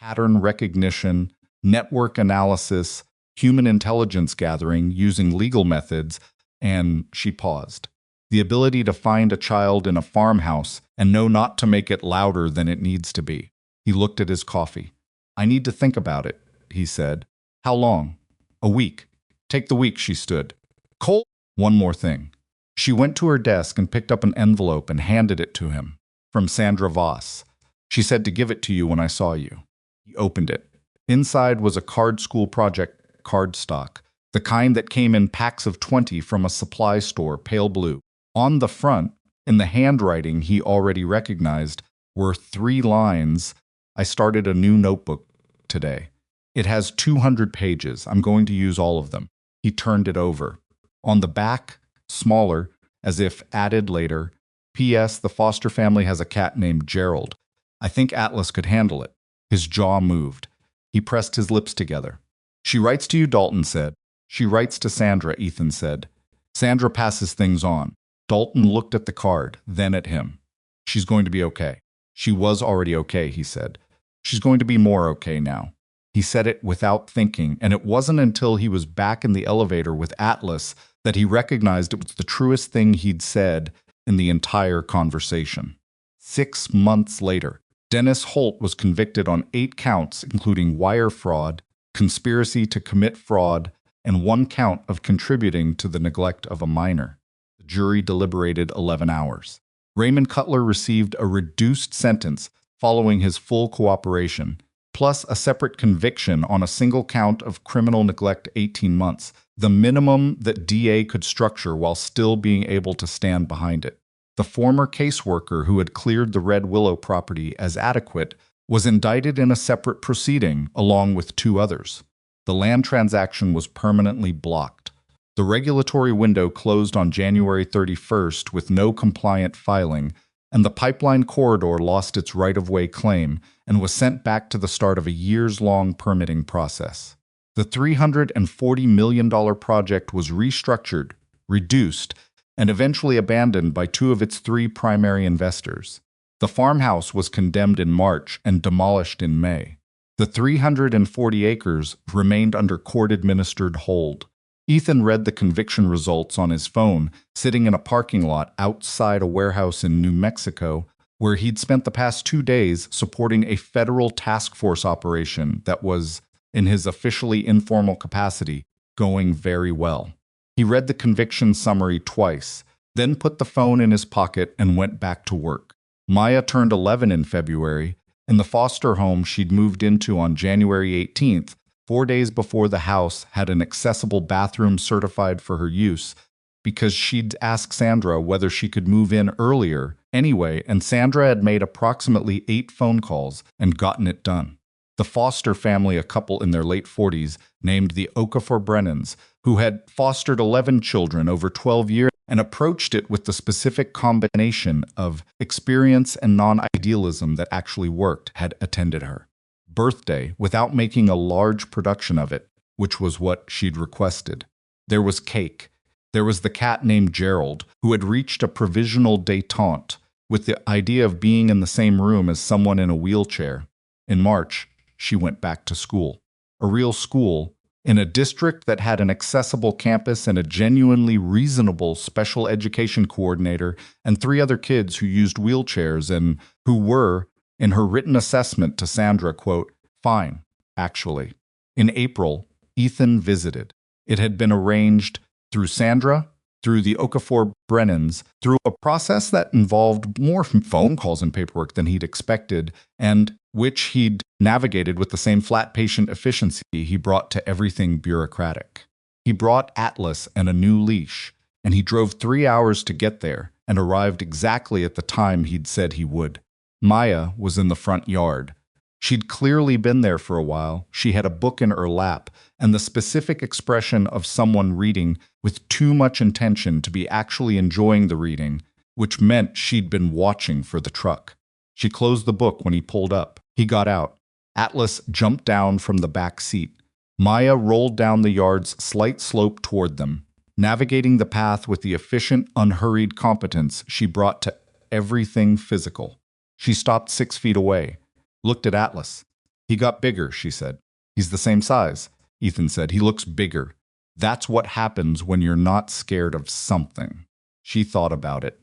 Pattern recognition, network analysis, human intelligence gathering using legal methods, and," she paused, "the ability to find a child in a farmhouse and know not to make it louder than it needs to be." He looked at his coffee. "I need to think about it," he said. "How long?" "A week." "Take the week," she stood. "Cole, one more thing." She went to her desk and picked up an envelope and handed it to him. "From Sandra Voss. She said to give it to you when I saw you." He opened it. Inside was a card school project cardstock, the kind that came in packs of 20 from a supply store, pale blue. On the front, in the handwriting he already recognized, were 3 lines. I started a new notebook today. It has 200 pages. I'm going to use all of them. He turned it over. On the back, smaller, as if added later, P.S. The foster family has a cat named Gerald. I think Atlas could handle it. His jaw moved. He pressed his lips together. She writes to you, Dalton said. She writes to Sandra, Ethan said. Sandra passes things on. Dalton looked at the card, then at him. She's going to be okay. She was already okay, he said. She's going to be more okay now. He said it without thinking, and it wasn't until he was back in the elevator with Atlas that he recognized it was the truest thing he'd said in the entire conversation. 6 months later, Dennis Holt was convicted on 8 counts, including wire fraud, conspiracy to commit fraud, and 1 count of contributing to the neglect of a minor. The jury deliberated 11 hours. Raymond Cutler received a reduced sentence following his full cooperation, plus a separate conviction on a single count of criminal neglect 18 months, the minimum that DA could structure while still being able to stand behind it. The former caseworker who had cleared the Red Willow property as adequate was indicted in a separate proceeding along with 2 others. The land transaction was permanently blocked. The regulatory window closed on January 31st with no compliant filing, and the pipeline corridor lost its right-of-way claim and was sent back to the start of a years-long permitting process. The $340 million project was restructured, reduced, and eventually abandoned by 2 of its 3 primary investors. The farmhouse was condemned in March and demolished in May. The 340 acres remained under court-administered hold. Ethan read the conviction results on his phone, sitting in a parking lot outside a warehouse in New Mexico, where he'd spent the past 2 days supporting a federal task force operation that was, in his officially informal capacity, going very well. He read the conviction summary twice, then put the phone in his pocket and went back to work. Maya turned 11 in February, and the foster home she'd moved into on January 18th, 4 days before the house had an accessible bathroom certified for her use, because she'd asked Sandra whether she could move in earlier anyway, and Sandra had made approximately 8 phone calls and gotten it done. The foster family, a couple in their late 40s, named the Okafor Brennans, who had fostered 11 children over 12 years and approached it with the specific combination of experience and non-idealism that actually worked, had attended her birthday without making a large production of it, which was what she'd requested. There was cake. There was the cat named Gerald, who had reached a provisional détente with the idea of being in the same room as someone in a wheelchair. In March, she went back to school. A real school, in a district that had an accessible campus and a genuinely reasonable special education coordinator and 3 other kids who used wheelchairs and who were, in her written assessment to Sandra, quote, fine, actually. In April, Ethan visited. It had been arranged through Sandra, through the Okafor Brennans, through a process that involved more phone calls and paperwork than he'd expected, and which he'd navigated with the same flat patient efficiency he brought to everything bureaucratic. He brought Atlas and a new leash, and he drove 3 hours to get there and arrived exactly at the time he'd said he would. Maya was in the front yard. She'd clearly been there for a while. She had a book in her lap, and the specific expression of someone reading with too much intention to be actually enjoying the reading, which meant she'd been watching for the truck. She closed the book when he pulled up. He got out. Atlas jumped down from the back seat. Maya rolled down the yard's slight slope toward them, navigating the path with the efficient, unhurried competence she brought to everything physical. She stopped 6 feet away, looked at Atlas. He got bigger, she said. He's the same size, Ethan said. He looks bigger. That's what happens when you're not scared of something. She thought about it.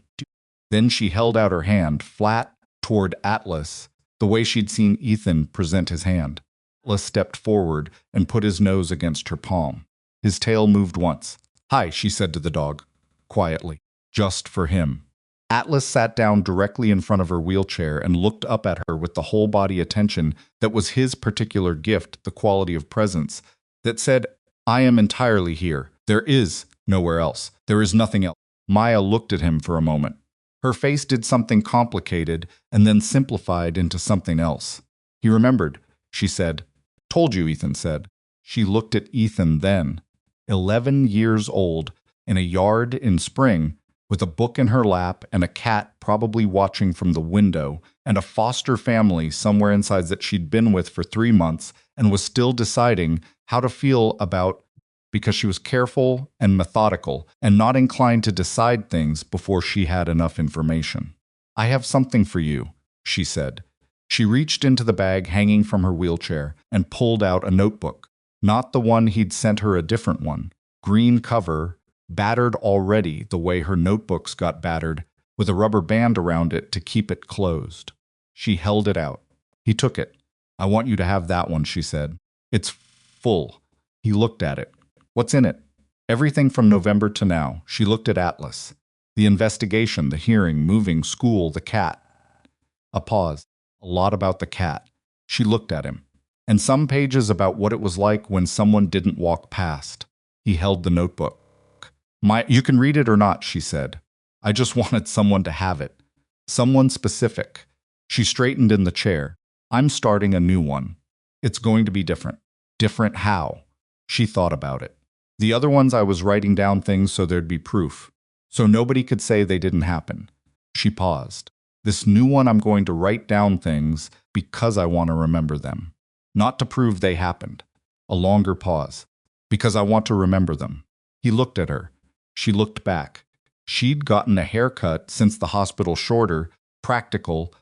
Then she held out her hand, flat, toward Atlas, the way she'd seen Ethan present his hand. Atlas stepped forward and put his nose against her palm. His tail moved once. Hi, she said to the dog, quietly, just for him. Atlas sat down directly in front of her wheelchair and looked up at her with the whole-body attention that was his particular gift, the quality of presence, that said, I am entirely here. There is nowhere else. There is nothing else. Maya looked at him for a moment. Her face did something complicated and then simplified into something else. He remembered. She said, "Told you," Ethan said. She looked at Ethan then, 11 years old, in a yard in spring, with a book in her lap and a cat probably watching from the window, and a foster family somewhere inside that she'd been with for 3 months and was still deciding how to feel about, because she was careful and methodical and not inclined to decide things before she had enough information. "I have something for you," she said. She reached into the bag hanging from her wheelchair and pulled out a notebook. Not the one he'd sent her, a different one. Green cover, battered already the way her notebooks got battered, with a rubber band around it to keep it closed. She held it out. He took it. "I want you to have that one," she said. "It's full." He looked at it. "What's in it?" "Everything from November to now." She looked at Atlas. "The investigation, the hearing, moving, school, the cat." A pause. "A lot about the cat." She looked at him. "And some pages about what it was like when someone didn't walk past." He held the notebook. You can read it or not," she said. "I just wanted someone to have it. Someone specific." She straightened in the chair. "I'm starting a new one. It's going to be different." "Different how?" She thought about it. "The other ones I was writing down things so there'd be proof. So nobody could say they didn't happen." She paused. "This new one, I'm going to write down things because I want to remember them. Not to prove they happened." A longer pause. "Because I want to remember them." He looked at her. She looked back. She'd gotten a haircut since the hospital, shorter, practical,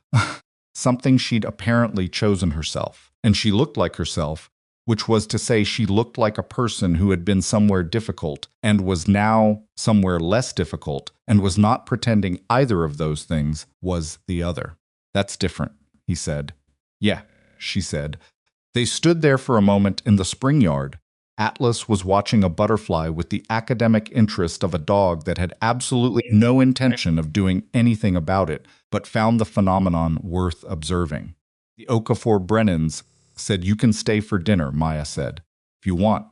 something she'd apparently chosen herself. And she looked like herself, which was to say she looked like a person who had been somewhere difficult and was now somewhere less difficult and was not pretending either of those things was the other. "That's different," he said. "Yeah," she said. They stood there for a moment in the spring yard. Atlas was watching a butterfly with the academic interest of a dog that had absolutely no intention of doing anything about it, but found the phenomenon worth observing. "The Okafor Brennans said you can stay for dinner," Maya said. "If you want."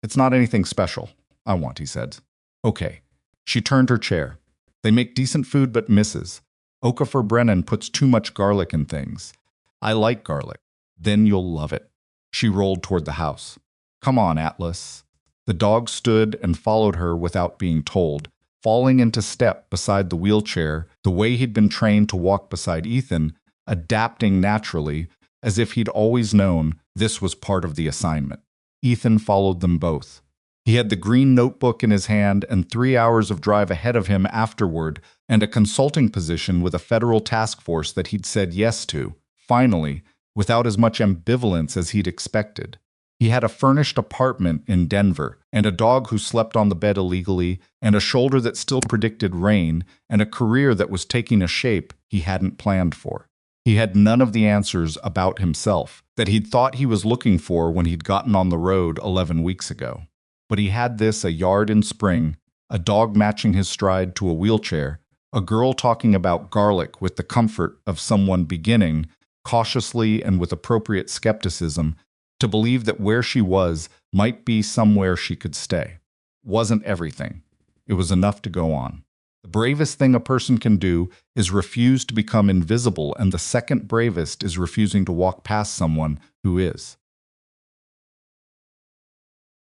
"It's not anything special." "I want," he said. "Okay." She turned her chair. "They make decent food, but Mrs. Okafor Brennan puts too much garlic in things. I like garlic. Then you'll love it." She rolled toward the house. "Come on, Atlas." The dog stood and followed her without being told, falling into step beside the wheelchair the way he'd been trained to walk beside Ethan, adapting naturally, as if he'd always known this was part of the assignment. Ethan followed them both. He had the green notebook in his hand and 3 hours of drive ahead of him afterward, and a consulting position with a federal task force that he'd said yes to, finally, without as much ambivalence as he'd expected. He had a furnished apartment in Denver, and a dog who slept on the bed illegally, and a shoulder that still predicted rain, and a career that was taking a shape he hadn't planned for. He had none of the answers about himself that he'd thought he was looking for when he'd gotten on the road 11 weeks ago. But he had this: a yard in spring, a dog matching his stride to a wheelchair, a girl talking about garlic with the comfort of someone beginning, cautiously and with appropriate skepticism, to believe that where she was might be somewhere she could stay. Wasn't everything. It was enough to go on. The bravest thing a person can do is refuse to become invisible, and the second bravest is refusing to walk past someone who is.